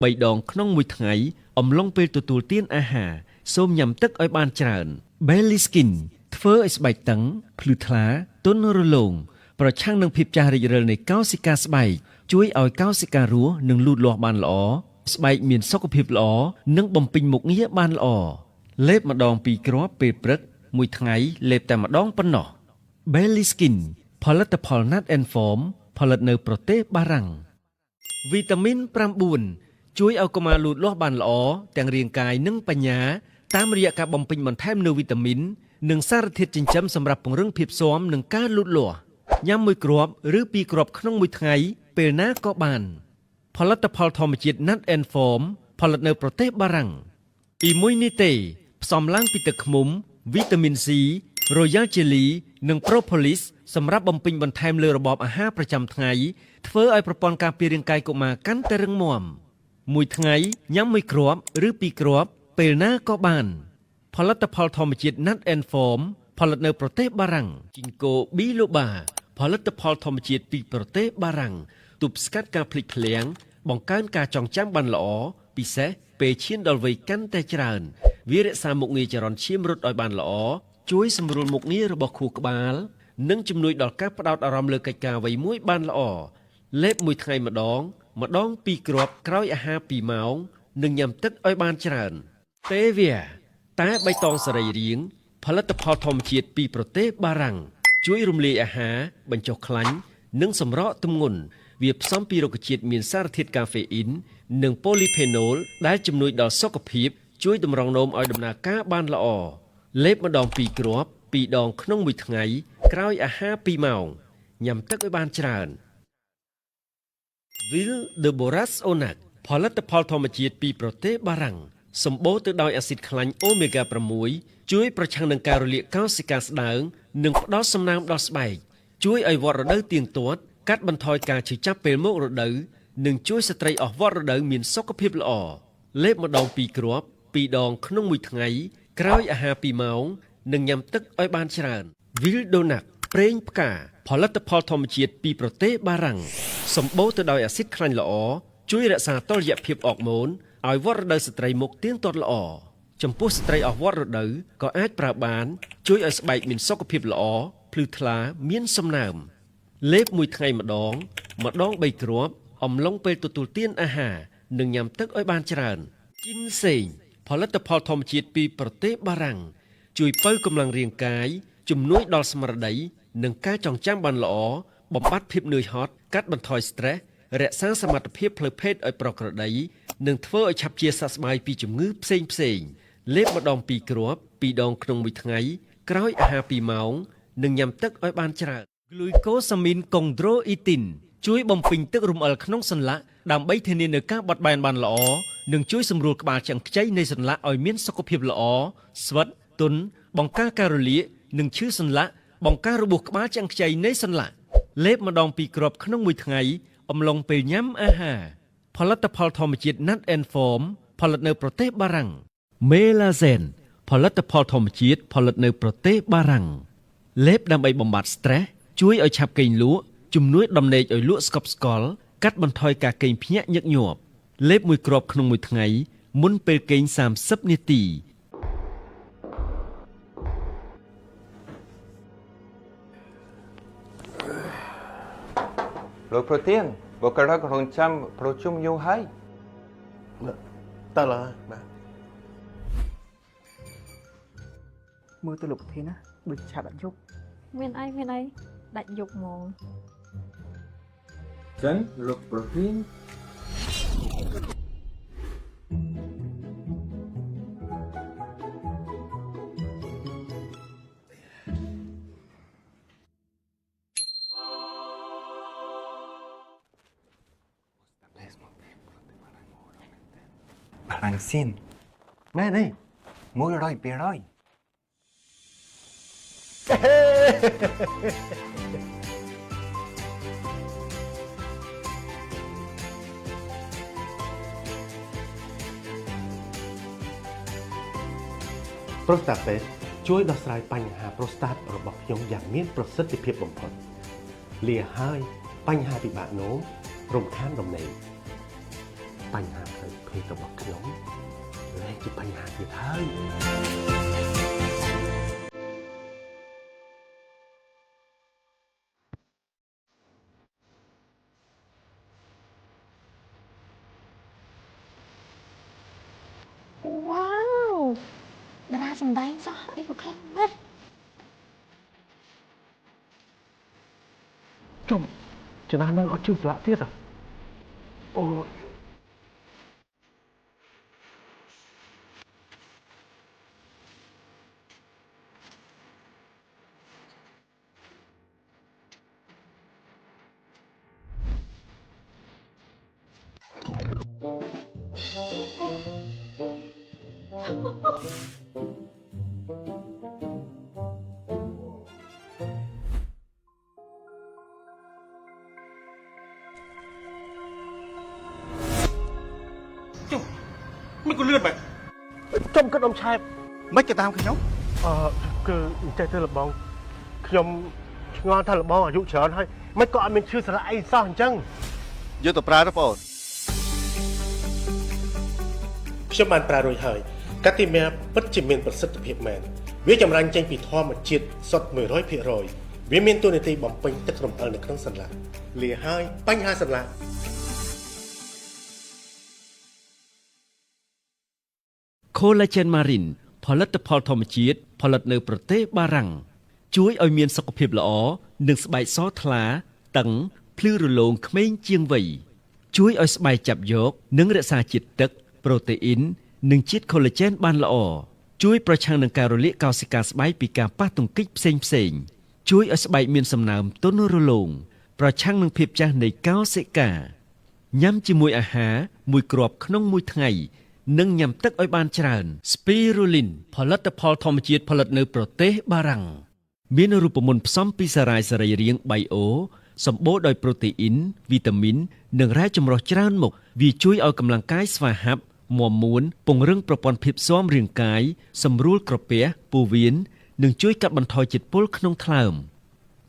3 ដងក្នុងមួយថ្ងៃអំឡុងពេលទទួលទានអាហារសូមញ៉ាំទឹកឲ្យបានច្រើន Belly Skin ធ្វើឲ្យស្បែកតឹងភ្លឺថ្លាទន់រលោងប្រឆាំងនឹងភាពចាស់រិចរិលនៃកោសិកាស្បែកជួយឲ្យកោសិការស់និងលូតលាស់បានល្អស្បែកមានសុខភាពល្អនិងបំពេញមុខងារបានល្អលេបម្ដង2គ្រាប់ពេលព្រឹកមួយថ្ងៃលេបតែម្ដងប៉ុណ្ណោះ Belly Skin ផលិតផល Nut and Form ផលិតនៅប្រទេសបារាំងវីតាមីន9ជួយឲ្យកុមារលូតលាស់បានល្អទាំងរាងកាយនិងបញ្ញាតាមរយៈការបំពេញបន្ថែមនូវវីតាមីននិងសារធាតុចិញ្ចឹមសម្រាប់ពង្រឹងភាពស៊ាំនិងការលូតលាស់ញ៉ាំមួយគ្រាប់ឬ2គ្រាប់ក្នុងមួយថ្ងៃពេលណាក៏បានផលិតផលធម្មជាតិ Nut and Form ផលិតនៅប្រទេសបារាំង Immunity ផ្សំឡើងពីទឹកឃ្មុំវីតាមីន C Royal Jelly និង Propolis សម្រាប់បំពេញបន្ថែមលើរបបអាហារប្រចាំថ្ងៃធ្វើឲ្យប្រព័ន្ធការពាររាងកាយកុមារកាន់តែរឹងមាំមួយថ្ងៃញ៉ាំមួយគ្រាប់ឬ2គ្រាប់ពេលណាក៏បានផលិតផលធម្មជាតិ Nut and Form ផលិតនៅប្រទេសបារាំង Ginkgo biloba ផលិតផលធម្មជាតិពីប្រទេសបារាំងទប់ស្កាត់ការភ្លេចភ្លាំងបង្កើនការចងចាំបានល្អពិសេសពេលឈានដល់វ័យកាន់តែច្រើនវារក្សាមុខងារចរន្តឈាមរត់ឲ្យបានល្អជួយសម្រួលមុខងាររបស់ខួរក្បាលនិងជំនួយដល់ការផ្ដោតអារម្មណ៍លើកិច្ចការអ្វីមួយបានល្អលេបមួយថ្ងៃម្ដង2គ្រាប់ក្រោយអាហារ2ម៉ោងនិងញ៉ាំទឹកឲ្យបានច្រើនទេវាតែបៃតងសរីរាង្គផលិតផលធម្មជាតិពីប្រទេសបារាំងជួយរំលាយអាហារបញ្ចុះខ្លាញ់និងសម្រកទម្ងន់វាផ្សំពីរុក្ខជាតិមានសារធាតុកាហ្វេអ៊ីននិងប៉ូលីផេណូលដែលជំនួយដល់សុខភាពជួយតម្រង់នោមឲ្យដំណើរការបានល្អលេបម្ដង2គ្រាប់2ដងក្នុងមួយថ្ងៃក្រោយអាហារ2ម៉ោងញ៉ាំទឹកឲ្យបានច្រើន Ville de Borax Onac ផលិតផលធម្មជាតិពីប្រទេសបារាំងសម្បូរទៅដោយអាស៊ីតខ្លាញ់អូមេហ្គា 6 ជួយប្រឆាំងនឹងការរលាកកោសិកាស្ដើងនិងផ្ដល់សំណើមដល់ស្បែកជួយឲ្យវដ្តរដូវទៀងទាត់កាត់បន្ថយការឈឺចាប់ពេលមករដូវនិងជួយស្ត្រីអស់វដ្តរដូវមានសុខភាពល្អលេបម្ដង2គ្រាប់2ដងក្នុងមួយថ្ងៃក្រោយអាហារ2ម៉ោងនិងញ៉ាំទឹកឲ្យបានច្រើន Ville d'Onac ប្រេងផ្កាផលិតផលធម្មជាតិពីប្រទេសបារាំងសម្បូរទៅដោយអាស៊ីតខ្លាញ់ល្អជួយរក្សាតុល្យភាពអរម៉ូនឲ្យវដ្តរដូវស្ត្រីមុខទៀងទាត់ល្អចំពោះស្ត្រីអស់វដ្តរដូវក៏អាចប្រើបានជួយឲ្យស្បែកមានសុខភាពល្អភ្លឺថ្លាមានសំណើមលេបមួយថ្ងៃម្ដង3គ្រាប់អំឡុងពេលទទួលទានអាហារនិងញ៉ាំទឹកឲ្យបានច្រើនជីនសេងផលិតផលធម្មជាតិពីប្រទេសបារាំងជួយបើកម្លាំងរាងកាយជំនួយដល់ស្មារតីនិងការចងចាំបានល្អបំបត្តិភាពនឿយហត់កាត់បន្ថយ stress រក្សាសមត្ថភាពផ្លូវភេទឲ្យប្រក្រតីនិងធ្វើឲ្យឆាប់ជាសះស្បើយពីជំងឺផ្សេងលេបម្ដង2គ្រាប់2ដងក្នុងមួយថ្ងៃក្រោយអាហារ2ម៉ោងនិងញ៉ាំទឹកឲ្យបានច្រើន Glucosamine chondroitin ជួយបំពេញទឹករំអិលក្នុងសន្លាក់ដើម្បីធានានូវការបត់បែនបានល្អនិងជួយសម្រួលក្បាលឆ្អឹងខ្ចីនៃសន្លាក់ឲ្យមានសុខភាពល្អស្វិតទន់បង្ការការរលាកនិងឈឺសន្លាក់បង្ការរបួសក្បាលឆ្អឹងខ្ចីនៃសន្លាក់លេបម្ដង2គ្រាប់ក្នុងមួយថ្ងៃអំឡុងពេលញ៉ាំអាហារផលិតផលធម្មជាតិ Nut and Form ផលិតនៅប្រទេសបារាំង Melazen ផលិតផលធម្មជាតិផលិតនៅប្រទេសបារាំងលេបដើម្បីបំបត្តិ stress ជួយឲ្យឆាប់គេងលក់ជំនួយដំណេកឲ្យលក់ស្កប់ស្កល់កាត់បន្ថយការគេងភ្ញាក់ញឹកញាប់លេបមួយគ្រាប់ក្នុងមួយថ្ងៃមុនពេលគេង30នាទីលោកប្រធានបុគ្គលិករងចាំប្រជុំយូរហើយតើឡើយបាទមើលទៅលោកប្រធានណាដូចឆាប់ដាក់យប់មានអីដាច់យប់ហ្មងចឹងលោកប្រធានបារាំងស៊ីនណែ100 200ប្រូស្តាតពេតជួយដោះស្រាយបញ្ហាប្រូស្តាតរបស់ខ្ញុំយ៉ាងមានប្រសិទ្ធភាពបំផុតលាហើយបញ្ហាពិបាកនោមរំខានដំណេកបញ្ហា ហើយភេទរបស់ខ្ញុំលែងជាបញ្ហាទៀតហើយ Wow តារាសម្ដែងសោះអីក៏ខ្លាំងណាស់ ជុំចំណាស់នៅអត់ជឿស្លាកទៀតអូយ មិនក៏លឿនបែប ចំគិតអមឆែប មិនក៏តាមខ្ញុំ គឺអញ្ចឹងទៅលបងខ្ញុំឆ្ងល់ថាលបងអាយុច្រើនហើយមិនក៏អត់មានឈឺស្លាកអីសោះអញ្ចឹង យកទៅប្រើទៅបង ខ្ញុំបានប្រើរួចហើយកាទីម៉ាពិតជាមានប្រសិទ្ធភាពមែនវាចម្រាញ់ចេញពីធម្មជាតិសុទ្ធ 100% វាមានតួនាទីបំពេញទឹករំអិលនៅក្នុងសន្លាក់លាហើយបញ្ហាសន្លាក់ Collagen Marine ផលិតផលធម្មជាតិផលិតនៅប្រទេសបារាំងជួយឲ្យមានសុខភាពល្អនិងស្បែកសថ្លាតឹងភ្លឺរលោងក្មេងជាងវ័យជួយឲ្យស្បែកចាប់យកនិងរក្សាជាតិទឹកប្រូតេអ៊ីននិងជាតិ collagen បានល្អជួយប្រឆាំងនឹងការរលាកកោសិកាស្បែកពីការប៉ះទង្គិចផ្សេងៗជួយឲ្យស្បែកមានសំណើមទន់រលោងប្រឆាំងនឹងភាពចាស់នៃកោសិកាញ៉ាំជាមួយអាហារមួយគ្រាប់ក្នុងមួយថ្ងៃនិងញ៉ាំទឹកឲ្យបានច្រើន Spirulina ផលិតផលធម្មជាតិផលិតនៅប្រទេសបារាំងមានរូបមន្តផ្សំពីសារ៉ាយសរីរាង្គ Bio សម្បូរដោយប្រូតេអ៊ីនវីតាមីននិងរ៉ែចម្រុះច្រើនមុខវាជួយឲ្យកម្លាំងកាយស្វាហាប់មាំមួនពង្រឹងប្រព័ន្ធភាពស៊ាំរាងកាយសម្រួលក្រពះពោះវៀននិងជួយកាត់បន្ថយជាតិពុលក្នុងថ្លើម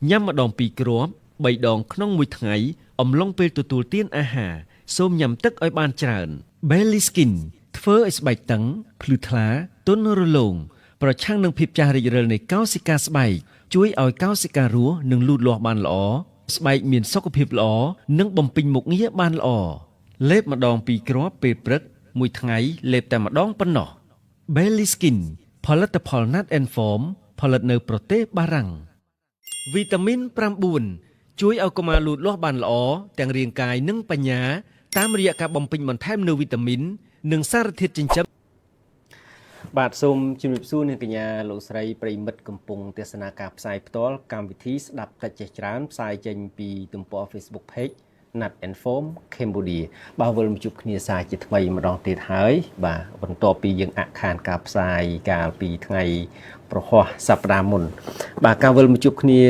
ញ៉ាំម្ដង2គ្រាប់3ដងក្នុងមួយថ្ងៃអំឡុងពេលទទួលទានអាហារសូមញ៉ាំទឹកឲ្យបានច្រើន Belly Skin ធ្វើឲ្យស្បែកតឹងភ្លឺថ្លាទន់រលោងប្រឆាំងនឹងភាពចាស់រិចរិលនៃកោសិកាស្បែកជួយឲ្យកោសិការស់និងលូតលាស់បានល្អស្បែកមានសុខភាពល្អនិងបំពេញមុខងារបានល្អលេបម្ដង2គ្រាប់ពេលព្រឹកមួយថ្ងៃលេបតែម្ដងប៉ុណ្ណោះ Belly Skin ផលិតផល Nat and Form ផលិតនៅប្រទេសបារាំងវីតាមីន9ជួយឲ្យកុមារលូតលាស់បានល្អទាំងរាងកាយនិងបញ្ញាតាមរយៈការបំពេញបន្ថែមនូវវីតាមីននិងសារធាតុចិញ្ចឹមបាទសូមជម្រាបសួរអ្នកកញ្ញាលោកស្រីប្រិមិត្តកំពុងទស្សនាការផ្សាយផ្ទាល់កម្មវិធីស្ដាប់តិចចេះច្រើនផ្សាយចេញពីទំព័រ Facebook Page Nat and Form Cambodia បាទវិលមកជួបគ្នាសារជាថ្មីម្ដងទៀតហើយបាទបន្ទាប់ពីយើងអខានការផ្សាយកាលពីថ្ងៃប្រហ័សសប្តាហ៍មុនបាទការវិលមកជួបគ្នា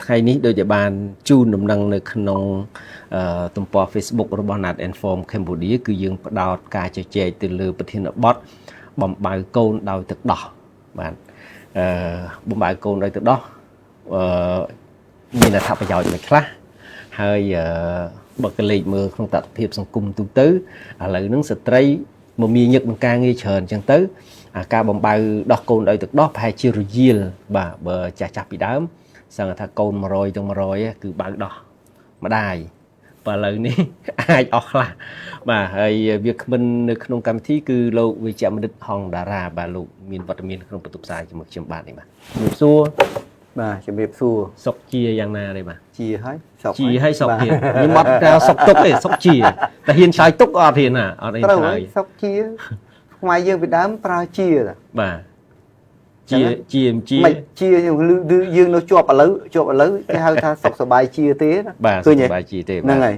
ថ្ងៃនេះដូចជាបានជូនដំណឹងនៅក្នុងទំព័រ Facebook របស់ Nat and Form Cambodia គឺយើងផ្ដោតការជជែកទៅលើប្រធានបទបំបៅកូនដោយទឹកដោះបាទបំបៅកូនដោយទឹកដោះមានអត្ថប្រយោជន៍មួយខ្លះហើយបើកលេខមើលក្នុងតថភាពសង្គមទូទៅឥឡូវហ្នឹងស្ត្រីមកមានញឹកនឹងការងារច្រើនអញ្ចឹងទៅអាការបំបៅដោះកូនដោយទឹកដោះប្រហែលជារយាលបាទបើចាស់ពីដើមសឹងថាកូន100ទាំង100គឺបើដោះម្ដាយបើឥឡូវនេះអាចអស់ខ្លះបាទហើយវាគ្មិននៅក្នុងកម្មវិធីគឺលោកវិជ្ជបណ្ឌិតហងតារាបាទលោកមានវត្តមានក្នុងបន្ទប់ផ្សាយជាមួយខ្ញុំបាទនេះបាទជំរាបសួរបាទជំរាបសួរ សុកជាយ៉ាងណាទេបាទ ជាហើយសុក ជាហើយសុកទៀតខ្ញុំអត់កៅសុកទុកទេសុកជាតែហ៊ានឆ្លើយទុកអត់ហ៊ានណាអត់ហ៊ានឆ្លើយ សុកជាខ្មែរយើងពីដើមប្រើជាតា បាទជាមិនជាយើងនៅជាប់ឥឡូវគេហៅថាសុកសบายជាទេណា បាទសុកសบายជាទេ ហ្នឹងហើយ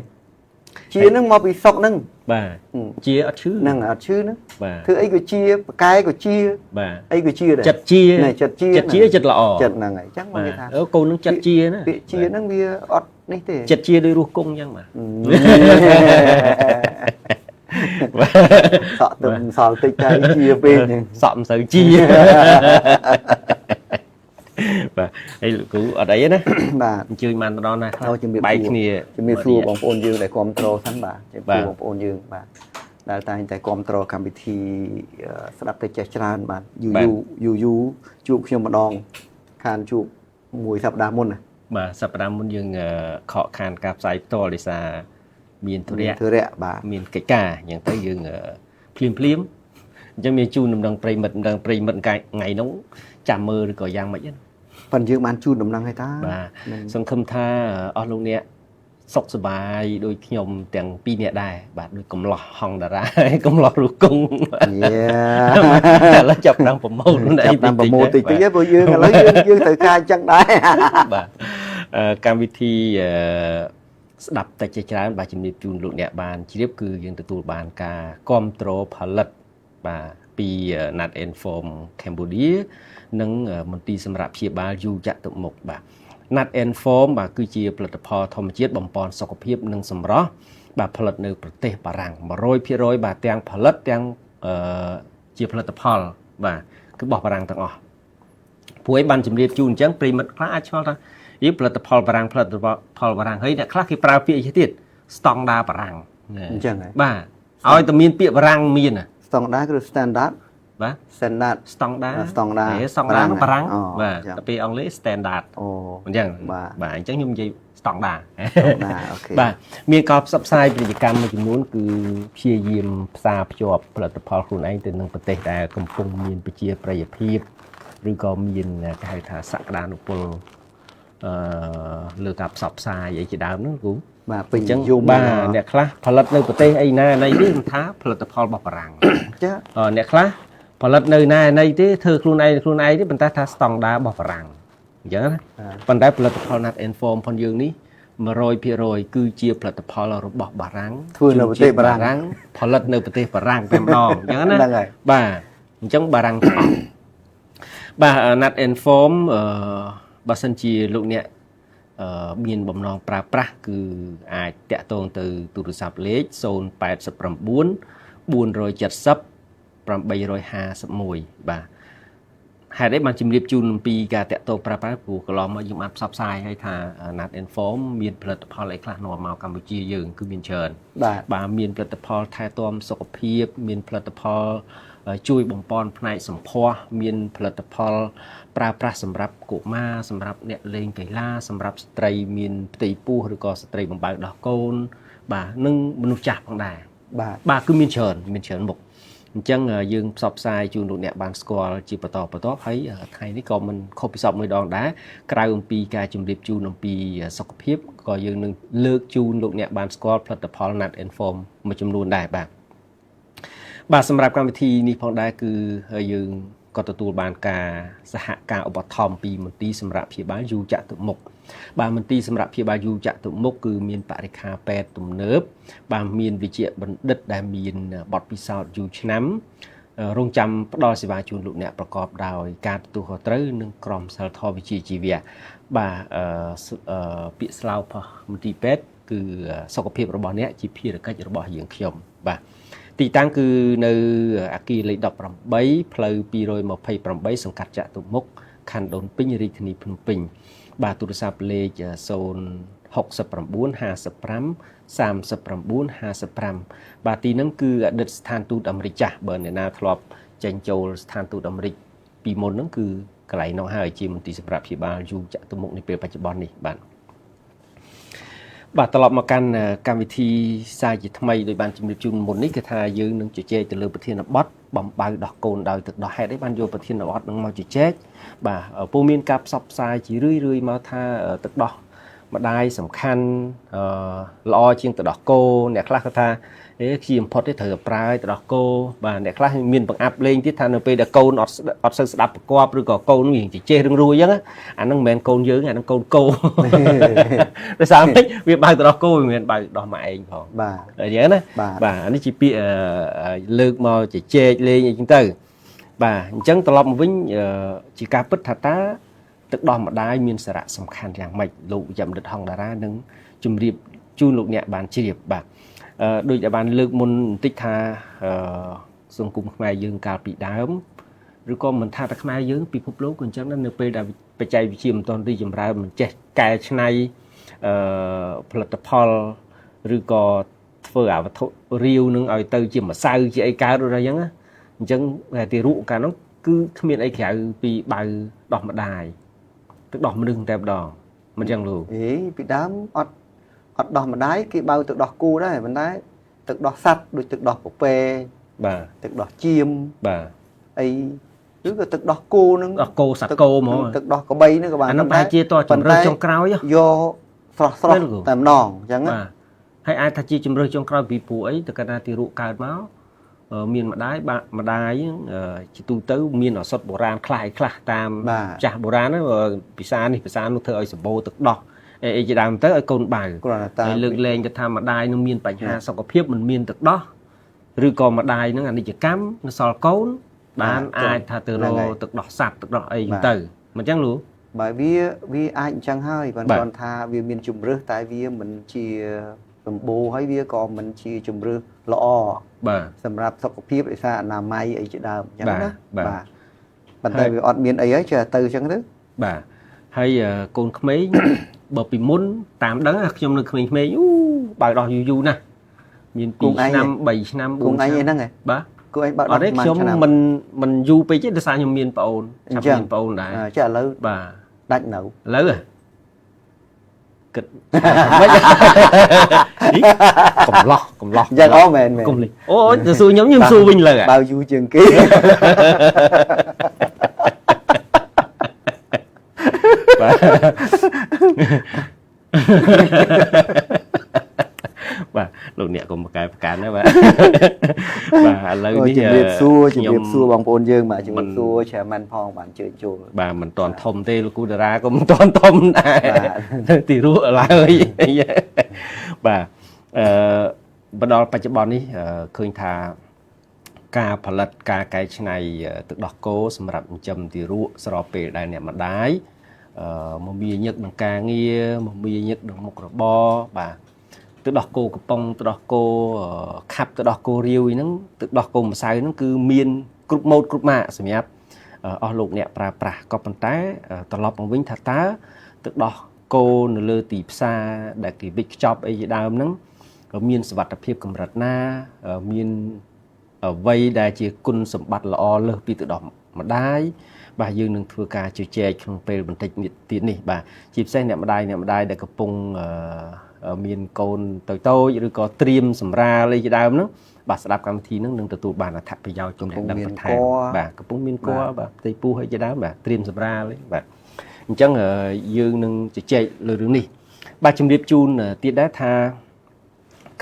ជាហ្នឹងមកពីសុកហ្នឹង បាទជាអត់ឈឺ ហ្នឹងអត់ឈឺណា បាទ គឺអីក៏ជាបកែក៏ជា បាទ អីក៏ជាដែរ ចិត្តជា ចិត្តជា ចិត្តល្អ ចិត្តហ្នឹងហើយអញ្ចឹងមកគេថា កូននឹងចិត្តជាណា ពាក្យជាហ្នឹងវាអត់នេះទេ ចិត្តជាដោយរស់គង់អញ្ចឹងបាទ សក់ទៅសល់តិចតែជាពេកហ្នឹង សក់មិនសូវជាបាទហើយលោកគ្រូអត់អីណា បាទ អញ្ជើញបានម្ដងណា ជំរាប បាយគ្នា ជំរាបសួរបងប្អូនយើងដែលគ្រប់គ្រងសិនបាទជំរាបសួរបងប្អូនយើងបាទ ដែលតែងតែគ្រប់គ្រងកម្មវិធីស្ដាប់ទៅចេះច្រើនបាទយូរជួបខ្ញុំម្ដងខានជួបមួយសប្តាហ៍មុនណា បាទសប្តាហ៍មុនយើងខកខានការផ្សាយផ្ទាល់ដោយសារមានធុរៈបាទ មានកិច្ចការអញ្ចឹងទៅយើងភ្លាមអញ្ចឹងមានជូនដំណឹងប្រិមិត្តថ្ងៃនោះចាំមើលឬក៏យ៉ាងម៉េចហ្នឹង ប៉ុន្តែយើងបានជូនដំណឹងឲ្យតា បាទសង្ឃឹមថាអស់លោកអ្នកសុខសប្បាយដូចខ្ញុំទាំងពីរនាក់ដែរបាទដូចកំឡោះហងតារាកំឡោះរូគង់ឥឡូវចាប់ដល់ប្រមូលតិចតិចព្រោះយើងឥឡូវយើងត្រូវការអញ្ចឹងដែរ បាទកម្មវិធីស្ដាប់តែជាច្រើនបាទជំរាបជូនលោកអ្នកបានជ្រាបគឺយើងទទួលបានការគ្រប់គ្រងផលិតបាទពី Nat Inform Cambodia និងមន្ទីរសម្រាប់ព្យាបាលយូរចតុមុខបាទ Nat Inform បាទគឺជាផលិតផលធម្មជាតិបំពេញសុខភាពនិងសម្រស់បាទផលិតនៅប្រទេសបារាំង 100% បាទទាំងផលិតទាំងជាផលិតផលបាទគឺរបស់បារាំងទាំងអស់ព្រោះឯងបានជំរាបជូនអញ្ចឹងប្រិមិត្តខ្លះអាចឆ្ងល់ថាផលិតផលបារាំងផលិតផលបារាំងហើយអ្នកខ្លះគេប្រើពាក្យអីទៀតស្តង់ដារបារាំងអញ្ចឹងបាទឲ្យតែមានពាក្យបារាំងមានស្តង់ដារគឺ standard បាទ standard ស្តង់ដារ ស្តង់ដារ បារាំងបាទតែពេលអង់គ្លេស standard អញ្ចឹងបាទអញ្ចឹងខ្ញុំនិយាយស្តង់ដារអូខេបាទមានការផ្សព្វផ្សាយពាណិជ្ជកម្មមួយចំនួនគឺព្យាយាមផ្សារភ្ជាប់ផលិតផលខ្លួនឯងទៅនឹងប្រទេសដែលកំពុងមានប្រជាប្រិយភាពឬក៏មានគេហៅថាសក្តានុពលលើការផ្សព្វផ្សាយអីជាដើមហ្នឹងគូបាទពេញនិយមបាទអ្នកខ្លះផលិតនៅប្រទេសអីណានេះថាផលិតផលរបស់បារាំងចាអ្នកខ្លះផលិតនៅណាណីទេធ្វើខ្លួនឯងទេប៉ុន្តែថាស្តង់ដាររបស់បារាំងអញ្ចឹងណាប៉ុន្តែផលិតផល Nat Inform ផងយើងនេះ 100% គឺជាផលិតផលរបស់បារាំងធ្វើនៅប្រទេសបារាំងផលិតនៅប្រទេសបារាំងតែម្ដងអញ្ចឹងណាបាទអញ្ចឹងបារាំងបាទ Nat Inform បើសិនជាលោកអ្នកមានបំណងប្រើប្រាស់គឺអាចតាក់ទងទៅទូរស័ព្ទលេខ089 470 851បាទហេតុអីបានជំរាបជូនអំពីការតាក់ទងប្រើប្រាស់ព្រោះកន្លងមកយើងបានផ្សព្វផ្សាយឲ្យថា Nat Inform មានផលិតផលអីខ្លះនាំមកកម្ពុជាយើងគឺមានច្រើនបាទមានផលិតផលថែទាំសុខភាពមានផលិតផលជួយបំពន់ផ្នែកសម្ផស្សមានផលិតផលប្រើប្រាស់សម្រាប់កុមារសម្រាប់អ្នកលេងកីឡាសម្រាប់ស្ត្រីមានផ្ទៃពោះឬក៏ស្ត្រីបំបើកដោះកូនបាទនិងមនុស្សចាស់ផងដែរបាទគឺមានច្រើនមុខអញ្ចឹងយើងផ្សព្វផ្សាយជូនលោកអ្នកបានស្គាល់ជាបន្តហើយថ្ងៃនេះក៏មិនខុសពីសពមួយដងដែរក្រៅអំពីការជម្រាបជូនអំពីសុខភាពក៏យើងនឹងលើកជូនលោកអ្នកបានស្គាល់ផលិតផល Nat Inform មួយចំនួនដែរបាទសម្រាប់កម្មវិធីនេះផងដែរគឺយើងក៏ទទួលបានការសហការឧបត្ថម្ភពីមន្ទីរសម្រាប់ព្យាបាលយូរចតុមុខបាទមន្ទីរសម្រាប់ព្យាបាលយូរចតុមុខគឺមានបរិក្ខារពេទ្យទំនើបបាទមានវិជ្ជាបណ្ឌិតដែលមានបទពិសោធន៍យូរឆ្នាំរងចាំផ្ដល់សេវាជូនលោកអ្នកប្រកបដោយការទទួលខុសត្រូវនិងក្រមសីលធម៌វិជ្ជាជីវៈបាទពាក្យស្លោករបស់មន្ទីរពេទ្យគឺសុខភាពរបស់អ្នកជាភារកិច្ចរបស់យើងខ្ញុំបាទទីតាំងគឺនៅអគារលេខ18ផ្លូវ228សង្កាត់ចតុមុខខណ្ឌដូនពេញរាជធានីភ្នំពេញបាទទូរស័ព្ទលេខ069 55 39 55បាទទីហ្នឹងគឺអតីតស្ថានទូតអាមេរិកចាស់បើអ្នកណាធ្លាប់ចេញចូលស្ថានទូតអាមេរិកពីមុនហ្នឹងគឺកន្លែងនោះហើយជាមន្ទីរសម្រាប់ព្យាបាលយូរចតុមុខនាពេលបច្ចុប្បន្ននេះបាទត្រឡប់មកកាន់កម្មវិធីសាជាថ្មីដោយបានជម្រាបជូនមុននេះគឺថាយើងនឹងជជែកទៅលើប្រធានបទបំបៅដោះកូនដោយទឹកដោះហេតុអីបានយកប្រធានបទនឹងមកជជែកបាទពូមានការផ្សព្វផ្សាយជារឿយមកថាទឹកដោះម្ដាយសំខាន់ល្អជាងទឹកដោះគោអ្នកខ្លះគាត់ថាជាបំផុតទេត្រូវប្រើឲ្យទឹកដោះគោបាទអ្នកខ្លះមានបង្អាប់លេងទៀតថានៅពេលដែលកូនអត់សូវស្ដាប់ប្រកបឬក៏កូនវាជជែករឿងរួយអញ្ចឹងអាហ្នឹងមិនមែនកូនយើងអាហ្នឹងកូនគោដោយសារមិនវាបើកទឹកដោះគោវាមិនមែនបើកដោះម៉ែឯងផងបាទអញ្ចឹងណាបាទអានេះជាពាក្យលើកមកជជែកលេងអីចឹងទៅបាទអញ្ចឹងត្រឡប់មកវិញជាការពិតថាតើទឹកដោះម្ដាយមានសារៈសំខាន់យ៉ាងម៉េចលោកវិជ្ជបណ្ឌិតហងតារានឹងជម្រាបជូនលោកអ្នកបានជ្រាបបាទដូចដែលបានលើកមុនបន្តិចថាសង្គមខ្មែរយើងកាលពីដើមឬក៏មិនថាតែខ្មែរយើងពិភពលោកក៏អញ្ចឹងដែរនៅពេលដែលបច្ចេកវិទ្យាមិនទាន់រីកចម្រើនមិនចេះកែច្នៃផលិតផលឬក៏ ធ្វើអាវត្ថុរាវនឹងឲ្យទៅជាម្សៅជាអីកើតឬអីចឹងណាអញ្ចឹងទីរੂកាលនោះគឺគ្មានអីក្រៅពីបៅដោះម្ដាយទឹកដោះមនុស្សតែម្ដងមិនចឹងលោកពីដើមអត់ដោះម្ដាយគេបៅទឹកដោះគូដែរប៉ុន្តែទឹកដោះសัตว์ដូចទឹកដោះពពែបាទទឹកដោះជៀមបាទអីឬក៏ទឹកដោះគោនឹងដោះគោសត្វគោហ្មងទឹកដោះក្របីនឹងក៏បានអានោះបែរជាតជំរឿចុងក្រោយយកស្រស់តែម្ដងអញ្ចឹងបាទហើយអាចថាជាជំរឿចុងក្រោយពីព្រោះអីទៅកណ្ដាទីរੂកើតមកមានម្ដាយម្ដាយជាទូទៅមានអសត់បុរាណខ្លះតាមចាស់បុរាណភាសានេះភាសានោះធ្វើឲ្យសម្បូរទឹកដោះអីជាដើមទៅឲ្យកូនបៅហើយលើកលែងទៅថាម្ដាយនឹងមានបញ្ហាសុខភាពមិនមានទឹកដោះឬក៏ម្ដាយនឹងអនិច្ចកម្មនៅសល់កូនបានអាចថាទៅរកទឹកដោះសัตว์ទឹកដោះអីទៅមិនចឹងលោកបើវាអាចអញ្ចឹងហើយបើគាត់ថាវាមានជំរឿសតែវាមិនជាសម្បូរហើយវាក៏មិនជាជំរឿសល្អបាទសម្រាប់សុខភាពឯសារអនាម័យអីជាដើមអញ្ចឹងណាបាទប៉ុន្តែវាអត់មានអីហើយចេះទៅអញ្ចឹងទៅបាទហើយកូនក្មេងបើពីមុនតាមដឹងខ្ញុំនៅក្មេងៗបើដោះយូរណាស់មាន2ឆ្នាំ3ឆ្នាំ4ឆ្នាំគូឯងហ្នឹងហ៎បាទគូឯងបើដោះអត់ទេខ្ញុំមិនយូរពេកទេដោយសារខ្ញុំមានប្អូនឆាប់មានប្អូនដែរចាឥឡូវបាទដាច់នៅឥឡូវគិតមិនកំឡោះយ៉ាងអូមែនកំលេចអូទៅសួរខ្ញុំសួរវិញលើបើយូរជាងគេបាទលោកអ្នកកុំប្រកែប្រកាន់ណាបាទបាទឥឡូវនេះជំរាបសួរបងប្អូនយើងបាទជំរាបសួរឆាម៉ាន់ផងបានជើញចូលបាទមិនតាន់ធំទេលោកគូតារាក៏មិនតាន់ធំដែរទីរੂឡើយបាទបដល់បច្ចុប្បន្ននេះឃើញថាការផលិតការកែច្នៃទឹកដោះគោសម្រាប់ចិញ្ចឹមទីរੂស្របពេលដែលអ្នកម្ដាយមកមានញឹកនឹងការងារមកមានញឹកនឹងមុខរបរបាទទឹកដោះគោកំប៉ុងទឹកដោះគោខាប់ទឹកដោះគោរាវហ្នឹងទឹកដោះគោម្សៅហ្នឹងគឺមានគ្រប់ម៉ូតគ្រប់ម៉ាកសម្រាប់អស់លោកអ្នកប្រើប្រាស់ក៏ប៉ុន្តែត្រឡប់មកវិញថាតើទឹកដោះគោនៅលើទីផ្សារដែលគេវិចខ្ចប់អីជាដើមហ្នឹងមានសុវត្ថិភាពកម្រិតណាមានអ្វីដែលជាគុណសម្បត្តិល្អលើសពីទឹកដោះម្ដាយបាទយើងនឹងធ្វើការជជែកក្នុងពេលបន្តិចទៀតនេះបាទជាពិសេសអ្នកម្ដាយដែលកំពុងមានកូនតូចឬក៏ត្រៀមសម្រាលអីជាដើមហ្នឹងបាទស្ដាប់កម្មវិធីហ្នឹងនឹងទទួលបានអត្ថប្រយោជន៍ចំណេះដឹងបន្ថែមបាទកំពុងមានគួរបាទផ្ទៃពោះអីជាដើមបាទត្រៀមសម្រាលបាទអញ្ចឹងយើងនឹងជជែកលើរឿងនេះបាទជំរាបជូនទៀតដែរថា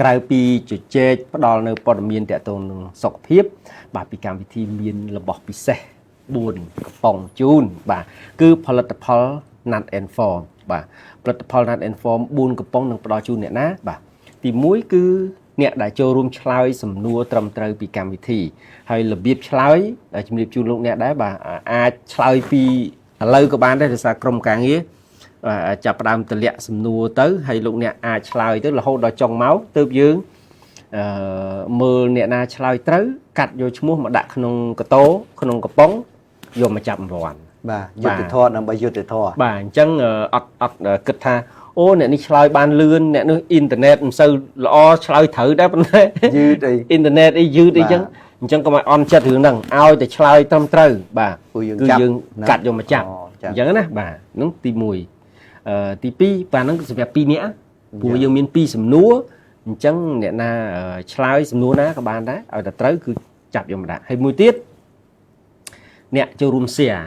ក្រៅពីជជែកផ្ដល់នៅព័ត៌មានទាក់ទងនឹងសុខភាពបាទពីកម្មវិធីមានរបស់ពិសេស4កំប៉ុងជូនបាទគឺផលិតផល Nut and Form បាទផលិតផល Nut and Form 4កំប៉ុងនឹងផ្ដល់ជូនអ្នកណាបាទទី1គឺអ្នកដែលចូលរួមឆ្លើយសំណួរត្រឹមត្រូវពីកម្មវិធីហើយរបៀបឆ្លើយជំរាបជូនលោកអ្នកដែរបាទអាចឆ្លើយពីឥឡូវក៏បានដែរដោយសារក្រុមការងារចាប់ផ្ដើមទម្លាក់សំណួរទៅហើយលោកអ្នកអាចឆ្លើយទៅរហូតដល់ចុងម៉ោងទើបយើងមើលអ្នកណាឆ្លើយត្រូវកាត់យកឈ្មោះមកដាក់ក្នុងកតោក្នុងកំប៉ុងយកមកចាប់រង្វាន់បាទយុទ្ធធម៌ដើម្បីយុទ្ធធម៌បាទអញ្ចឹងអត់គិតថាអូអ្នកនេះឆ្លើយបានលឿនអ្នកនោះអ៊ីនធឺណិតមិនសូវល្អឆ្លើយត្រូវដែរប៉ុន្តែយឺតអីអ៊ីនធឺណិតអីយឺតអីចឹងអញ្ចឹងកុំឲ្យអន់ចិត្តរឿងហ្នឹងឲ្យតែឆ្លើយត្រឹមត្រូវបាទគឺយើងកាត់យកមកចាប់អញ្ចឹងណាបាទហ្នឹងទី1ទី2បាទហ្នឹងសម្រាប់2នាក់ព្រោះយើងមាន2សំណួរអញ្ចឹងអ្នកណាឆ្លើយសំណួរណាក៏បានដែរឲ្យតែត្រូវគឺចាប់យកមកដាក់ហើយមួយទៀតអ្នកចូលរួម share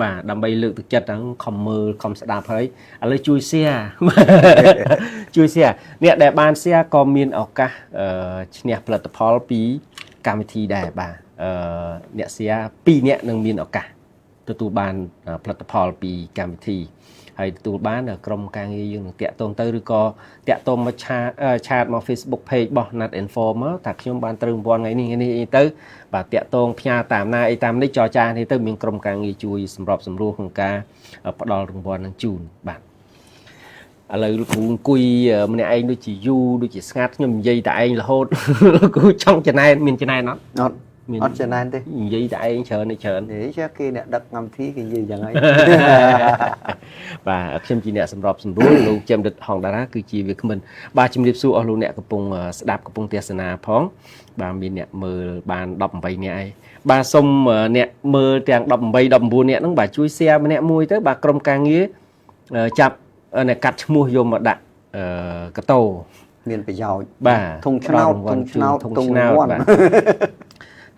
បាទដើម្បីលើកទឹកចិត្តហ្នឹងខំមើលខំស្ដាប់ហើយឥឡូវជួយ share ជួយ share អ្នកដែលបាន share ក៏មានឱកាសឈ្នះផលិតផលពីកម្មវិធីដែរបាទអ្នក share 2នាក់នឹងមានឱកាសទទួលបានផលិតផលពីកម្មវិធីហើយទទួលបានក្រុមការងារយើងនឹងតាក់ទងទៅឬក៏តាក់ទងមកឆាតមក Facebook page របស់ Nut Inform ថាខ្ញុំបានត្រូវរង្វាន់ថ្ងៃនេះអីទៅបាទតាក់ទងផ្ញើតាមណាអីតាមនេះចរចានេះទៅមានក្រុមការងារជួយសម្របសម្រួលក្នុងការផ្ដល់រង្វាន់នឹងជូនបាទឥឡូវលោកគ្រូអង្គុយម្នាក់ឯងដូចជាយូរដូចជាស្ងាត់ខ្ញុំនិយាយតែឯងរហូតលោកគ្រូចង់ចំណែនមានចំណែនអត់ អត់ចំណែនទេ និយាយតែឯងច្រើននេះច្រើន នេះចាគេអ្នកដឹកនាំទីគេនិយាយយ៉ាងហ្នឹង បាទខ្ញុំជាអ្នកសម្របសម្រួលលោកចិមដិតហងតារាគឺជាវាគ្មិនបាទជំរាបសួរអស់លោកអ្នកកំពុងស្ដាប់កំពុងទស្សនាផងបាទមានអ្នកមើលបាន18នាក់ឯងបាទសូមអ្នកមើលទាំង18 19នាក់ហ្នឹងបាទជួយ share ម្នាក់មួយទៅបាទក្រុមការងារចាប់អ្នកកាត់ឈ្មោះយកមកដាក់កតោ មានប្រយោជន៍ បាទ ធុងឆ្នោតធុងឆ្នោតធុងរង្វាន់ បាទ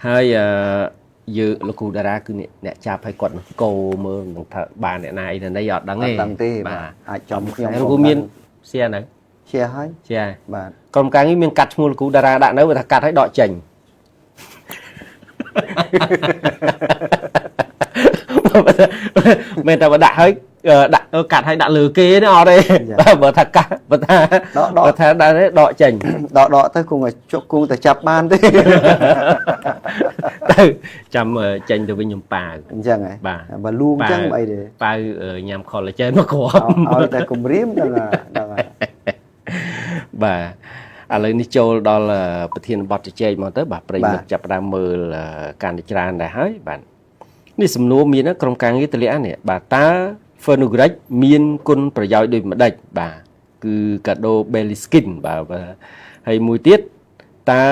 ហើយយើងលោកគ្រូតារាគឺអ្នកចាប់ឲ្យគាត់កោមើលនឹងថាបានអ្នកណាអីនៅនេះអត់ដឹង អ ទេ ត់ដឹងទេបាទអាចចំខ្ញុំ លោកគ្រូមាន share នៅ share ហើយ share បាទ ក្រុមការងារមានកាត់ឈ្មោះលោកគ្រូតារាដាក់នៅថាកាត់ឲ្យដកចេញ មែនតែបើដាក់ឲ្យដាក់កាត់ឲ្យដាក់លើគេណាអត់ទេបើថាកាត់បើថាដាក់ដកចេញ ដកទៅគង់ឲ្យជក់គង់តែចាប់បានទេ ទៅចាំចេញទៅវិញខ្ញុំប៉ាវ អញ្ចឹងហ៎ បាទ បើលូងអញ្ចឹងអីទេ ប៉ាវញ៉ាំ collagen មកគ្រាប់ ឲ្យតែគម្រាមដល់ហើយ បាទឥឡូវនេះចូលដល់ប្រធានបទជជែកមកទៅបាទប្រិយមិត្តចាប់ផ្ដើមមើលកាន់តែច្រើនដែរហើយបាទនេះសំណួរមានក្រុមការងារទម្លាក់នេះបាទតើ Fenugreek មានគុណប្រយោជន៍ដូចម្ដេចបាទគឺកាដូ Belly Skin បាទហើយមួយទៀតតើ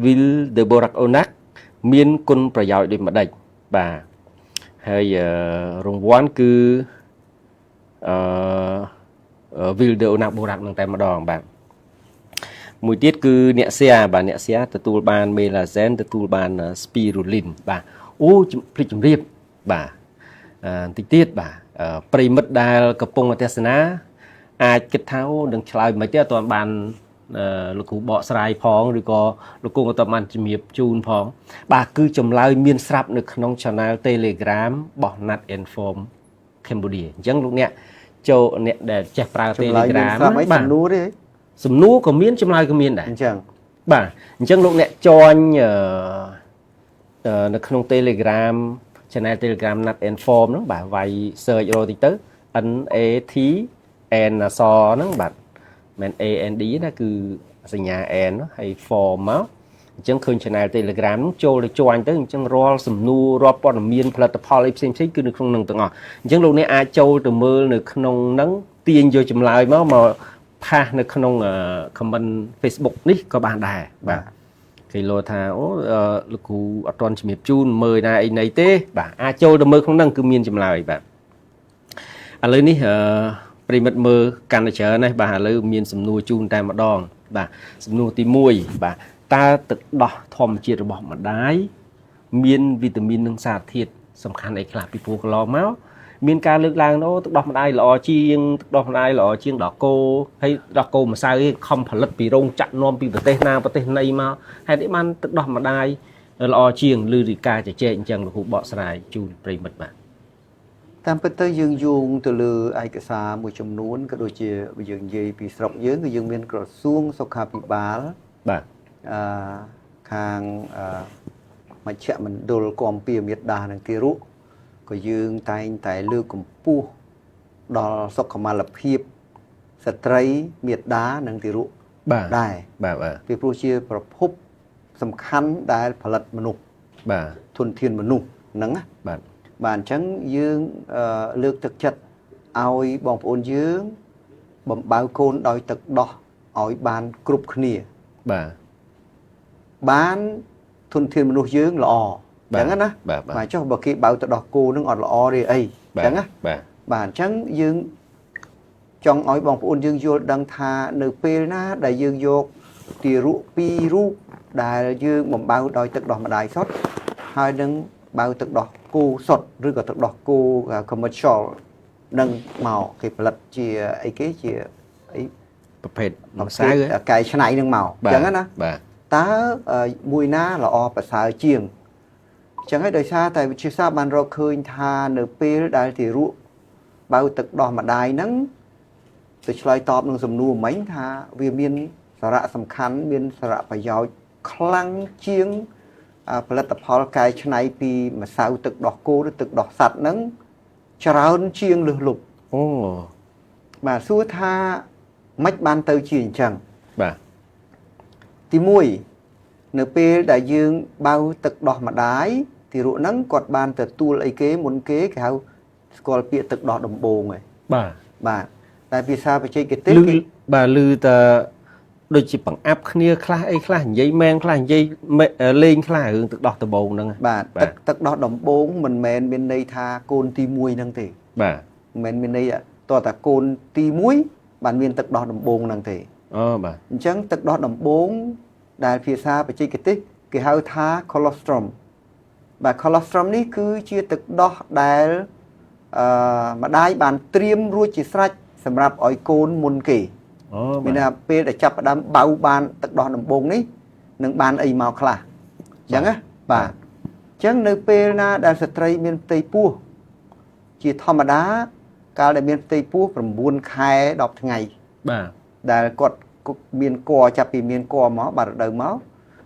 Will de Borac-Onac មានគុណប្រយោជន៍ដូចម្ដេចបាទហើយរង្វាន់គឺWill de Borac នឹងតែម្ដងបាទមួយទៀតគឺអ្នកសៀបាទអ្នកសៀទទួលបាន Melazen ទទួលបាន Spirulina បាទអូភ្លេចជំរាបបាទបន្តិចទៀតបាទប្រិមិត្តដែលកំពុងទស្សនាអាចគិតថាអូនឹងឆ្លើយមិនទេអត់ទាន់បានលោកគ្រូបកស្រាយផងឬក៏លោកគ្រូអត់ទាន់បានជំរាបជូនផងបាទគឺចម្លើយមានស្រាប់នៅក្នុង Channel Telegram របស់ Nat Inform Cambodia អញ្ចឹងលោកអ្នកចូលអ្នកដែលចេះប្រើ Telegram បាទសំណួរទេ សំណួរក៏មានចម្លើយក៏មានដែរ អញ្ចឹង បាទអញ្ចឹងលោកអ្នក join នៅក្នុង Telegram Channel Telegram Nat Inform ហ្នឹងបាទវាយ search រកតិចទៅ NAT N សហ្នឹងបាទមិន AND ណាគឺសញ្ញា N ហើយ form មកអញ្ចឹងឃើញ Channel Telegram ហ្នឹងចូលទៅ join ទៅអញ្ចឹងរាល់សំណួររាល់ព័ត៌មានផលិតផលអីផ្សេងៗគឺនៅក្នុងហ្នឹងទាំងអស់អញ្ចឹងលោកអ្នកអាចចូលទៅមើលនៅក្នុងហ្នឹងទាញយកចម្លើយមកផាសនៅក្នុង comment Facebook នេះក៏បានដែរបាទគេលោថាអូលោកគ្រូអត់ទាន់ជំរាបជូនមើលណាអីណីទេបាទអាចចូលទៅមើលក្នុងហ្នឹងគឺមានចម្លើយបាទឥឡូវនេះប្រិមិត្តមើលកាន់តែច្រើនណាស់បាទឥឡូវមានសំណួរជូនតែម្ដងបាទសំណួរទី1បាទតើទឹកដោះធម្មជាតិរបស់ម្ដាយមានវីតាមីននិងសារធាតុសំខាន់អីខ្លះពីព្រោះកន្លងមកមានការលើកឡើងអូទឹកដោះម្ដាយល្អជាងទឹកដោះម្ដាយល្អជាងដោះគោហើយដោះគោម្សៅឯងខំផលិតពីរោងចក្រនាំពីប្រទេសណាប្រទេសណីមកហេតុអីបានទឹកដោះម្ដាយល្អជាងឬរីកាជជែកអញ្ចឹងលោកគ្រូបកស្រាយជូនប្រិមិត្តបាទ តាមពិតទៅយើងយោងទៅលើឯកសារមួយចំនួនក៏ដូចជាយើងនិយាយពីស្រុកយើងគឺយើងមានក្រសួងសុខាភិបាលបាទខាងមជ្ឈមណ្ឌលគាំពៀមេដានិងទារកក៏យើងតែងតែលើកកម្ពស់ដល់សុខុមាលភាពស្ត្រីមេដានិងទារកដែរបាទពីព្រោះជាប្រភពសំខាន់ដែលផលិតមនុស្សបាទធនធានមនុស្សហ្នឹងណាបាទបាទអញ្ចឹងយើងលើកទឹកចិត្តឲ្យបងប្អូនយើងបំបើកូនដោយទឹកដោះឲ្យបានគ្រប់គ្នាបាទបានធនធានមនុស្សយើងល្អអញ្ចឹងណាបាទចុះបើគេបើទៅដោះគោនឹងអត់ល្អទេអីអញ្ចឹងណាបាទអញ្ចឹងយើងចង់ឲ្យបងប្អូនយើងយល់ដឹងថានៅពេលណាដែលយើងយកទារក2រូបដែលយើងបំបើដោយទឹកដោះម្ដាយសុទ្ធហើយនឹងបើទឹកដោះគោសុទ្ធឬក៏ទឹកដោះគោ commercial នឹងមកគេផលិតជាអីគេជាអីប្រភេទម្សៅកែច្នៃនឹងមកអញ្ចឹងណាបាទតើមួយណាល្អប្រសើរជាងអញ្ចឹងហើយដោយសារតែវិទ្យាសាស្ត្របានរកឃើញថានៅពេលដែលទារកបើទឹកដោះម្ដាយហ្នឹងទៅឆ្លើយតបនឹងសំណួរមិញថាវាមានសារៈសំខាន់មានសារៈប្រយោជន៍ខ្លាំងជាងផលិតផលកែច្នៃពីម្សៅទឹកដោះគោឬទឹកដោះសត្វហ្នឹងច្រើនជាងលើសលប់អូបាទសួរថាមិនបានទៅជាអញ្ចឹងបាទទី1 nửa pe đại dương bao tật đỏ mà đái thì rượu nắng quạt bàn từ tu lấy kế muốn kế cái hao còn bịa tật đỏ đồng bồ này bà tại vì sao phải chơi cái tết bà lư ta đôi chỉ bằng áp kia khá dây men khá dây lên khá hướng tật đỏ từ bồ nâng bà tật đỏ đồng bồ mình men bên đây tha côn ti muôi nâng thì bà men bên đây to ta côn ti muối bản miền tật đỏ đồng bồ nâng thì bà chẳng tật đỏ đồng bồ đại phía xa phải chơi cái tết cái hao tha colostrum và colostrum ní cứ chia tật đỏ đại mà đai bàn triêm ruột chỉ sạch sầm rạp ỏi côn môn kỳ mình là pe để chập đám bao bàn tật đỏ đồng bông ní nâng bàn ấy màu khla chẳng á bà chẳng nơi pe na đàn sợi trai miền tây pua chỉ thò mà đá cao đại miền tây pua from buôn khai đọc ngày bà đại cột miền cò chập bị miền cò máu bà đời máu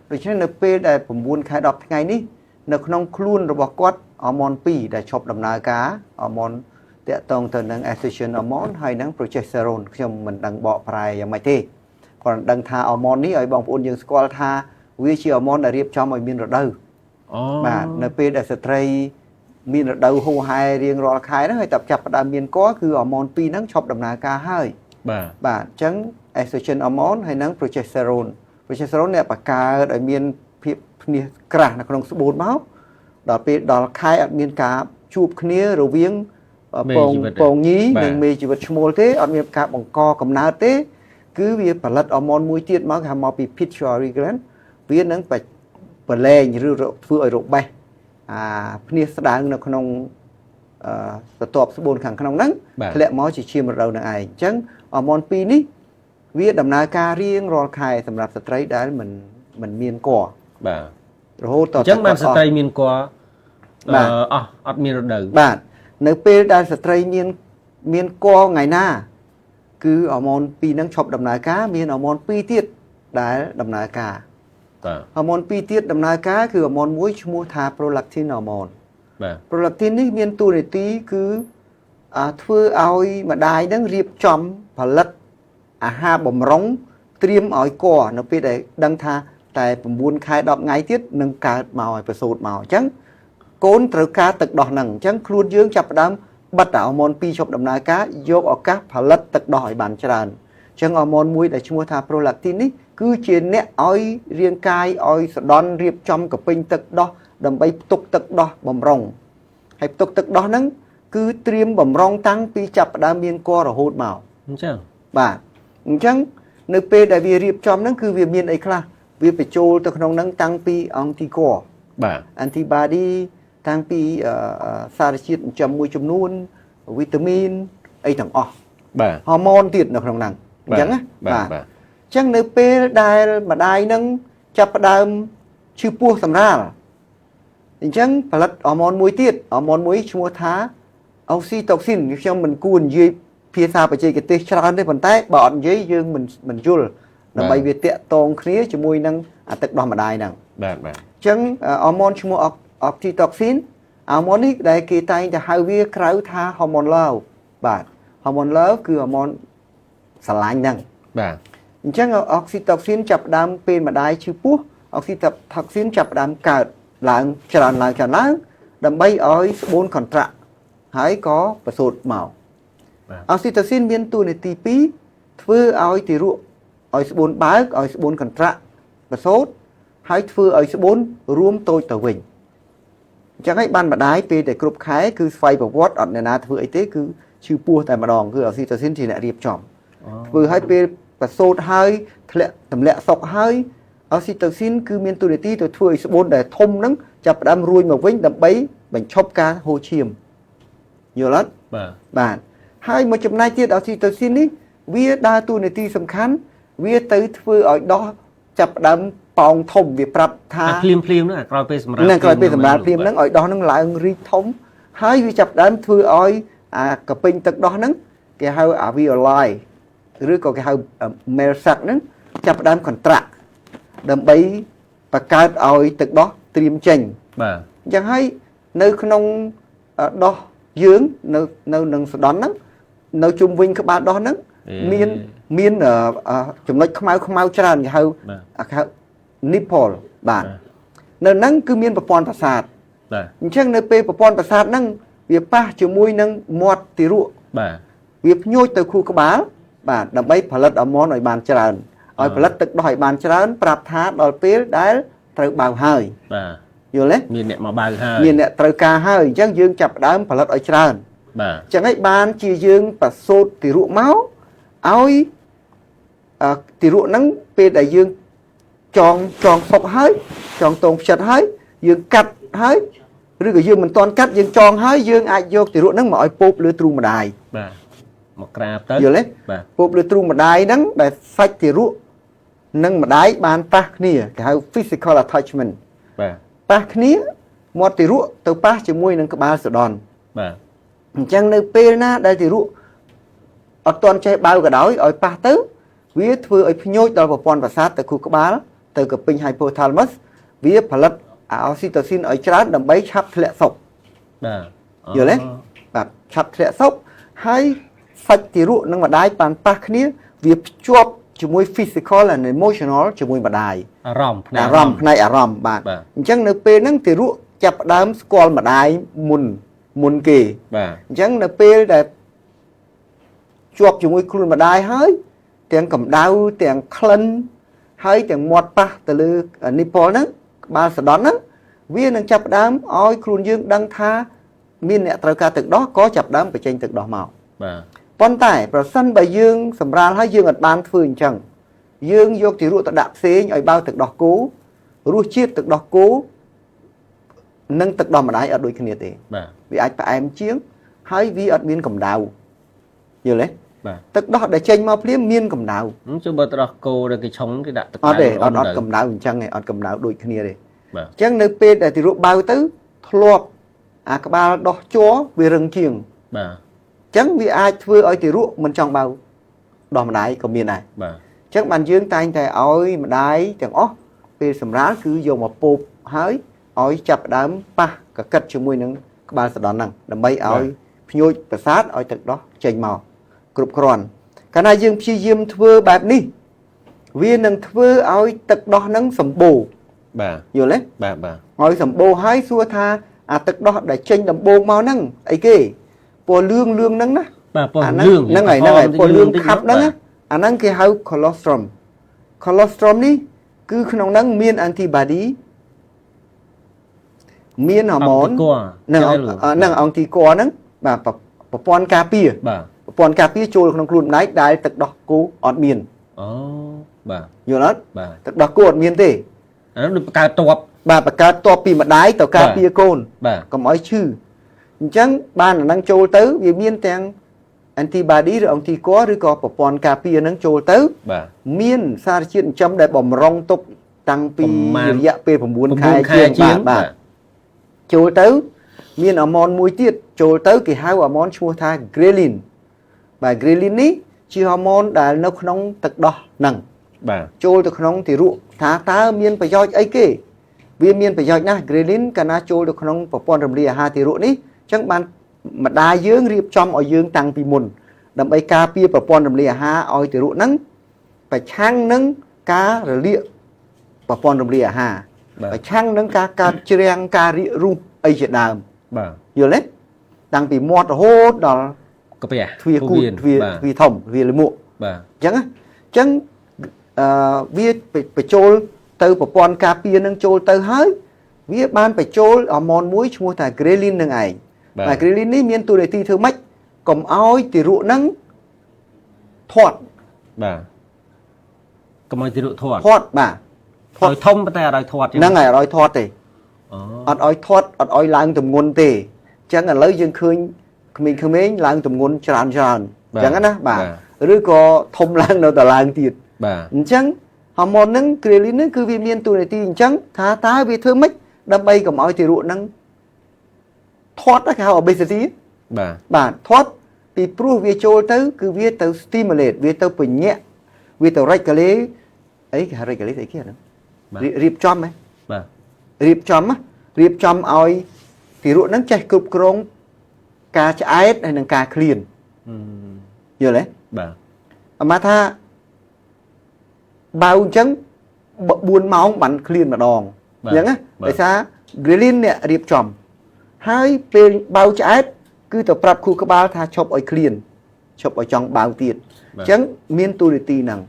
rồi cho nên nơi pe đại from buôn khai đọc ngày ní nơi nông khuôn rồi bỏ quát ở món pi để chọc đầm ná cá ở món tệ tông từ năng estrogen ở món hay năng progesterone khi mình đang bỏ phảiอย่างไม่thế còn đang tha ở món ní ở bong ôn dương squal tha vi chi ở món để riệp cho mọi miền rồi đâu mà nơi pe để stray miền rồi đâu hô hai riêng rồi khai đó hay tập chập đam miền cóคือở món pi năng chọc đầm ná cá hơi bà chẳng estrogen ở món hay năng progesterone này bà cá ở miền phía phía cả là con số 4 máu đó pe đó khai ở miền cá chụp kia rồi viếng bông nhí đừng mê chỉ vật small thế ở miền cá bằng co cầm ná thế cứ việc phải lật ở món muối tiết máu hàm màu bị pituitary gland viên nắng phải bờ lê như rượu phơi ở rượu bay phía sáng là con tọp số 4 khẳng con nắng lẹ máu chỉ chia một đầu này chẳng ở món pi ní viết đầm ná ca riêng rồi khai sầm rạp sợi đấy mình miền cỏ rồi chẳng mang sợi miền cỏ ở miền đời bạn nếu pe đa sợi miền cỏ ngày na cứ ở món pi năng chọc đầm ná cá miền ở món pi tiết đá đầm ná cá ở món pi tiết đầm ná cáคือở món muối mua thà prolactin ở món prolactin ní miền tu này tí cứ thưa ao mà đai đang riệp chom và lật ha bầm rống tiêm ở cỏ nó pe để đăng tha tại buôn khai đọc ngày tiết nâng cả màu phải sụt màu trắng côn từ cá tật đỏ nằng trắng luôn dương chập đám bắt đảo món pi chọc đầm ná cá vô ở các phải lật tật đỏ bàn tràn trắng ở món muối để mua thà prolactin ní cứ trên nét oi riêng cai oi đón riệp trong cái pin tật đỏ đầm bay tục tật đỏ bầm rồng hay tục tật đỏ nắng cứ tiêm bầm rong tăng pi chập đám miên co rồi hốt màu bà chẳng nơi pe đại vì riệp trong nắng cứ việc miên ấy khla việc phải trôi từ trong nắng tăng pi anticore antibody tăng pi sar chiết chấm môi chấm nuôn vitamin ấy thằng hormone tiệt nó trong nắng chẳng á bà chẳng nơi pe đại mà đại nắng chập đam chưa pua sầm ra chẳng phải lật hormone muối tiệt hormone muối chua thá oxytocin trong mình cuốn dưới phía xa phải chơi cái tê tràn đấy phần tay bọn giấy dương mình chul là bởi vì tiện tông khía cho môi năng tật đỏ mà đai năng chẳng hormone chua oxytocin hormone ấy đây kỳ tayจะให้វាក្រៅថា hormone love បាទ hormone love គឺ hormone ស្រឡាញ់ហ្នឹងបាទអញ្ចឹង oxytocin ចាប់ដើមពេលម្ដាយឈឺពោះ oxytocin ចាប់ដើមកើតឡើងច្រើនដើម្បីឲ្យស្បូន contract ហើយក៏ប្រសូតមក oxytocin មានតួនាទី2ធ្វើឲ្យទារកឲ្យស្បូនបើកឲ្យស្បូន contract ប្រសូតហើយធ្វើឲ្យស្បូនរួមតូចទៅវិញអញ្ចឹងហើយបានម្ដាយពេលតែគ្រប់ខែគឺស្វ័យប្រវត្តិអត់អ្នកណាធ្វើអីទេគឺឈឺពោះតែម្ដងគឺ oxytocin ជាអ្នករៀបចំធ្វើឲ្យពេលប្រសូតហើយធ្លាក់ទម្លាក់សុកហើយ oxytocin គឺមានតួនាទីទៅធ្វើឲ្យស្បូនដែលធំហ្នឹងចាប់ផ្ដើមរួញមកវិញដើម្បីបញ្ឈប់ការហូរឈាមយល់អត់បាទហើយមួយចំណែកទៀត oxytocin នេះវាដើរតួនាទីសំខាន់វាទៅធ្វើឲ្យដោះចាប់ផ្ដើមប៉ោងធំវាប្រាប់ថាភ្លាមហ្នឹងក្រោយពេលសម្រាប់ក្រោយពេលសម្រាប់ភ្លាមហ្នឹងឲ្យដោះហ្នឹងឡើងរីកធំហើយវាចាប់ផ្ដើមធ្វើឲ្យកពេញទឹកដោះហ្នឹងគេហៅ alveoli ឬក៏គេហៅ male sac ហ្នឹងចាប់ផ្ដើម contract ដើម្បីបង្កើតឲ្យទឹកដោះត្រៀមចេញបាទអញ្ចឹងហើយនៅក្នុងដោះយើងនៅនឹងសដន់ហ្នឹងនៅជុំវិញក្បាលដោះហ្នឹងមានចំណុចខ្មៅច្រើនគេហៅnipple បាទនៅហ្នឹងគឺមានប្រព័ន្ធប្រសាទ បាទ អញ្ចឹងនៅពេលប្រព័ន្ធប្រសាទហ្នឹងវាប៉ះជាមួយនឹងមាត់ទារក បាទ វាភ្ញូចទៅខួរក្បាលបាទដើម្បីផលិតអរម៉ូនឲ្យបានច្រើនឲ្យផលិតទឹកដោះឲ្យបានច្រើនប្រាប់ថាដល់ពេលដែលត្រូវបើហើយ បាទ យល់ទេ មានអ្នកមកបើកហើយ មានអ្នកត្រូវការហើយអញ្ចឹងយើងចាប់ផ្ដើមផលិតឲ្យច្រើន បាទ អញ្ចឹងឯងបានជាយើងប្រសូតទារកមកឲ្យទារកហ្នឹងពេលដែលយើងចងសុកហើយចងតងផ្ចិតហើយយើងកាត់ហើយឬក៏យើងមិនទាន់កាត់យើងចងហើយយើងអាចយកទារកហ្នឹងមកឲ្យពោបលើទ្រូងម្ដាយ បាទមកក្រាបទៅ យល់ទេ បាទ ពោបលើទ្រូងម្ដាយហ្នឹងដែលសាច់ទារកនិងម្ដាយបានប៉ះគ្នាគេហៅ physical attachment បាទ ប៉ះគ្នាមាត់ទារកទៅប៉ះជាមួយនឹងក្បាលសដន់ បាទ អញ្ចឹងនៅពេលណាដែលទារកអត់ទាន់ចេះបើក៏ដោយឲ្យប៉ះទៅវាធ្វើឲ្យភ្ញូចដល់ប្រព័ន្ធប្រសាទទៅខួរក្បាលទៅកពេញ hypothalamus វាផលិតអូស៊ីតូស៊ីនឲ្យច្រើនដើម្បីឆាប់ធ្លាក់សុប បាទ យល់ទេបាទឆាប់ធ្លាក់សុបហើយសាច់ទារកនិងម្ដាយបានប៉ះគ្នាវាភ្ជាប់ជាមួយ physical and emotional ជាមួយម្ដាយ អារម្មណ៍ផ្នែក អារម្មណ៍ផ្នែកអារម្មណ៍បាទ បាទ អញ្ចឹងនៅពេលហ្នឹងទារកចាប់ផ្ដើមស្គាល់ម្ដាយមុនគេ បាទ អញ្ចឹងនៅពេលដែលជាប់ជាមួយខ្លួនម្ដាយហើយទាំងកម្ដៅទាំងក្លិនហើយទាំងមាត់ប៉ះទៅលើនីប៉ុលហ្នឹងក្បាលសដន់ហ្នឹងវានឹងចាប់ផ្ដើមឲ្យខ្លួនយើងដឹងថាមានអ្នកត្រូវការទឹកដោះក៏ចាប់ផ្ដើមបញ្ចេញទឹកដោះមក បាទ ប៉ុន្តែប្រសិនបើយើងសម្រាលហើយយើងអត់បានធ្វើអញ្ចឹងយើងយកទារកទៅដាក់ផ្សេងឲ្យបើទឹកដោះគោរសជាតិទឹកដោះគោនិងទឹកដោះម្ដាយអត់ដូចគ្នាទេ បាទ វាអាចផ្អែមជាងហើយវាអត់មានកម្ដៅយល់ទេ បាទ ទឹកដោះដែលចេញមកភ្លាមមានកម្ដៅ ជួយបើទឹកដោះគោដែលគេឆុងគេដាក់ទឹក អត់ទេអត់ ទៅ កម្ដៅអញ្ចឹងទេអត់កម្ដៅដូចគ្នាទេ បាទ អញ្ចឹងនៅពេលដែលទារកបើទៅធ្លាប់អាក្បាលដោះជ័រវារឹងជាង បាទ អញ្ចឹងវាអាចធ្វើឲ្យទារកមិនចង់បើដោះម្ដាយក៏មានដែរ បាទ អញ្ចឹងបានយើងតែងតែឲ្យម្ដាយទាំងអស់ពេលសម្រាលគឺយកមកពោបហើយឲ្យចាប់ផ្ដើមប៉ះកកិតជាមួយនឹងក្បាលសដន់ហ្នឹងដើម្បីឲ្យភ្ញូចប្រសាទឲ្យទឹកដោះចេញមកគ្រប់គ្រាន់កាលណាយើងព្យាយាមធ្វើបែបនេះវានឹងធ្វើឲ្យទឹកដោះហ្នឹងសម្បូរ បាទ យល់ទេ បាទបាទ ឲ្យសម្បូរហើយសួរថាអាទឹកដោះដែលចេញដំបូងមកហ្នឹងអីគេពណ៌លឿងហ្នឹងណា បាទពណ៌ អា លឿង ហ្នឹងហើយពណ៌លឿងខាប់ហ្នឹងណាអាហ្នឹងគេហៅ colostrum colostrum នេះគឺក្នុងហ្នឹងមាន antibody មានហូម៉ូននឹងអង្គទីគ័រហ្នឹងបាទប្រព័ន្ធការពារ បាទ ប្រព័ន្ធការពារចូលក្នុងខ្លួនម្ដាយដែលទឹកដោះគោអត់មាន អូបាទ យល់អត់ បាទ ទឹកដោះគោអត់មានទេ អានោះដូចបង្កើតតប បាទបង្កើតតបពីម្ដាយទៅការពារកូន បាទ កុំឲ្យឈឺអញ្ចឹងបានអាហ្នឹងចូលទៅវាមានទាំង antibody ឬអង្គទីគ័រឬក៏ប្រព័ន្ធការពារហ្នឹងចូលទៅ បាទ មានសារជាតិចិញ្ចឹមដែលបំរុងទុកតាំងពីរយៈពេល9ខែជាងបាទចូលទៅមានអរម៉ូនមួយទៀតចូលទៅគេហៅអរម៉ូនឈ្មោះថា ghrelin បាទ ghrelin នេះជាហូម៉ូនដែលនៅក្នុងទឹកដោះហ្នឹង បាទ ចូលទៅក្នុងទារកថាតើមានប្រយោជន៍អីគេវាមានប្រយោជន៍ណាស់ ghrelin កាលណាចូលទៅក្នុងប្រព័ន្ធរំលាយអាហារទារកនេះអញ្ចឹងបានម្ដាយយើងរៀបចំឲ្យយើងតាំងពីមុនដើម្បីការពារប្រព័ន្ធរំលាយអាហារឲ្យទារកហ្នឹងប្រឆាំងនឹងការរលាកប្រព័ន្ធរំលាយអាហារប្រឆាំងនឹងការកើតជ្រាំងការរាករូសអីជាដើម បាទ យល់ទេតាំងពីមាត់រហូតដល់ កាពះ ទ្វារគូតទ្វារធំទ្វារលមួក បាទ អញ្ចឹងវាបញ្ចូលទៅប្រព័ន្ធការពារនឹងចូលទៅហើយវាបានបញ្ចូលហូម៉ូនមួយឈ្មោះថា ghrelin នឹងឯងបាទ ghrelin នេះមានតួនាទីធ្វើម៉េចកុំឲ្យទារកហ្នឹងធាត់ បាទកុំឲ្យទារកធាត់ ធាត់បាទ ឲ្យធំប៉ុន្តែអត់ឲ្យធាត់ ហ្នឹងហើយអត់ឲ្យធាត់ទេ អូ អត់ឲ្យធាត់អត់ឲ្យឡើងទម្ងន់ទេអញ្ចឹងឥឡូវយើងឃើញក្មេងៗឡើងទម្ងន់ច្រើនអញ្ចឹងណាបាទឬក៏ធំឡើងនៅតែឡើងទៀត បាទ អញ្ចឹងហូម៉ូនហ្នឹង ghrelin ហ្នឹងគឺវាមានតួនាទីអញ្ចឹងថាតើវាធ្វើម៉េចដើម្បីកុំឲ្យទារកហ្នឹងធាត់គេហៅ obesity បាទ បាទធាត់ពីព្រោះវាចូលទៅគឺវាទៅ stimulate វាទៅបញ្ញាក់វាទៅ regulate អីគេហៅ regulate អីគេហ្នឹងរៀបចំហ៎ បាទ រៀបចំឲ្យទារកហ្នឹងចេះគ្រប់គ្រងការឆ្អែតហើយនិងការឃ្លានយល់ទេ បាទ អាម៉ាថាបើអញ្ចឹង 4 ម៉ោងបានឃ្លានម្ដងអញ្ចឹងណាដោយសារ ghrelin នេះរៀបចំហើយពេលបៅឆ្អែតគឺទៅប្រាប់ខួរក្បាលថាឈប់ឲ្យឃ្លានឈប់ឲ្យចង់បៅទៀតអញ្ចឹងមានទូនាទីហ្នឹង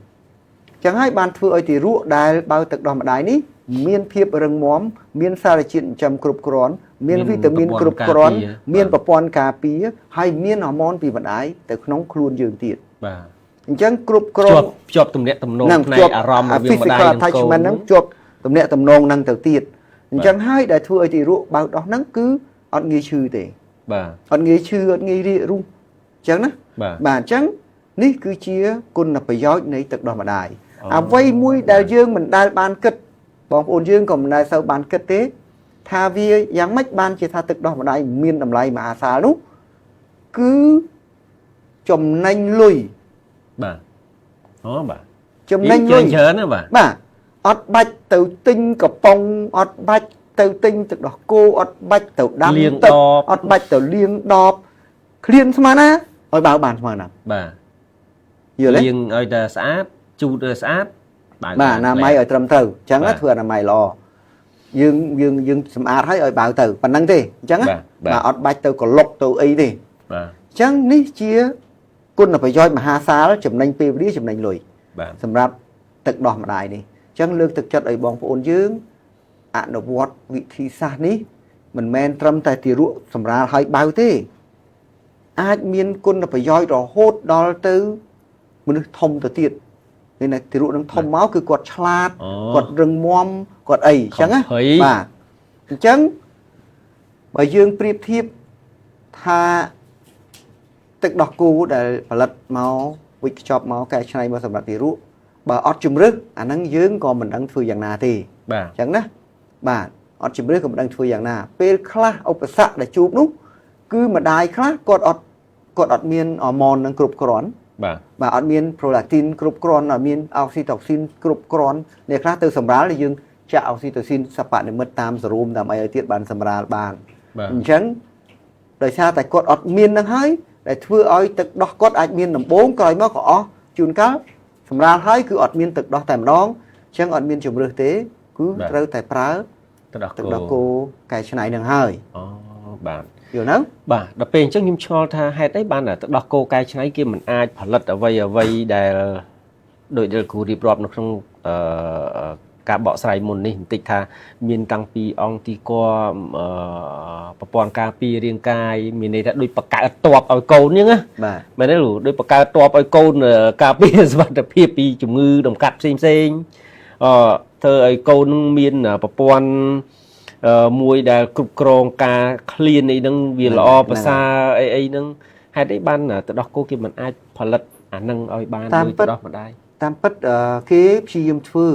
អញ្ចឹងហើយបានធ្វើឲ្យទារកដែលបៅទឹកដោះម្ដាយនេះមានភាពរឹងមាំមានសារជាតិចិញ្ចឹមគ្រប់គ្រាន់មានវីតាមីនគ្រប់គ្រាន់មានប្រព័ន្ធការពារហើយមានហូម៉ូនពីម្ដាយទៅក្នុងខ្លួនយើងទៀតបាទអញ្ចឹងគ្រប់គ្រាន់ភ្ជាប់ទំនាក់ទំនងផ្នែកអារម្មណ៍រវាងម្ដាយនិងកូនហ្នឹងជាប់ទំនាក់ទំនងហ្នឹងទៅទៀតអញ្ចឹងហើយដែលធ្វើឲ្យទារកបៅដោះហ្នឹងគឺអត់ងាយឈឺទេបាទអត់ងាយឈឺអត់ងាយរាករូសអញ្ចឹងណាបាទអញ្ចឹងនេះគឺជាគុណប្រយោជន៍នៃទឹកដោះម្ដាយអ្វីមួយដែលយើងមិនដែលបានគិតបងប្អូនយើងក៏មិនដែលសូវបានគិតទេថាវាយ៉ាងម៉េចបានជាថាទឹកដោះម្ដាយមានតម្លៃមហាសាលនោះគឺចំណេញលុយបាទអូបាទចំណេញលុយច្រើនណាបាទបាទអត់បាច់ទៅទិញកំប៉ុងអត់បាច់ទៅទិញទឹកដោះគោអត់បាច់ទៅដាំទឹកអត់បាច់ទៅលាងដបឃ្លានស្មើណាឲ្យបើបានស្មើណាបាទយល់ទេលាងឲ្យតែស្អាតជូតឲ្យស្អាតបាទអនាម័យឲ្យត្រឹមត្រូវអញ្ចឹងធ្វើអនាម័យល្អយើងសម្អាតឲ្យបើទៅប៉ុណ្្នឹងទេអញ្ចឹងបាទអត់បាច់ទៅក្លុកទៅអីទេបាទអញ្ចឹងនេះជាគុណប្រយោជន៍មហាសាលចំណេញពេលវេលាចំណេញលុយបាទសម្រាប់ទឹកដោះម្ដាយនេះអញ្ចឹងលើកទឹកចិត្តឲ្យបងប្អូនយើងអនុវត្តវិធីសាស្ត្រនេះមិនមែនត្រឹមតែទារកសម្រាលឲ្យបើទេអាចមានគុណប្រយោជន៍រហូតដល់ទៅមនុស្សធំទៅទៀតនេះទារកនឹងធំមកគឺគាត់ឆ្លាតគាត់រឹងមាំគាត់អីអញ្ចឹងណាបាទអញ្ចឹងបើយើងប្រៀបធៀបថាទឹកដោះគោដែលផលិតមកវិចខ្ចប់មកកែច្នៃមកសម្រាប់ទារកបើអត់ជំរឹះអាហ្នឹងយើងក៏មិនដឹងធ្វើយ៉ាងណាទេបាទអញ្ចឹងណាបាទអត់ជំរឹះក៏មិនដឹងធ្វើយ៉ាងណាពេលខ្លះឧបសគ្គដែលជួបនោះគឺម្ដាយខ្លះគាត់អត់មានហូម៉ូននឹងគ្រប់គ្រាន់បាទអត់មាន prolactin គ្រប់គ្រាន់អត់មាន oxytocin គ្រប់គ្រាន់អ្នកខ្លះទៅសម្រាលយើងចាក់ oxytocin សពនិមិត្តតាមសរោមតាមអីឲ្យទៀតបានសម្រាលបានអញ្ចឹងដោយសារតែគាត់អត់មាននឹងហើយដែលធ្វើឲ្យទឹកដោះគាត់អាចមានដំបូងក្រោយមកក៏អស់ជួនកាលសម្រាលហើយគឺអត់មានទឹកដោះតែម្ដងអញ្ចឹងអត់មានជំរើសទេគឺត្រូវតែប្រើទឹកដោះគោកែច្នៃនឹងហើយអូបាទយល់ទៅបាទដល់ពេលអញ្ចឹងខ្ញុំឆ្ងល់ថាហេតុអីបានទឹកដោះគោកែច្នៃគេមិនអាចផលិតអ្វីដែលដោយដែលគ្រូរៀបរាប់នៅក្នុងការបកស្រាយមុននេះបន្តិចថាមានតាំងពីអង្គទីកប្រព័ន្ធការពាររាងកាយមានន័យថាដូចបកកើតតបឲ្យកូនអញ្ចឹងណាបាទមែនទេលោកដូចបកកើតតបឲ្យកូនការពារសុវត្ថិភាពពីជំងឺដំកាត់ផ្សេងធ្វើឲ្យកូននឹងមានប្រព័ន្ធមួយដែលគ្រប់គ្រងការឃ្លានអីហ្នឹងវាល្អប្រសើរអីហ្នឹងហេតុអីបានទឹកដោះគោគេមិនអាចផលិតអាហ្នឹងឲ្យបានដូចទឹកដោះម្ដាយតាមពិតគេព្យាយាមធ្វើ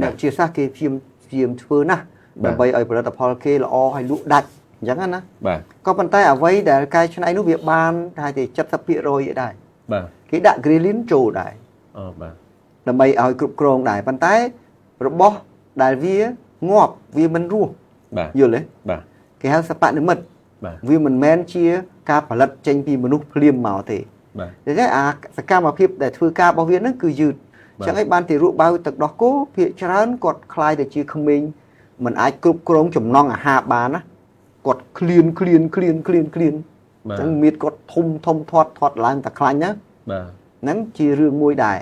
អ្នកវិទ្យាសាស្ត្រគេព្យាយាមធ្វើណាដើម្បីឲ្យផលិតផលគេល្អឲ្យលក់ដាច់អញ្ចឹងណាបាទក៏ប៉ុន្តែអ្វីដែលកែច្នៃនោះវាបានថាតែ 70% ឯដែរបាទគេដាក់ ghrelin ចូលដែរបាទដើម្បីឲ្យគ្រប់គ្រងដែរប៉ុន្តែរបស់ដែលវាងាប់វាមិនរស់យល់ទេបាទគេហៅសពនិមិត្តវាមិនមែនជាការផលិតចេញពីមនុស្សភ្លាមមកទេបាទតែអាសកម្មភាពដែលធ្វើការរបស់វាហ្នឹងគឺយឺតអញ្ចឹងឯងបានទារកបៅទឹកដោះគោភាគច្រើនគាត់คล้ายទៅជាក្មេងមិនអាចគ្រប់គ្រងចំណង់អាហារបានណាគាត់ឃ្លានអញ្ចឹងមៀតគាត់ធំធាត់ឡើងតែខ្លាញ់ណាបាទហ្នឹងជារឿងមួយដែរ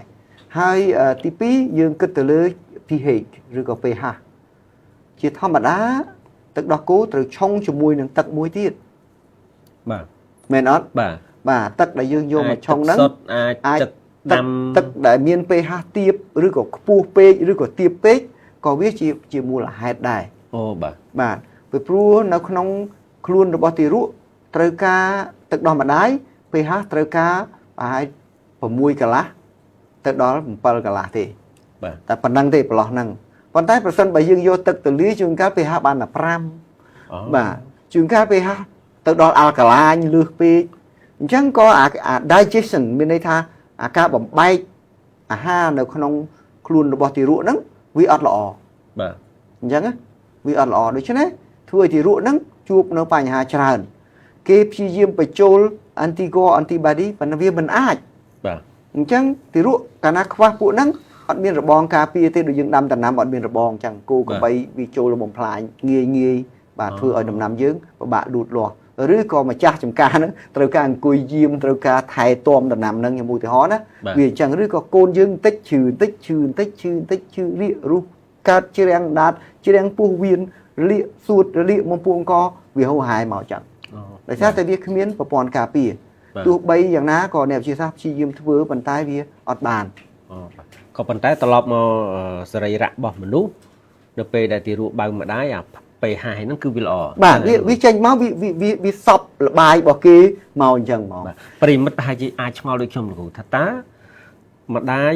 ហើយទី2យើងគិតទៅលើ pH ឬក៏ pH ជាធម្មតាទឹកដោះគោត្រូវឆុងជាមួយនឹងទឹកមួយទៀតបាទមែនអត់បាទទឹកដែលយើងយកមកឆុងហ្នឹងអាចទឹកដែលមាន pH ទាបឬក៏ខ្ពស់ពេកឬក៏ទាបពេកក៏វាជាមូលហេតុដែរអូបាទពីព្រោះនៅក្នុងខ្លួនរបស់ទារកត្រូវការទឹកដោះម្ដាយ pH ត្រូវការប្រហែល6កន្លះទៅដល់7កន្លះទេបាទតែប៉ុណ្្នឹងទេប្រឡោះហ្នឹងប៉ុន្តែប្រសិនបើយើងយកទឹកទៅលាយជួនកាល pH បានតែ5បាទជួនកាល pH ទៅដល់អាល់កាឡាញលឺសពេកអញ្ចឹងក៏អា digestion មានន័យថាអាការបំបែកអាហារនៅក្នុងខ្លួនរបស់ទារកហ្នឹងវាអត់ល្អបាទអញ្ចឹងវាអត់ល្អដូច្នេះធ្វើឲ្យទារកហ្នឹងជួបនៅបញ្ហាច្រើនគេព្យាយាមបញ្ចូល antibody ប៉ុន្តែវាមិនអាចបាទអញ្ចឹងទារកកាលណាខ្វះពួកហ្នឹង អត់មានរបងការពារទេដូចយើងដាំដំណាំអត់មានរបងចឹងគោកបីវាចូលបំផ្លាញងាយបាទធ្វើឲ្យដំណាំយើងពិបាកលូតលាស់ឬក៏ម្ចាស់ចំការហ្នឹងត្រូវការអង្គុយយាមត្រូវការថែទាំដំណាំហ្នឹងខ្ញុំឧទាហរណ៍ណាវាអញ្ចឹងឬក៏កូនយើងបន្តិចឈឺបន្តិចឈឺបន្តិចឈឺបន្តិចឈឺរាករុះកើតជ្រាំងដាតជ្រាំងពោះវៀនលាកសួតលាកមកពួងកវាហូរហាយមកចឹងដោយសារតែវាគ្មានប្រព័ន្ធការពារទោះបីយ៉ាងណាក៏អ្នកវិទ្យាសាស្ត្រព្យាយាមធ្វើប៉ុន្តែវាអត់បានក៏ប៉ុន្តែត្រឡប់មកសរីរៈរបស់មនុស្សនៅពេលដែលទីរក់បើម្ដាយអាពេលហាយហ្នឹងគឺវាល្អបាទវាចេញមកវាសពលបាយរបស់គេមកអញ្ចឹងហ្មងប្រិមិត្តប្រហែលជាអាចឆ្ងល់ដូចខ្ញុំលោកគ្រូថាតម្ដាយ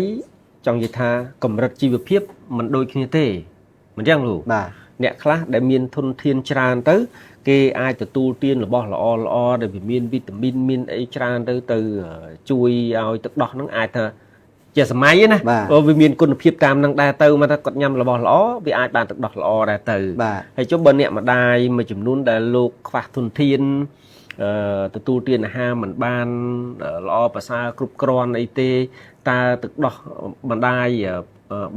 ចង់និយាយថាកម្រិតជីវភាពមិនដូចគ្នាទេមិនអញ្ចឹងលោកបាទអ្នកខ្លះដែលមានធនធានច្រើនទៅគេអាចទទួលទានរបស់ល្អដែលវាមានវីតាមីនមានអីច្រើនទៅជួយឲ្យទឹកដោះហ្នឹងអាចថាជាសម័យណាវាមានគុណភាពតាមនឹងដែរទៅមកថាគាត់ញ៉ាំរបស់ល្អវាអាចបានទឹកដោះល្អដែរទៅហើយចុះបើអ្នកម្ដាយមួយចំនួនដែលលោកខ្វះធនធានទទួលទានអាហារមិនបានល្អប្រសើរគ្រប់គ្រាន់អីទេតើទឹកដោះម្ដាយ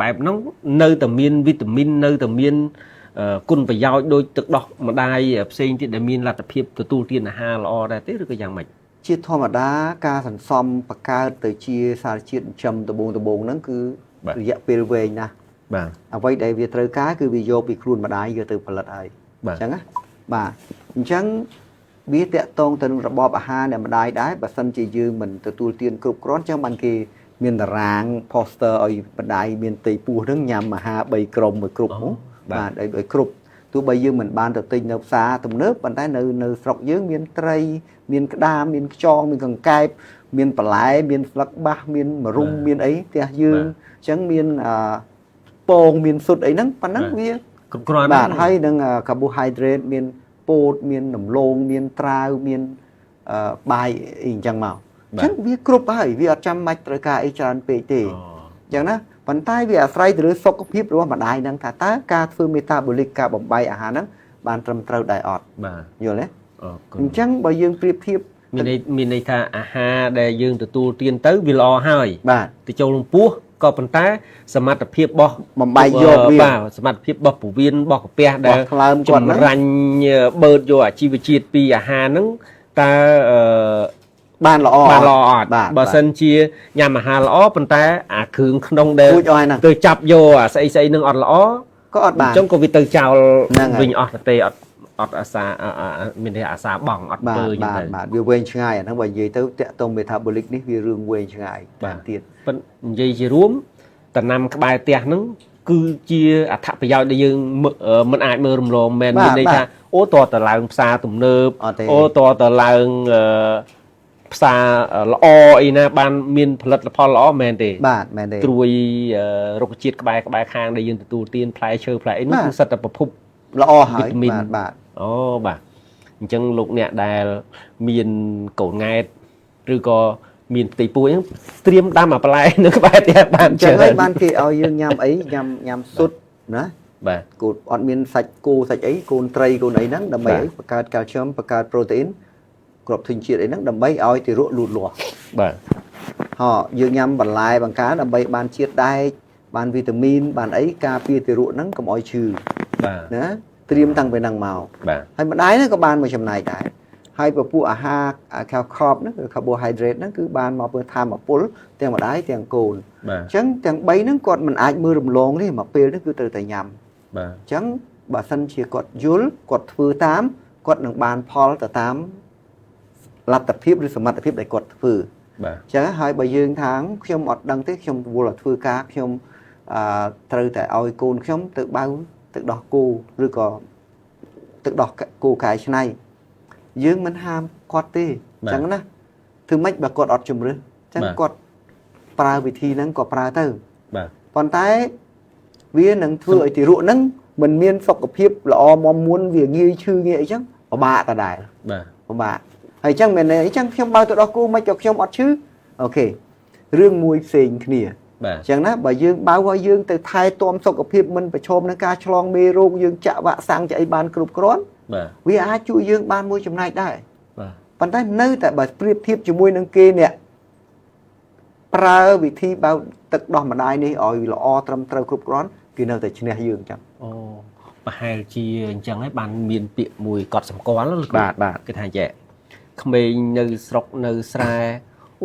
បែបហ្នឹងនៅតែមានវីតាមីននៅតែមានគុណប្រយោជន៍ដូចទឹកដោះម្ដាយផ្សេងទៀតដែលមានលទ្ធភាពទទួលទានអាហារល្អដែរទេឬក៏យ៉ាងម៉េចជាធម្មតាការសន្សំបង្កើតទៅជាសារជាតិចិញ្ចឹមដំបូងហ្នឹងគឺរយៈពេលវែងណាស់បាទអ្វីដែលវាត្រូវការគឺវាយកពីខ្លួនម្ដាយយកទៅផលិតហើយអញ្ចឹងណាបាទអញ្ចឹងវាតាក់ទងទៅនឹងរបបអាហារអ្នកម្ដាយដែរបើសិនជាយើងមិនទទួលទានគ្រប់គ្រាន់ចឹងបានគេមានតារាង poster ឲ្យម្ដាយមានផ្ទៃពោះហ្នឹងញ៉ាំអាហារ3ក្រុមមួយគ្រប់ហ្នឹងបាទឲ្យគ្រប់ទោះបីយើងមិនបានទៅទិញនៅផ្សារទំនើបប៉ុន្តែនៅស្រុកយើងមានត្រីមានក្តាមមានខ្យងមានកង្កែបមានបន្លែមានស្លឹកបាសមានម្រុំមានអីផ្ទះយើងអញ្ចឹងមានពងមានស៊ុតអីហ្នឹងប៉ុណ្ណឹងវាគ្រប់គ្រាន់បាទហើយនឹង carbohydrate មានពោតមានដំឡូងមានត្រាវមានបាយអីអញ្ចឹងមកអញ្ចឹងវាគ្រប់ហើយវាអត់ចាំបាច់ត្រូវការអីច្រើនពេកទេអញ្ចឹងណាប៉ុន្តែវាអាស្រ័យទៅលើសុខភាពរបស់ម្ដាយហ្នឹងថាតើការធ្វើ metabolic ការបំបែកអាហារហ្នឹងបានត្រឹមត្រូវដែរអត់បាទយល់ទេអញ្ចឹងបើយើងប្រៀបធៀបមានន័យថាអាហារដែលយើងទទួលទានទៅវាល្អហើយបាទទៅចូលក្នុងពោះក៏ប៉ុន្តែសមត្ថភាពរបស់បំបែកយកវាបាទសមត្ថភាពរបស់ពោះវៀនរបស់កាពះដែលចម្រាញ់បឺតយកអាជីវជាតិពីអាហារហ្នឹងតើបានល្អអត់បើសិនជាញ៉ាំអាហារល្អប៉ុន្តែអាគ្រឿងក្នុងដែលទៅចាប់យកអាស្អីនឹងអត់ល្អក៏អត់បានអញ្ចឹងក៏វាទៅចោលវិញអស់ទៅទេអត់អាសាមានតែអាសាបងអត់ពើអញ្ចឹងបាទវាវែងឆ្ងាយអាហ្នឹងបើនិយាយទៅតាក់ទង metabolic នេះវារឿងវែងឆ្ងាយបានទៀតប៉ុន្តែនិយាយជារួមដំណាំក្បែរផ្ទះហ្នឹងគឺជាអត្ថប្រយោជន៍ដែលយើងមិនអាចមើលរំលងមែនមានន័យថាអូតតឡើងផ្សារទំនើបអូតតឡើងផ្សារល្អអីណាបានមានផលិតផលល្អមែនទេបាទមែនទេត្រួយរុក្ខជាតិក្បែរខាងដែលយើងទទួលទានផ្លែឈើផ្លែអីនោះគឺសិតតែប្រភពល្អហើយបាទអូបាទអញ្ចឹងលោកអ្នកដែលមានកូនង៉ែតឬក៏មានផ្ទៃពោះហ្នឹងត្រៀមដាំអាផ្លែនៅក្បែរផ្ទះបានចឹងហើយបានគេឲ្យយើងញ៉ាំអីញ៉ាំស៊ុតណាបាទគោអត់មានសាច់គោសាច់អីកូនត្រីកូនអីហ្នឹងដើម្បីឲ្យបង្កើតកាល់ស្យូមបង្កើតប្រូតេអ៊ីនគ្រាប់ធញ្ជាតិអីហ្នឹងដើម្បីឲ្យទារកលូតលាស់បាទយើងញ៉ាំបន្លែបង្ការដើម្បីបានជាតិដែកបានវីតាមីនបានអីការពារទារកហ្នឹងកុំឲ្យឈឺបាទណាត្រៀមតាំងពីហ្នឹងមកបាទហើយម្ដាយហ្នឹងក៏បានមួយចំណែកដែរហើយពពួកអាហារ carb ហ្នឹងគឺ carbohydrate ហ្នឹងគឺបានមកពីធម្មពលទាំងម្ដាយទាំងកូនអញ្ចឹងទាំង3ហ្នឹងគាត់មិនអាចមើលរំលងទេមកពេលហ្នឹងគឺត្រូវតែញ៉ាំបាទអញ្ចឹងបើសិនជាគាត់យល់គាត់ធ្វើតាមគាត់នឹងបានផលទៅតាមលទ្ធភាពឬសមត្ថភាពដែលគាត់ធ្វើបាទអញ្ចឹងហើយបើយើងថាខ្ញុំអត់ដឹងទេខ្ញុំវល់តែធ្វើការខ្ញុំត្រូវតែឲ្យកូនខ្ញុំទៅបៅទឹកដោះគោឬក៏ទឹកដោះគោកែច្នៃយើងមិនហាមគាត់ទេអញ្ចឹងណាធ្វើម៉េចបើគាត់អត់ជំរឿសអញ្ចឹងគាត់ប្រើវិធីហ្នឹងក៏ប្រើទៅបាទប៉ុន្តែវានឹងធ្វើឲ្យទារកហ្នឹងមិនមានសុខភាពល្អមាំមួនវាងាយឈឺងាយអីចឹងពិបាកដដែលបាទពិបាកហើយអញ្ចឹងមែនទេអញ្ចឹងខ្ញុំបើទៅដោះគោមិនក៏ខ្ញុំអត់ឈឺអូខេរឿងមួយផ្សេងគ្នាបាទអញ្ចឹងណាបើយើងបើឲ្យយើងទៅថែទាំសុខភាពមិនប្រឈមនឹងការឆ្លងមេរោគយើងចាក់វ៉ាក់សាំងចាក់អីបានគ្រប់គ្រាន់បាទវាអាចជួយយើងបានមួយចំណែកដែរបាទប៉ុន្តែនៅតែបើប្រៀបធៀបជាមួយនឹងគេអ្នក ប្រើវិធីបើទឹកដោះម្ដាយនេះឲ្យល្អត្រឹមត្រូវគ្រប់គ្រាន់គេនៅតែឈ្នះយើងចឹង អូប្រហែលជាអញ្ចឹងហើយបានមានពាក្យមួយកត់សម្គាល់លោកគ្រូបាទគេថាចែក្មេងនៅស្រុកនៅស្រែ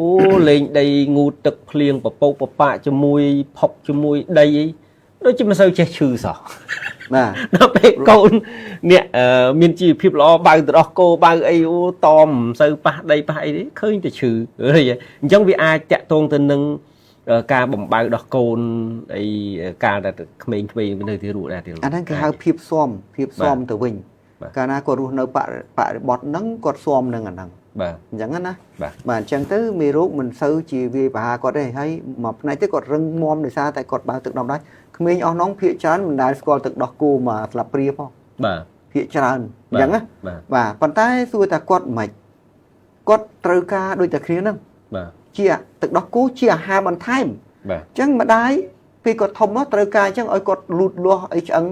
អូលេងដីងូតទឹកភ្លៀងពពកពប៉ាក់ជាមួយផុកជាមួយដីអីដូចជាមិនសូវចេះឈឺសោះ បាទ ដល់ពេលកូនអ្នកមានជីវភាពល្អបើទៅដោះគោបើអីអូតមមិនសូវប៉ះដីប៉ះអីទេឃើញតែឈឺអញ្ចឹងវាអាចតាក់ទងទៅនឹងការបំបើដោះកូនអីកាលតែក្មេងៗនៅទីរੂដែរទីរੂ អាហ្នឹងគេហៅភាពស៊ាំទៅវិញកាលណាគាត់រស់នៅបរិបទហ្នឹងគាត់ស៊ាំនឹងអាហ្នឹង បាទ អញ្ចឹងណា បាទ បាទអញ្ចឹងទៅមេរោគមិនសូវជាវាយប្រហារគាត់ទេហើយមួយផ្នែកទៀតគាត់រឹងមាំដោយសារតែគាត់បើទឹកដោះម្ដាយក្មេងអស់នោះភាគច្រើនមិនដែលស្គាល់ទឹកដោះគោមកស្លាបព្រាផង បាទ ភាគច្រើនអញ្ចឹងណាបាទប៉ុន្តែសួរថាគាត់មិនគាត់ត្រូវការដូចតែគ្នាហ្នឹង បាទ ជាទឹកដោះគោជាអាហារបន្ថែម បាទ អញ្ចឹងម្ដាយពេលគាត់ធំមកត្រូវការអញ្ចឹងឲ្យគាត់លូតលាស់អីឆ្អឹង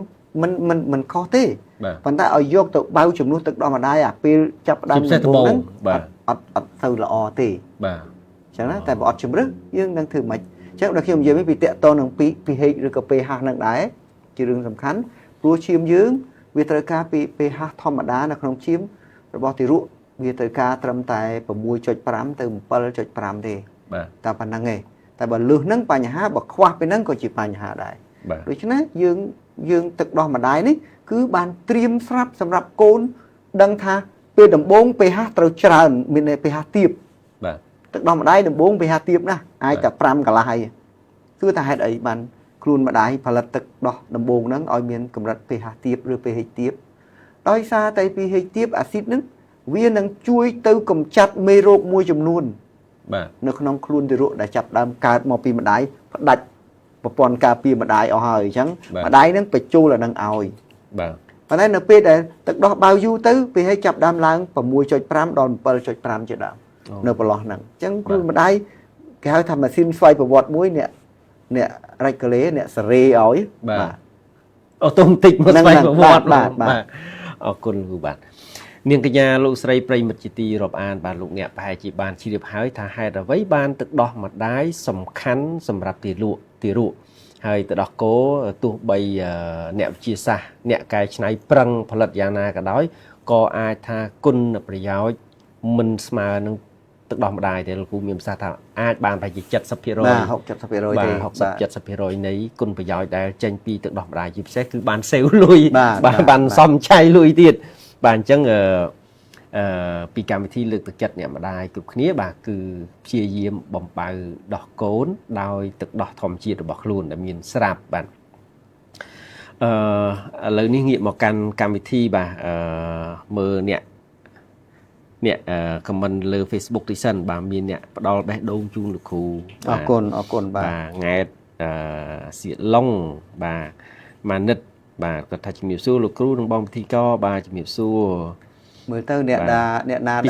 មិនខុសទេ បាទ ប៉ុន្តែឲ្យយកទៅបើជំនួសទឹកដោះម្ដាយអាពេលចាប់ផ្ដើមហ្នឹង បាទ អត់ទៅល្អទេ បាទ អញ្ចឹងណាតែបើអត់ជំរឹះយើងនឹងធ្វើមិនអញ្ចឹងដល់ខ្ញុំនិយាយពីតាក់តងនឹង pH ឬក៏ pH ហ្នឹងដែរជារឿងសំខាន់ព្រោះឈាមយើងវាត្រូវការ pH ធម្មតានៅក្នុងឈាមរបស់ទារកវាត្រូវការត្រឹមតែ 6.5 ទៅ 7.5 ទេ បាទ តែប៉ុណ្្នឹងឯងតែបើលើសហ្នឹងបញ្ហាបើខ្វះពេលហ្នឹងក៏ជាបញ្ហាដែរ បាទ ដូច្នេះយើងទឹកដោះម្ដាយនេះគឺបានត្រៀមស្រាប់សម្រាប់កូនដឹងថាពេលដំបូង pH ត្រូវច្រើនមាន pH ទាប បាទ ទឹកដោះម្ដាយដំបូង pH ទាបណាស់អាចតែ5កន្លះហើយគឺថាហេតុអីបានខ្លួនម្ដាយផលិតទឹកដោះដំបូងហ្នឹងឲ្យមានកម្រិត pH ទាបឬ pH ទាបដោយសារតែ pH ទាបអាស៊ីតហ្នឹងវានឹងជួយទៅកម្ចាត់មេរោគមួយចំនួន បាទ នៅក្នុងខ្លួនទារកដែលចាប់ដើមកើតមកពីម្ដាយផ្ដាច់ប្រព័ន្ធការពារម្ដាយអស់ហើយអញ្ចឹងម្ដាយនឹងបញ្ចូលអានឹងឲ្យ បាទ ប៉ុន្តែនៅពេលដែលទឹកដោះបើយូរទៅពេលឲ្យចាប់ដើមឡើង 6.5 ដល់ 7.5 ជាដើមនៅប្រឡោះហ្នឹងអញ្ចឹងខ្លួនម្ដាយគេហៅថាម៉ាស៊ីនស្វ័យប្រវត្តិមួយអ្នករ៉េកូលេអ្នកសេរីឲ្យ បាទអូទុំតិចមកស្វែងប្រវត្តិបាទអរគុណគ្រូបាទនាងកញ្ញាលោកស្រីប្រិមិត្តជាទីរាប់អានបាទលោកអ្នកប្រហែលជាបានជ្រាបហើយថាហេតុអ្វីបានទឹកដោះម្ដាយសំខាន់សម្រាប់ទារកហើយទឹកដោះគោទោះបីអ្នកវិទ្យាសាស្ត្រអ្នកកែច្នៃប្រឹងផលិតយ៉ាងណាក៏ដោយក៏អាចថាគុណប្រយោជន៍មិនស្មើនឹងទឹកដោះម្ដាយទេលោកគ្រូមានប្រសាសន៍ថាអាចបានប្រហែលជា 70% បាទ 60-70% ទេ 60-70% នៃគុណប្រយោជន៍ដែលចេញពីទឹកដោះម្ដាយជាពិសេសគឺបានសេវលុយបានសំចៃលុយទៀតបាទអញ្ចឹងពីកម្មវិធីលើកទឹកចិត្តអ្នកម្ដាយគ្រប់គ្នាបាទគឺព្យាយាមបំបៅដោះកូនដោយទឹកដោះធម្មជាតិរបស់ខ្លួនដែលមានស្រាប់បាទឥឡូវនេះងាកមកកាន់កម្មវិធីបាទមើលអ្នកខមមិនលើ Facebook ទីសិនបាទមានអ្នកផ្ដល់បេះដូងជូនលោកគ្រូអរគុណបាទង៉ែតសៀតឡុងបាទម៉ានិតបាទគាត់ថាជំរាបសួរលោកគ្រូនិងបងពិធីករបាទជំរាបសួរមើលទៅអ្នកណាដែល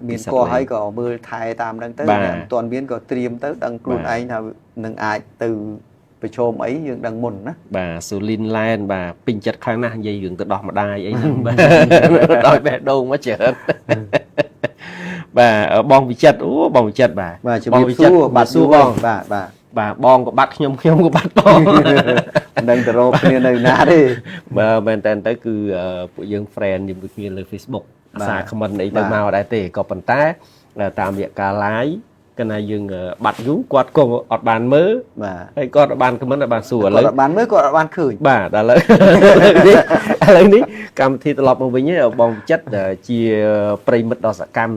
មានកោះហើយក៏មើលថែតាមហ្នឹងទៅអ្នកមិនទាន់មានក៏ត្រៀមទៅដឹងខ្លួនឯងថានឹងអាចទៅប្រឈមអីយើងដឹងមុនណាបាទសូលីនឡែនបាទពេញចិត្តខ្លាំងណាស់និយាយរឿងទៅដោះម្ដាយអីហ្នឹងបាទដោយបេះដូងមកច្រើនបាទបងវិចិត្រអូបងវិចិត្របាទបងវិចិត្របាទសួរបងបាទបងក៏បាត់ខ្ញុំក៏បាត់បងមិនដឹងទៅរកគ្នានៅណាទេបាទមែនតើទៅគឺពួកយើង friend ជាមួយគ្នាលើ Facebook សារ comment អីទៅមកដែរទេក៏ប៉ុន្តែតាមរយៈការ live កណាយើងបាត់យូរគាត់ក៏អត់បានមើលបាទហើយគាត់អត់បាន comment អត់បានសួរឥឡូវអត់បានមើលគាត់អត់បានឃើញបាទឥឡូវនេះកម្មវិធីត្រឡប់មកវិញបងចិត្តជាប្រិមិត្តដ៏សកម្ម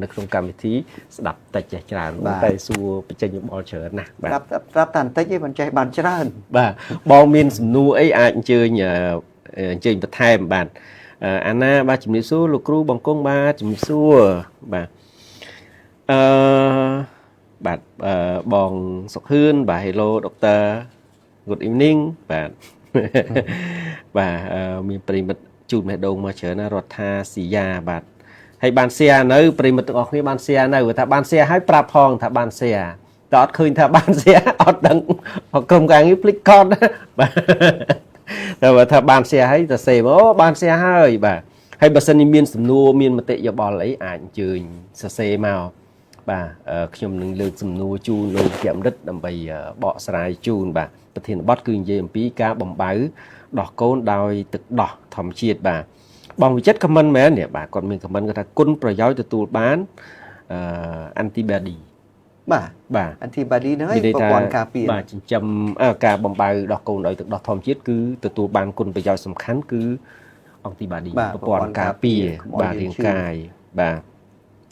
នៅក្នុងកម្មវិធីស្ដាប់តិចចេះច្រើនតែសួរបញ្ចេញយោបល់ច្រើនណាស់បាទស្ដាប់តែបន្តិចទេមិនចេះបានច្រើនបាទបងមានសំណួរអីអាចអញ្ជើញបន្ថែមបាទអាណាបាទជំរាបសួរលោកគ្រូបង្គង់បាទជំរាបសួរបាទបាទបងសុខឿនបាទ Hello Doctor Good evening បាទបាទមានប្រិមិត្តជូនបេះដូងមកច្រើនណារដ្ឋាស៊ីយ៉ាបាទហើយបាន share នៅប្រិមិត្តទាំងអស់គ្នាបាន share នៅថាបាន share ឲ្យប្រាប់ផងថាបាន share តែអត់ឃើញថាបាន share អត់ដឹងក្រុមការងារភ្លេចកត់បាទតែបើថាបាន share ឲ្យទៅ save អូបាន share ហើយបាទហើយបើសិនជាមានសំណួរមានមតិយោបល់អីអាចអញ្ជើញសរសេរមក បាទខ្ញុំនឹងលើកសំណួរជូនលោកជាម្រិតដើម្បីបកស្រាយជូនបាទប្រធានបទគឺនិយាយអំពីការបំបៅដោះកូនដោយទឹកដោះធម្មជាតិបាទបងវិចិត្រខមមិនមែននេះបាទគាត់មានខមមិនគាត់ថាគុណប្រយោជន៍ទទួលបានantibody បាទ antibody ហ្នឹងឯងប្រព័ន្ធការពារបាទចិញ្ចឹមការបំបៅដោះកូនដោយទឹកដោះធម្មជាតិគឺទទួលបានគុណប្រយោជន៍សំខាន់គឺ antibody ប្រព័ន្ធការពារបាទរាងកាយបាទ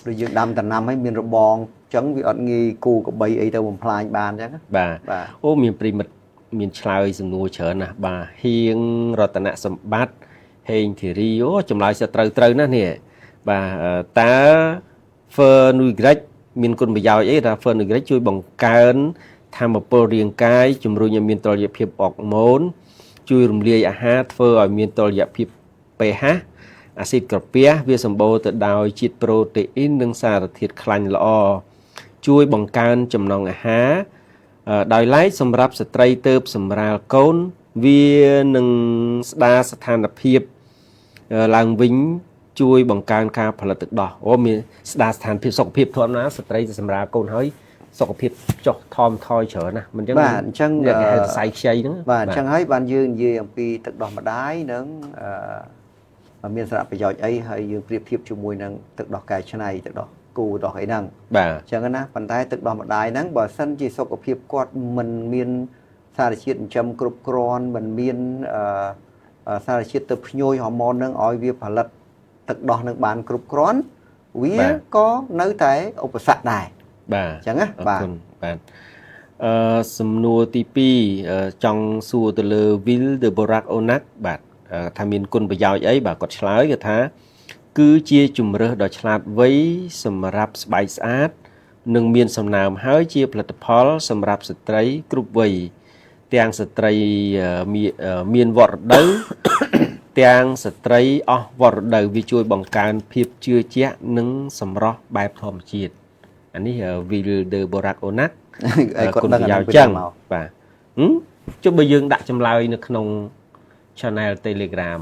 ដូចយើងដាំដំណាំឲ្យមានរបងអញ្ចឹងវាអត់ងាយគូកបីអីទៅបំផ្លាញបានអញ្ចឹងបាទអូមានប្រិមិត្តមានឆ្លើយសំណួរច្រើនណាស់បាទហៀងរតនសម្បត្តិហេងធីរីអូចម្លើយសិតត្រូវណាស់នេះបាទតើ Fenugreek មានគុណប្រយោជន៍អីថា Fenugreek ជួយបង្កើនធម៌ពលរាងកាយជំរុញឲ្យមានតុល្យភាពអុកម៉ូនជួយរំលាយអាហារធ្វើឲ្យមានតុល្យភាព pH អាស៊ីតក្រពះវាសម្បូរទៅដោយជាតិប្រូតេអ៊ីននិងសារធាតុខ្លាញ់ល្អជួយបង្កើនចំណង់អាហារដោយឡែកសម្រាប់ស្ត្រីទើបសម្រាលកូនវានឹងស្ដារស្ថានភាពឡើងវិញជួយបង្កើនការផលិតទឹកដោះអូមានស្ដារស្ថានភាពសុខភាពធម្មតាស្ត្រីទៅសម្រាលកូនហើយសុខភាពចុះថមថយច្រើនណាមិនអញ្ចឹងបាទអញ្ចឹងគេហៅសរសៃខ្ចីហ្នឹងបាទអញ្ចឹងហើយបានយើងនិយាយអំពីទឹកដោះម្ដាយនិងមានសារៈប្រយោជន៍អីហើយយើងប្រៀបធៀបជាមួយនឹងទឹកដោះកែច្នៃទឹកដោះគូដោះអីហ្នឹងបាទអញ្ចឹងណាប៉ុន្តែទឹកដោះម្ដាយហ្នឹងបើសិនជាសុខភាពគាត់មិនមានសារជាតិចិញ្ចឹមគ្រប់គ្រាន់មិនមានសារជាតិទៅភ្ញួយហូម៉ូនហ្នឹងឲ្យវាផលិតទឹកដោះនឹងបានគ្រប់គ្រាន់វាក៏នៅតែឧបសគ្គដែរបាទអញ្ចឹងណាបាទសំណួរទី2ចង់សួរទៅលើ Will de Borac Onak បាទថាមានគុណប្រយោជន៍អីបាទគាត់ឆ្លើយគាត់ថាគឺជាជំរើសដ៏ឆ្លាតវៃសម្រាប់ស្បែកស្អាតនិងមានសំណើមហើយជាផលិតផលសម្រាប់ស្ត្រីគ្រប់វ័យទាំងស្ត្រីមានវត្តរដូវទាំងស្ត្រីអស់វត្តរដូវវាជួយបង្កើនភាពជឿជាក់និងសម្រស់បែបធម្មជាតិអានេះ Will de Borac Onak គាត់ដឹងយ៉ាងចឹងបាទចុះបើយើងដាក់ចម្លើយនៅក្នុង channel Telegram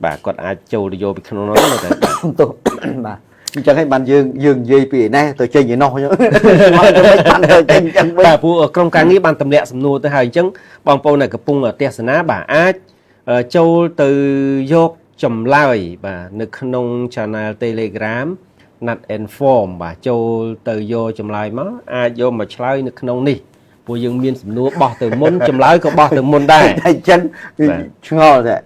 បាទគាត់អាចចូលទៅយកពីក្នុងនោះទៅទោះបាទអញ្ចឹងហើយបានយើងនិយាយពីឯនេះទៅចេញឯនោះអញ្ចឹងមកទៅបានទៅចេញអញ្ចឹងបាទព្រោះក្រុមការងារបានទម្លាក់សំណួរទៅហើយអញ្ចឹងបងប្អូនដែលកំពុងទស្សនាបាទអាចចូលទៅយកចម្លើយបាទនៅក្នុង channel Telegram Nat Inform បាទចូលទៅយកចម្លើយមកអាចយកមកឆ្លើយនៅក្នុងនេះព្រោះយើងមានសំណួរបោះទៅមុនចម្លើយក៏បោះទៅមុនដែរអញ្ចឹងឆ្ងល់តែ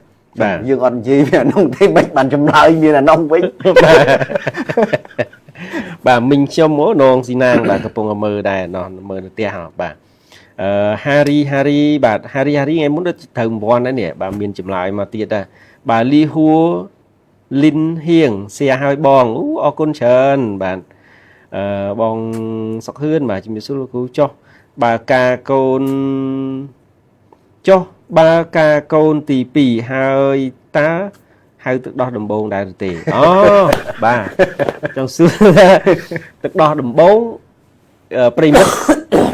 បាទយើងអត់និយាយពីអានោះទេមិនបានចម្លើយមានអានោះវិញបាទមិញខ្ញុំនងស៊ីណាងបាទកំពុងមើលដែរមើលនៅផ្ទះបាទHari បាទ Hari ថ្ងៃមុនទៅត្រូវរង្វាន់ដែរនេះបាទមានចម្លើយមកទៀតដែរបាទលីហួរលីនហៀងសៀឲ្យបងអរគុណច្រើនបាទបងសុកហឿនបាទជំរាបសួរលោកគ្រូចុះបើការកូនទី2ហើយតើហៅទឹកដោះដំបងដែរទេអូបាទចង់សួរទឹកដោះដំបងប្រិមិត្ត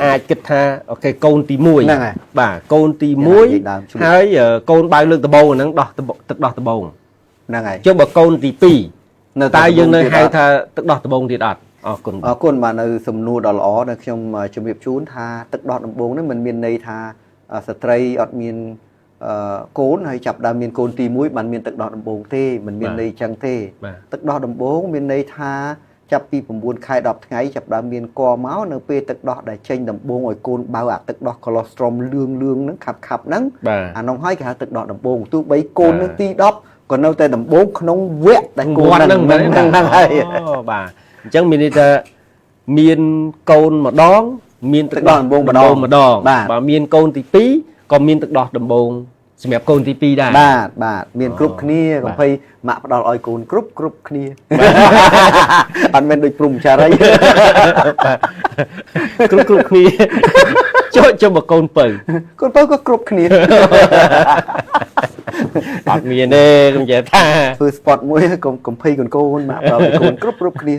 អាចគិតថាអូខេកូនទី1ហ្នឹងហើយបាទកូនទី1ហើយកូនបើលើកដំបងហ្នឹងដោះទឹកដោះដំបងហ្នឹងហើយចុះបើកូនទី2តើយើងនៅហៅថាទឹកដោះដំបងទៀតអត់អរគុណបាទនៅសំណួរដ៏ល្អដែលខ្ញុំជម្រាបជូនថាទឹកដោះដំបងនេះមិនមានន័យថាស្ត្រីអត់មានកូនហើយចាប់ដើមមានកូនទី1បានមានទឹកដោះដំបងទេមិនមានន័យចឹងទេទឹកដោះដំបងមានន័យថាចាប់ពី9ខែ10ថ្ងៃចាប់ដើមមានកមកនៅពេលទឹកដោះដែលចេញដំបងឲ្យកូនបើអាទឹកដោះ colostrum លឿងហ្នឹងខាប់ហ្នឹងអានោះហើយគេហៅទឹកដោះដំបងទោះបីកូននឹងទី10ក៏នៅតែដំបងក្នុងវគ្គដែលកូនហ្នឹងហើយអូបាទអញ្ចឹងមានន័យថាមានកូនម្ដងមានទឹកដោះដំបងម្ដងបើមានកូនទី2ក៏មានទឹកដោះដំបងសម្រាប់កូនទី2ដែរបាទមានគ្រប់គ្នាកុំភ័យម៉ាក់ផ្ដល់ឲ្យកូនគ្រប់គ្នាអត់មែនដូចព្រំចារីគ្រប់គ្នាចុះមកកូនពៅក៏គ្រប់គ្នាអត់មានទេខ្ញុំនិយាយថាធ្វើ spot មួយកុំភ័យកូនម៉ាក់ផ្ដល់ឲ្យកូនគ្រប់គ្នា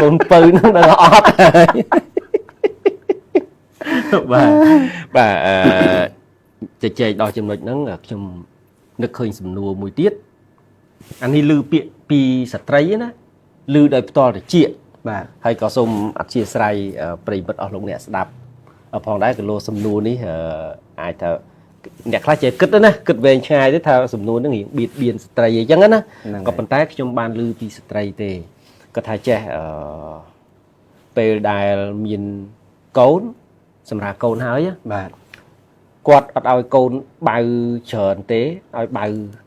កូនពៅហ្នឹងដល់អត់ហើយបាទជជែកដល់ចំណុចហ្នឹងខ្ញុំនឹកឃើញសំណួរមួយទៀតអានេះឮពាក្យពីស្ត្រីណា លឺដោយផ្ទាល់ត្រជាបាទហើយក៏សូមអធិស្ឋានប្រិយមិត្តអស់លោកអ្នកស្ដាប់ផងដែរក៏លោសំណួរនេះអាចថាអ្នកខ្លះចេះគិតណាគិតវែងឆ្ងាយទេថាសំណួរហ្នឹងរៀងបៀតបៀនស្ត្រីអីចឹងណាក៏ប៉ុន្តែខ្ញុំបានឮពីស្ត្រីទេគាត់ថាចេះពេលដែលមានកូនសម្រាប់កូនហើយបាទគាត់អត់ឲ្យកូនបៅច្រើនទេឲ្យបៅ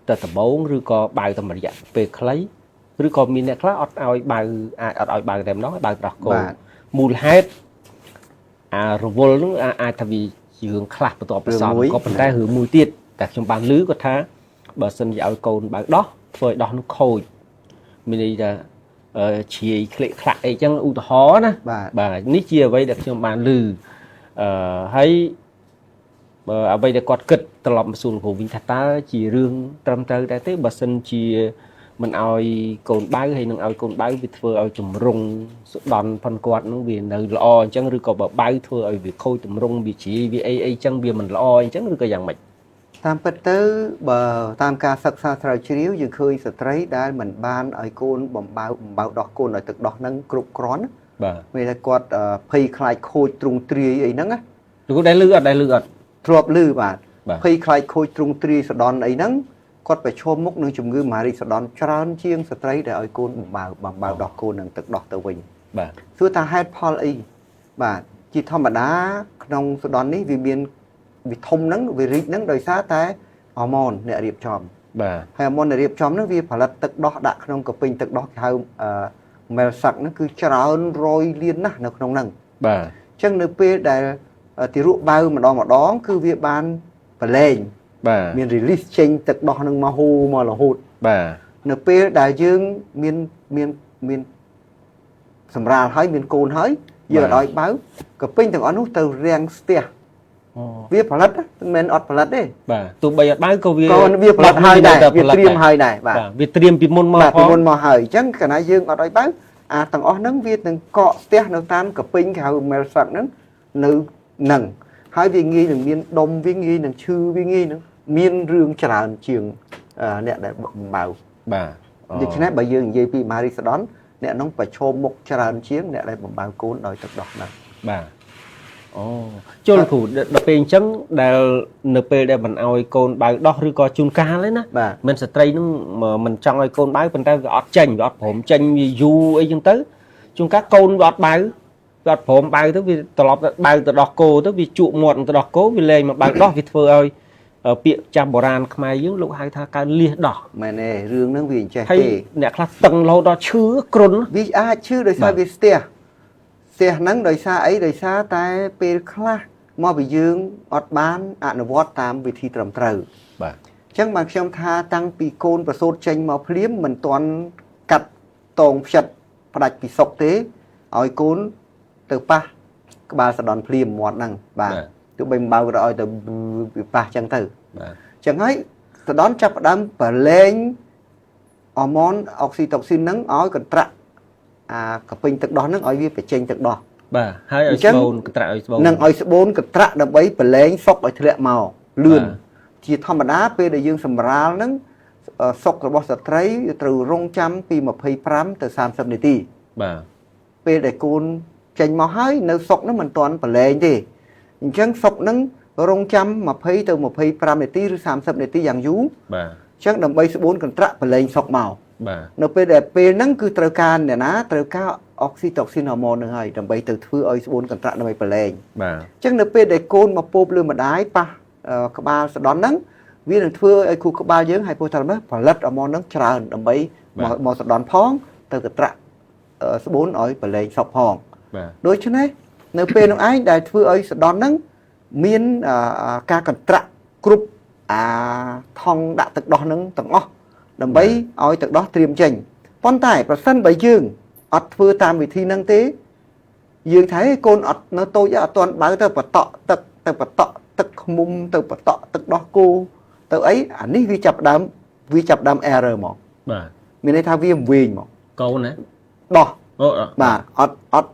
ទៅដំបងឬក៏បៅតាមរយៈពេលខ្លីឬក៏មានអ្នកខ្លះអត់ឲ្យបៅអាចអត់ឲ្យបៅតែម្ដងឲ្យបៅដោះកូនមូលហេតុរវល់នោះអាចថាវារឿងខ្លះបន្ទាប់បន្សំក៏ប៉ុន្តែរឿងមួយទៀតតែខ្ញុំបានឮគាត់ថាបើសិនជាឲ្យកូនបៅដោះធ្វើឲ្យដោះនោះខូចមានន័យថាជ្រាយក្លេកខ្លាក់អីចឹងឧទាហរណ៍ណាបាទនេះជាអ្វីដែលខ្ញុំបានឮហើយអ្វីដែលគាត់គិតត្រឡប់មកសួរលោកគ្រូវិញថាតើជារឿងត្រឹមត្រូវដែរទេបើសិនជាមិនឲ្យកូនបៅហើយនឹងឲ្យកូនបៅវាធ្វើឲ្យចម្រុងសុដន់ផុនគាត់នឹងវានៅល្អអញ្ចឹងឬក៏បើបៅធ្វើឲ្យវាខូចតម្រង់វាជ្រាយវាអីអញ្ចឹងវាមិនល្អអញ្ចឹងឬក៏យ៉ាងម៉េចតាមពិតទៅបើតាមការសិក្សាស្រាវជ្រាវយើងឃើញស្ត្រីដែលមិនបានឲ្យកូនបំបៅដោះកូនឲ្យទឹកដោះហ្នឹងគ្រប់គ្រាន់បាទមានតែគាត់ភ័យខ្លាចខូចទ្រង់ទ្រាយអីហ្នឹងណាលោកគ្រូដែលឮអត់ធ្លាប់ឮបាទភ័យខ្លាចខូចទ្រង់ទ្រាយសដន់អីហ្នឹងគាត់ប្រឈមមុខនឹងជំងឺមហារីកសដន់ច្រើនជាងស្ត្រីដែលឲ្យកូនបំបៅដោះកូននឹងទឹកដោះទៅវិញបាទសួរថាហេតុផលអីបាទជាធម្មតាក្នុងសដន់នេះវាមានវាធំហ្នឹងវារីកហ្នឹងដោយសារតែហូម៉ូនអ្នករៀបចំបាទហើយហូម៉ូនអ្នករៀបចំហ្នឹងវាផលិតទឹកដោះដាក់ក្នុងកពីងទឹកដោះគេហៅមែលសាក់ហ្នឹងគឺច្រើនរយលានណាស់នៅក្នុងហ្នឹងបាទអញ្ចឹងនៅពេលដែលទារកបៅម្ដងគឺវាបានប្រឡែងបាទមាន release ចេញទឹកដោះនឹងមកហូរមករហូតបាទនៅពេលដែលយើងមានសម្រាលហើយមានកូនហើយយើងអត់ឲ្យបៅក៏ពេញទាំងអស់នោះទៅរាំងស្ទះវាផលិតមិនមែនអត់ផលិតទេបាទទោះបីអត់បៅក៏វាផលិតហើយដែរវាត្រៀមហើយដែរបាទវាត្រៀមពីមុនមកពីមុនមកហើយអញ្ចឹងកាលណាយើងអត់ឲ្យបៅអាទាំងអស់ហ្នឹងវានឹងកកស្ទះនៅតាមកពេញគេហៅ mel sac ហ្នឹងនៅនឹងហើយវាងាយនឹងមានដុំវាងាយនឹងឈឺវាងាយនឹងមានរឿងច្រើនជាងអ្នកដែលបំបៅបាទដូច្នេះបើយើងនិយាយពីម៉ារីសដនអ្នកនោះប្រឈមមុខច្រើនជាងអ្នកដែលបំបៅកូនដោយទឹកដោះហ្នឹងបាទអូជុលគ្រូដល់ពេលអញ្ចឹងដែលនៅពេលដែលមិនឲ្យកូនបៅដោះឬក៏ជួនកាលទេណាមិនស្ត្រីនឹងមិនចង់ឲ្យកូនបៅប៉ុន្តែវាអត់ចេញវាអត់ព្រមចេញវាយូរអីចឹងទៅជួនកាលកូនវាអត់បៅវាអត់ព្រមបៅទៅវាត្រឡប់ទៅបៅទៅដោះគោទៅវាជក់មាត់ទៅដោះគោវាលែងមកបៅដោះវាធ្វើឲ្យពាក្យចាំបុរាណខ្មែរយើងលោកហៅថាការលះដោះមែនទេរឿងហ្នឹងវាអញ្ចេះទេអ្នកខ្លះតឹងរហូតដល់ឈឺគ្រុនវាអាចឈឺដោយសារវាស្ទះហ្នឹងដោយសារអីដោយសារតែពេលខ្លះមកពីយើងអត់បានអនុវត្តតាមវិធីត្រឹមត្រូវបាទអញ្ចឹងបានខ្ញុំថាតាំងពីកូនប្រសូតចេញមកភ្លាមមិនទាន់កាត់តងផ្ចិតផ្ដាច់ពីសុកទេឲ្យកូនទៅប៉ះក្បាលសដន់ភ្លាមមាត់ហ្នឹងបាទទោះបីមិនបើក៏ឲ្យទៅប៉ះចឹងទៅបាទចឹងហើយសដន់ចាប់ផ្ដើមប្រឡែងហូម៉ូនអុកស៊ីតូស៊ីនហ្នឹងឲ្យកន្ត្រាក់កពេញទឹកដោះហ្នឹងឲ្យវាបញ្ចេញទឹកដោះបាទហើយឲ្យស្បូនកន្ត្រាក់ឲ្យស្បូននឹងឲ្យស្បូនកន្ត្រាក់ដើម្បីប្រឡែងសុកឲ្យធ្លាក់មកលឿនជាធម្មតាពេលដែលយើងសម្រាលហ្នឹងសុករបស់ស្ត្រីត្រូវរងចាំពី25ទៅ30នាទីបាទពេលដែលកូនចេញមកហើយនៅសុកហ្នឹងមិនទាន់ប្រឡែងទេអញ្ចឹងសុកហ្នឹងរងចាំ20ទៅ25នាទីឬ30នាទីយ៉ាងយូរបាទអញ្ចឹងដើម្បីស្បូនកន្ត្រាក់ប្រឡែងសុកមកបាទនៅពេលដែលពេលហ្នឹងគឺត្រូវការអ្នកណាត្រូវការអុកស៊ីតូស៊ីនហូម៉ូនហ្នឹងហើយដើម្បីទៅធ្វើឲ្យស្បូនកន្ត្រាក់ដើម្បីប្រឡែងបាទអញ្ចឹងនៅពេលដែលកូនមកពោបលើម្ដាយប៉ះក្បាលសដន់ហ្នឹងវានឹងធ្វើឲ្យខួរក្បាលយើងហើយពោះថាផលិតហូម៉ូនហ្នឹងច្រើនដើម្បីមកសដន់ផងទៅកន្ត្រាក់ស្បូនឲ្យប្រឡែងសុកផងបាទដូច្នេះនៅពេលនោះឯងដែលធ្វើឲ្យសដន់ហ្នឹងមានការកន្ត្រាក់គ្រប់ថង់ដាក់ទឹកដោះហ្នឹងទាំងអស់ដើម្បីឲ្យទឹកដោះត្រៀមចេញប៉ុន្តែប្រសិនបើយើងអត់ធ្វើតាមវិធីហ្នឹងទេយើងថាកូនអត់នៅតូចអត់ទាន់បើទៅបតក់ទឹកទៅបតក់ទឹកឃ្មុំទៅបតក់ទឹកដោះគោទៅអីអានេះវាចាប់ដើម error មកបាទមានន័យថាវាវិញមកកូនណាដោះអូបាទអត់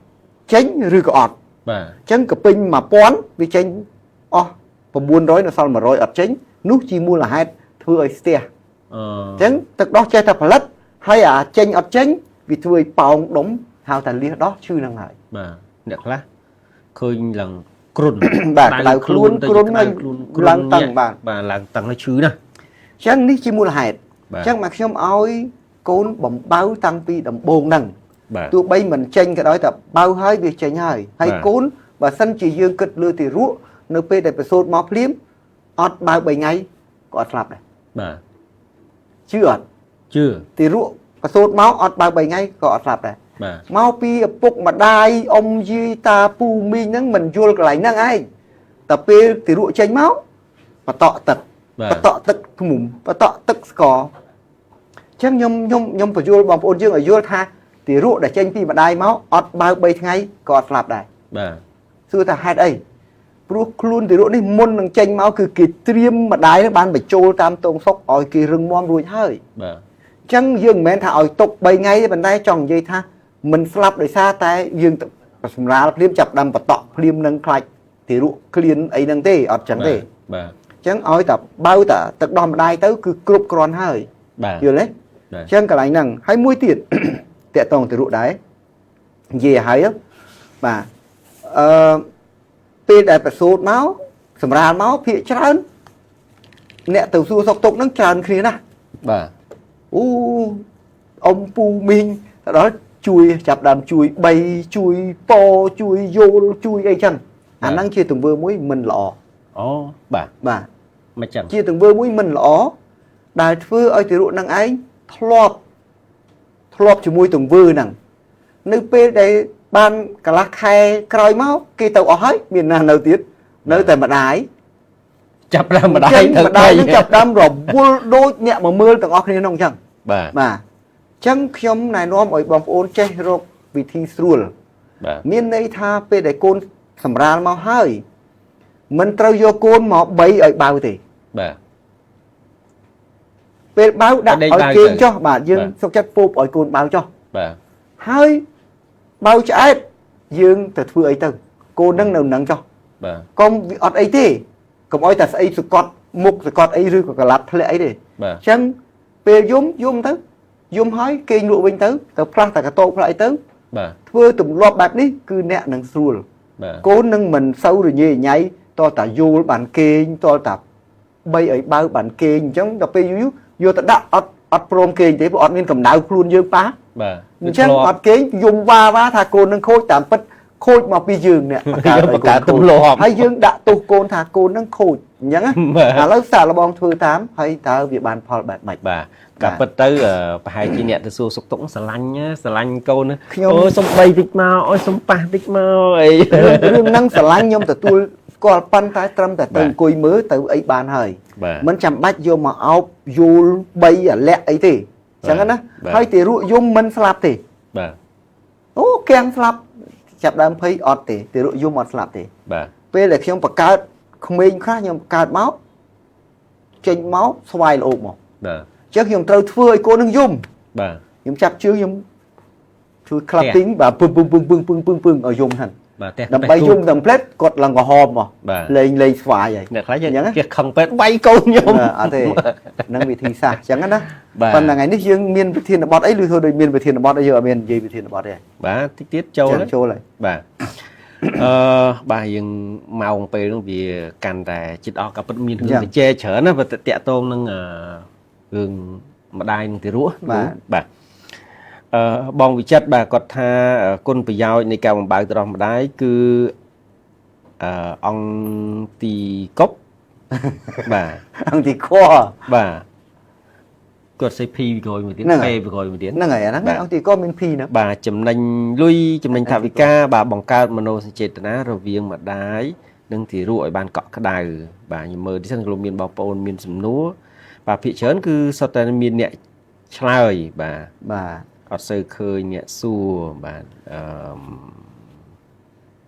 ចេញឬក៏អត់បាទអញ្ចឹងកពេញ1000វាចេញអស់900នៅសល់100អត់ចេញនោះជាមូលហេតុធ្វើឲ្យស្ទះអញ្ចឹងទឹកដោះចេះតែផលិតហើយចេញអត់ចេញ vì thôi bóng đống hào tài liệt đó chứ năng hại bà nè khá khơi lần cồn bà đào luôn lăng tầng bà lăng tầng nó chứ nè chẳng ní chỉ mua là hạt chẳng mặc xong ôi côn bóng báo tăng pi đầm bồn nằng tụi bay mình tranh cái đó tập bao hơi việc tranh hơi hay côn và sân chỉ dương cực lừa thì ruộng nơi pe để phải sốt máu liếm ọt bao 7 ngày có ọt lạp này chưa thì ruộng và sốt máu ọt bao 7 ngày có ọt lạp này máu pi phục mà đai ông duy ta pu mi nắng mình vô lại năng ai tập pe thì ruộng tranh máu và tọ tật mùng và tọ tức có chắc nhom phải vô bằng ôn dương ở vô tha thì ruộng để tranh pi mà đai máu ọt bao 7 ngày có ọt lạp này xưa ta hai đây luôn thì ruộng đi môn năng tranh máu cứ kịp tiêm mà đái nó ban phải trôi tam tông sốc ỏi kỳ rừng mom rồi hơi chẳng dương men thà ỏi tục 7 ngày bên đây tròn dây tha mình slap để xa tay dương ra liêm chập đầm và tọ liêm nâng khai thì ruộng clean ấy nâng tê ọt chẳng tê chẳng ỏi tập bao ta tập đòn đai tới cứ cướp con hơi vừa lấy chẳng cả lại năng hay mũi tiền tệ tông thì ruộng đấy về hay á mà pe đại phải sốt máu sầm ra máu phía trơn nè từ xưa sọc tục nó trơn kia nè ông pu minh đó chui chập đàm chui bay chui po chui vô chui ấy chân anh đang chia từng vừa mũi mình lọ bà mà chẳng chia từng vừa mũi mình lọ đại phư ơi thì ruộng năng ấy thọp cho mũi từng vừa nằng nơi pe đây ban cả lá khai còi máu kia tàu ở hết miền nào đầu tiết nơi tại mặt đáy chập ra mặt đáy nó chập đâm rồi đôi nhẹ mà mưa tầng óc này nông chẳng mà chẳng khiêm này nó mọi bóng ôn che rồi vì thi sùa miền đây tha pe để côn sầm ra mau hơi mình trao vô côn mà bay ở bao thì pe bao đặt ở kia cho bà dương sốc chất phô ở côn bao cho hơi bao trái dương từ thưa ấy từng cô nâng nâng cho con ọt ấy thế còn ôi ta ấy sụt cọt mục sụt cọt ấy rư của cả lạt thế ấy đi chẳng về zoom tới zoom hói kênh lụa bên tới tập ra tại cả tô lại tới thưa tụm lọp bạc đi cứ nè nâng xua cố nâng mình sâu rồi như nháy to ta vô bản kênh to ta bay ấy bao bản kênh chẳng tập pe vô ta đặt ọt prom kênh thế bộ ọt nên cầm đào luôn dương phá chẳng ọt kế dùng va thà côn nâng khôi tạm bất khôi mà bị dương nè cả tụm lò hay dương đã tụ côn thà côn nâng khôi nhá lớp xả là bong thư tám hay ta việc bàn phò bạch mạch cả bất tới hai chị nhẹ từ xua sục tụng xà lanh câu nữa ôi xong bay tích mau ôi xong pa tích mau ấy năng xà lanh nhom từ tôi có pan tái trăm từ cùi mớ từ ấy bàn hơi mình chăm bách vô mà áo vô bay ở lẹ ấy thì chẳng á hay thì ruộng dung mình slap thì keng slap chập đam thấy ọt thì ruộng dung ọt slap thì pe là khi ông bạc cao không mình khác nhưng cao máu trên máu xoay là ổn mà trước khi ông trâu phơi cô nâng dung nhưng chập chưa nhưng chui clap tính và pưng ở dung thành đầm bay dung đầm plét cột là ngò hòm mà lên xoài vậy nè khá vậy cái không plét bay câu nhung thì năng bị thi xa chẳng á phần là ngày nước dương miền Việt Thiên là bọt ấy lưu thôi đời miền Việt Thiên là bọt ấy giờ miền gì Việt Thiên là bọt đây tiết châu đấy bà dương màu pe nó vì càn đà chít o cặp miền hương bị che chở nó và tẹt tôm nâng gừng mà đai thì rúa bà bong vị chất bà có tha côn bị giaoในการบ่าวตรอมได้คือông tì cốc bà ông tì kho bàกดใส่พีไปก่อนmột tiếng peไปก่อนmột tiếng นั่นไงนั่นไงông tì có miềnพีนะ bà chấm nành lui chấm nành thả vi ca bà bỏng cao mano sẽ chết na rồi viếng mà đái nâng thì ruồi bàn cọ cái đài bà như mơ đi sang lồng miền bào pôn miền sầm núa bà phía chớn cứ sau tai miền nhẹ chơi bà ở sơ khơi nhẹ xua bà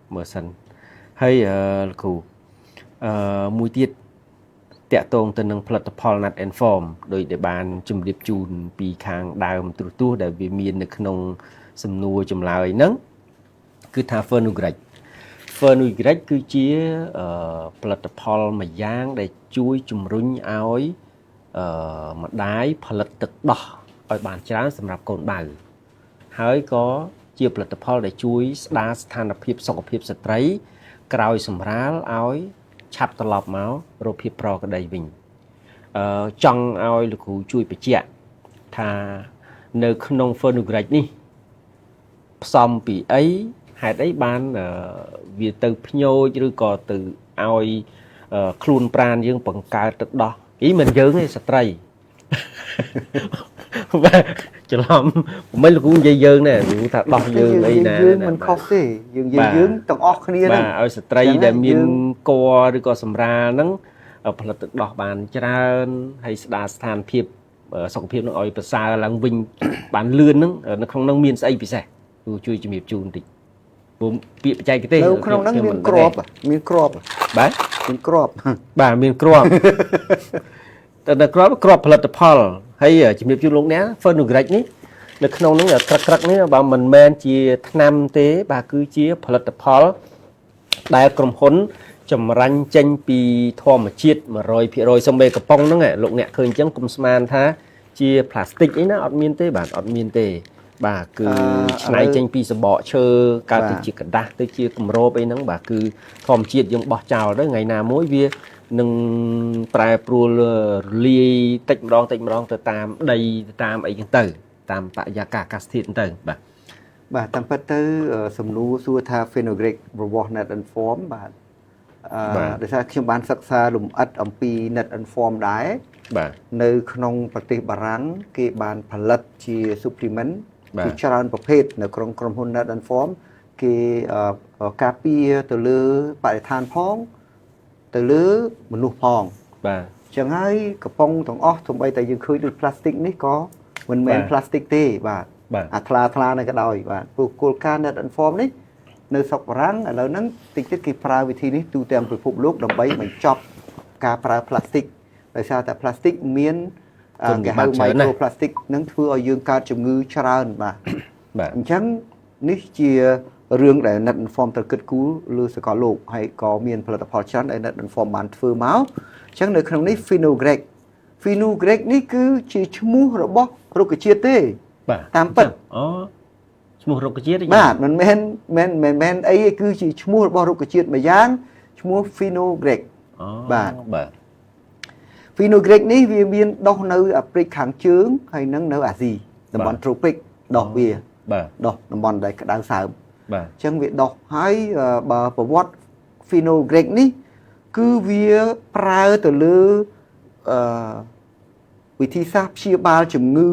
mơ sân hay cụ mùi tiết tẹt tông từ nâng phật Paul Nat and Formโดย để bàn chùm điệp chùn pi khang đào từ tua để về miền được nông sầm nua chùm lại nắng cứ thà Fernugrec cứ chia phật Paul mà giang để chui chùm rung áo mà đái phật tực đỏ ở bàn chán sầm rạp cồn bào ហើយក៏ជាផលិតផលដែលជួយស្ដារស្ថានភាពសុខភាពស្ត្រីក្រោយសម្រាលឲ្យឆាប់ត្រឡប់មករកភាពប្រក្រតីវិញចង់ឲ្យលោកគ្រូជួយបញ្ជាក់ថានៅក្នុង Phenugreek នេះផ្សំពីអីហេតុអីបានវាទៅភ្ញោចឬក៏ទៅឲ្យខ្លួនប្រាណយើងបង្កើតទឹកដោះមិនយើងទេស្ត្រីបាទច្រឡំមិនលោកគ្រូនិយាយយើងណែគ្រូថាដោះយើងអីណាយើងមិនខុសទេយើងទាំងអស់គ្នាហ្នឹងបាទឲ្យស្ត្រីដែលមានគរឬក៏សម្រាលហ្នឹងផលិតទឹកដោះបានច្រើនហើយស្ដារស្ថានភាពសុខភាពនឹងឲ្យប្រសើរឡើងវិញបានលឿនហ្នឹងនៅក្នុងហ្នឹងមានស្អីពិសេសគ្រូជួយជំរាបជូនបន្តិចព្រោះពាក្យបច្ចេកទេសនៅក្នុងហ្នឹងមានក្របបាទមានក្របបាទមានក្របតែក្របផលិតផលហើយជំរាបជូនលោកអ្នក Phenugreek នេះនៅក្នុងហ្នឹងក្រឹកនេះបើមិនមែនជាថ្នាំទេបាទគឺជាផលិតផលដែលក្រុមហ៊ុនចម្រាញ់ចេញពីធម្មជាតិ 100% សំបីកំប៉ុងហ្នឹងលោកអ្នកឃើញអញ្ចឹងកុំស្មានថាជាផ្លាស្ទិកអីណាអត់មានទេបាទអត់មានទេបាទគឺឆ្នៃចេញពីសបកឈើកើតទៅជាกระดาษទៅជាគម្របអីហ្នឹងបាទគឺធម្មជាតិយើងបោះចោលទៅថ្ងៃណាមួយវានឹងប្រែប្រួលរលាយតិចម្ដងទៅតាមដីទៅតាមអីចឹងទៅតាមបរិយាកាសអាកាសធាតុទៅបាទតាមពិតទៅសំណួរសួរថា Phenugreek របស់ Net Inform បាទដោយសារខ្ញុំបានសិក្សាលម្អិតអំពី Net Inform ដែរបាទនៅក្នុងប្រទេសបារាំងគេបានផលិតជា supplement ជាច្រើនប្រភេទនៅក្នុងក្រុមហ៊ុន Net Inform គេការពារទៅលើបរិស្ថានផងទៅលើមនុស្សផងបាទអញ្ចឹងហើយកំប៉ុងទាំងអស់ទោះបីតែយើងឃើញដូចផ្លាស្ទិកនេះក៏មិនមែនផ្លាស្ទិកទេបាទអាថ្លានៅក៏ដោយបាទព្រោះគោលការណ៍ Net Inform នេះនៅស្រុកបារាំងឥឡូវហ្នឹងតិចទៀតគេប្រើវិធីនេះទូទាំងពិភពលោកដើម្បីបញ្ចប់ការប្រើផ្លាស្ទិកដោយសារតែផ្លាស្ទិកមានគេហៅ microplastic នឹងធ្វើឲ្យយើងកើតជំងឺច្រើនបាទអញ្ចឹងនេះជារឿងដែល Net Inform ត្រូវគិតគូរលើសកលលោកហើយក៏មានផលិតផលច្រើនដែល Net Inform បានធ្វើមកអញ្ចឹងនៅក្នុងនេះ Phenugreek នេះគឺជាឈ្មោះរបស់រុក្ខជាតិទេតាមពិតឈ្មោះរុក្ខជាតិបាទមិនមែនអីគឺជាឈ្មោះរបស់រុក្ខជាតិមួយយ៉ាងឈ្មោះ Phenugreek បាទ Phenugreek នេះវាមានដុះនៅអាហ្វ្រិកខាងជើងហើយនិងនៅអាស៊ីតំបន់ tropic ដុះវាដុះតំបន់ដែលក្តៅសើមបាទអញ្ចឹងវាដុះហើយបើប្រវត្តិ Phenugreek នេះគឺវាប្រើទៅលើវិធីសាស្ត្រព្យាបាលជំងឺ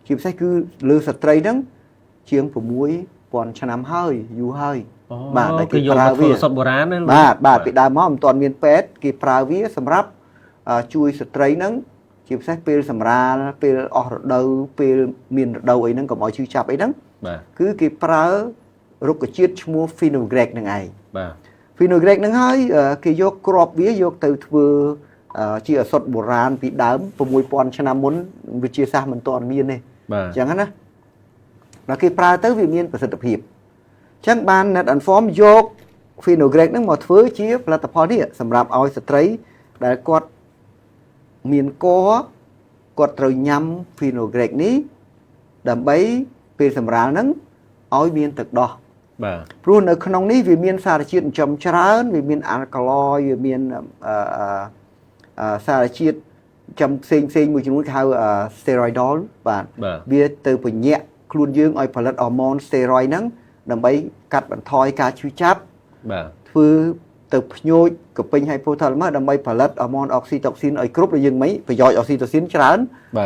ជាពិសេសគឺលើស្ត្រីហ្នឹងជាង 6000 ឆ្នាំហើយយូរហើយបាទគេប្រើវាសុទ្ធបុរាណណាបាទពីដើមមកមិនទាន់មានពេទ្យគេប្រើវាសម្រាប់ជួយស្ត្រីហ្នឹងជាពិសេសពេលសម្រាលពេលអស់រដូវពេលមានរដូវអីហ្នឹងកុំឲ្យឈឺចាប់អីហ្នឹងគឺគេប្រើរុក្ខជាតិឈ្មោះ Phenugreek ហ្នឹងឯងបាទ Phenugreek ហ្នឹងហើយគេយកគ្រាប់វាយកទៅធ្វើជាឱសថបុរាណពីដើម 6000 ឆ្នាំមុនវិទ្យាសាស្ត្រមិនទាន់មានទេអញ្ចឹងណាដល់គេប្រើទៅវាមានប្រសិទ្ធភាពអញ្ចឹងបាន Net Inform យក Phenugreek ហ្នឹងមកធ្វើជាផលិតផលនេះសម្រាប់ឲ្យស្ត្រីដែលគាត់មានកគាត់ត្រូវញ៉ាំ Phenugreek នេះដើម្បីពេលសម្រាលហ្នឹងឲ្យមានទឹកដោះបាទព្រោះនៅក្នុងនេះវាមានសារជាតិចិញ្ចឹមច្រើនវាមានអាល់កាឡយវាមានសារជាតិចំផ្សេងមួយចំនួនគេហៅ steroidal បាទវាទៅពញាក់ខ្លួនយើងឲ្យផលិតហូម៉ូន steroid ហ្នឹងដើម្បីកាត់បន្ថយការឈឺចាប់បាទធ្វើទៅភ្ញូចកពេញ hypothalamus ដើម្បីផលិតហូម៉ូន oxytocin ឲ្យគ្រប់ដែលយើងមិនប្រយោជន៍ oxytocin ច្រើន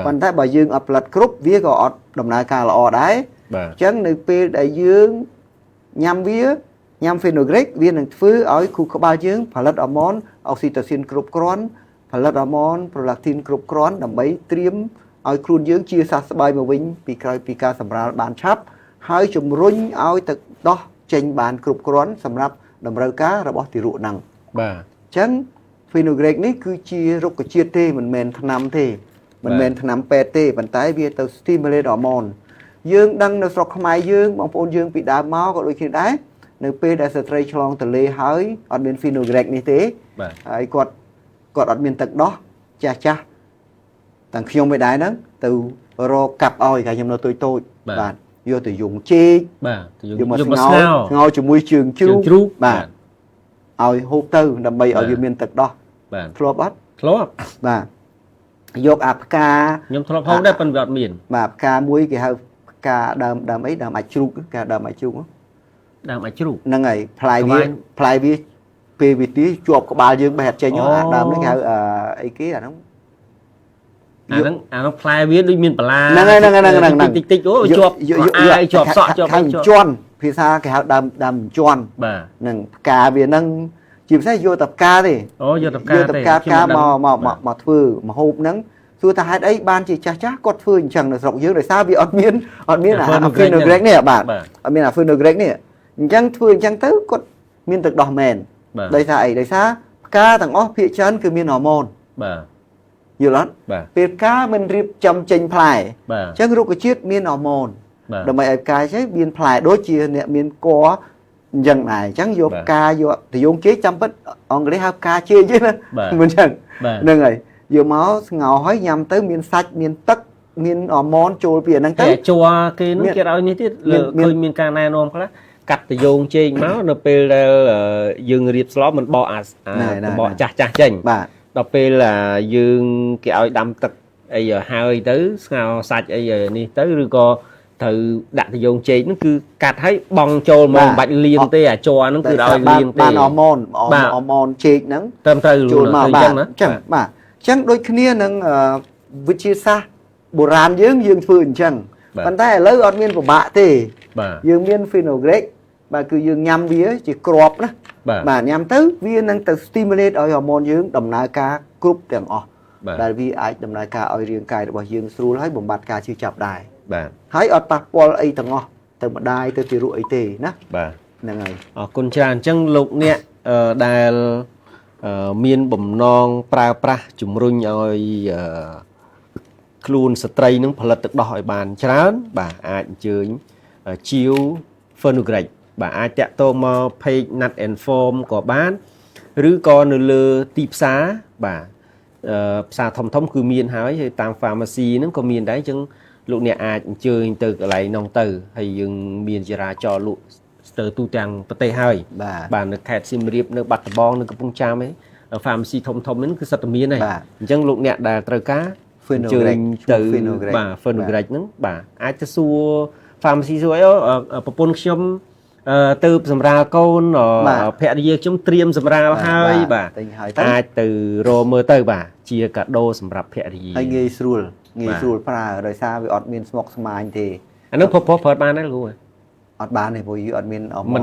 ប៉ុន្តែបើយើងអត់ផលិតគ្រប់វាក៏អត់ដំណើរការល្អដែរអញ្ចឹងនៅពេលដែលយើងញ៉ាំញ៉ាំ Phenugreek វានឹងធ្វើឲ្យខួរក្បាលយើងផលិតហូម៉ូន oxytocin គ្រប់គ្រាន់ផលិតហូម៉ូន prolactin គ្រប់គ្រាន់ដើម្បីត្រៀមឲ្យខ្លួនយើងជាសះស្បើយមកវិញពីក្រោយពីការសម្រាលបានឆាប់ហើយជំរុញឲ្យទឹកដោះចេញបានគ្រប់គ្រាន់សម្រាប់តម្រូវការរបស់ទារកហ្នឹងបាទអញ្ចឹង Phenugreek នេះគឺជារុក្ខជាតិទេមិនមែនថ្នាំទេមិនមែនថ្នាំពេទ្យទេប៉ុន្តែវាទៅ stimulate hormone យើងដឹងនៅស្រុកខ្មែរយើងបងប្អូនយើងពីដើមមកក៏ដូចគ្នាដែរនៅពេលដែលស្ត្រីឆ្លងទន្លេហើយអត់មាន Phenugreek នេះទេហើយគាត់អត់មានទឹកដោះចាស់ទាំងខ្ញុំមិនដែរហ្នឹងទៅរកកាប់ឲ្យកាខ្ញុំនៅតូចបាទ vô từ dùng chê dùng mà ngồi cho mùi trường chú bà ôi hộp tư đầm bay ở miền tật đó flop bắt bà vô áp ca nhóm flop không đấy phần vọt miền bà ca muối kì hơi ca đầm ấy đầm ạch chúc ca đầm ạch chúc đầm ạch chúc nâng ngày play vi về vị trí chuột của bà dương bẹt chơi nhớ đầm nó kêu ấy kí là nó play viết đôi miền Pala năng tích ố chuột ai chuột sọ chuột tròn phía xa cái hào đầm tròn nâng ca về nâng chìm sẽ vô tập ca đi vô tập ca mà thưa mà hộp nắng thưa ta hai đấy ban chỉ chắc có thưa chẳng là rộng dưới rồi sao vì ọt miên là phơi nồi grek nè bạn ọt miên là phơi nồi grek nè chẳng thưa chẳng tới có miên thực đỏ mền đây xa ca thằng ó phía chânคือmiên hormone nhiều lắm việc cá mình riêng chăm chênh phai chẳng rút cái chiếc miên hormone đồng mày cái chế miên phai đối chia nè miên có dần này chẳng vô ca vô thì vô chế chăm bích ông cái hai ca chia chứ mình chẳng nên rồi vừa máu ngào hói nhằm tới miên sạch miên tất miên hormone trôi về năng tới chua cái nó kia đâu như thế khơi miên ca này non đó cắt từ vô trên máu nó pe dừng riệp slot mình bỏ chả chênh đọc pe là dương cái áo đâm tật bây giờ hai tới ngào sạch bây giờ đi tới rồi co thử đặt thì dùng chế nó cứ cắt thấy bong trôi mà bạch liên tê cho nó cứ đòi liên tê hormone chế nắng tâm tư luôn mà chẳng đôi khi nắng vượt chia xa bồ ràn dương phường chẳng bàn tay lấy ọt miên của bạ tê dương miên phenogrec bà cứ dương nhằm vía chỉ crop đó bà nhằm tới viên năng từ stimulate ở hormone dương đầm nai ca group tiền đại vì ai đầm nai ca ở riêng cài của dương sưu lấy bồng bạt ca chưa chập đài hãy ở tạc pol ấy tầng từ một đài từ từ rụi tề nè là ngày con tràn chân lục nè đài miên bầm non pra chủng rung rồi luôn stray nóផលិតទឹកដោះឲ្យបានច្រើនបាទអាចអញ្ជើញchiêu phenogrec បាទអាចតាក់ទងមក page nut and form ក៏បានឬក៏នៅលើទីផ្សារបាទផ្សារធំគឺមានហើយតាម pharmacy ហ្នឹងក៏មានដែរអញ្ចឹងលោកអ្នកអាចអញ្ជើញទៅកន្លែងនោះទៅហើយយើងមានចរាចរណ៍លក់ស្ទើរទូទាំងប្រទេសហើយបាទនៅខេត្តសៀមរាបនៅបាត់ដំបងនៅកំពង់ចាមឯង pharmacy ធំហ្នឹងគឺសិតតែមានហើយអញ្ចឹងលោកអ្នកដែលត្រូវការជើញទៅបាទ phenogrec ហ្នឹងបាទអាចទៅសួរ pharmacy សួរអីប្រពន្ធខ្ញុំទៅសម្រាលកូនភរិយាខ្ញុំត្រៀមសម្រាលហើយបាទអាចទៅរកមើលទៅបាទជាកាដូសម្រាប់ភរិយាហើយងាយស្រួលប្រើដោយសារវាអត់មានស្មុកស្មាញទេអានោះប្រើបានដែរលោកអត់បានទេព្រោះយើងអត់មានមិ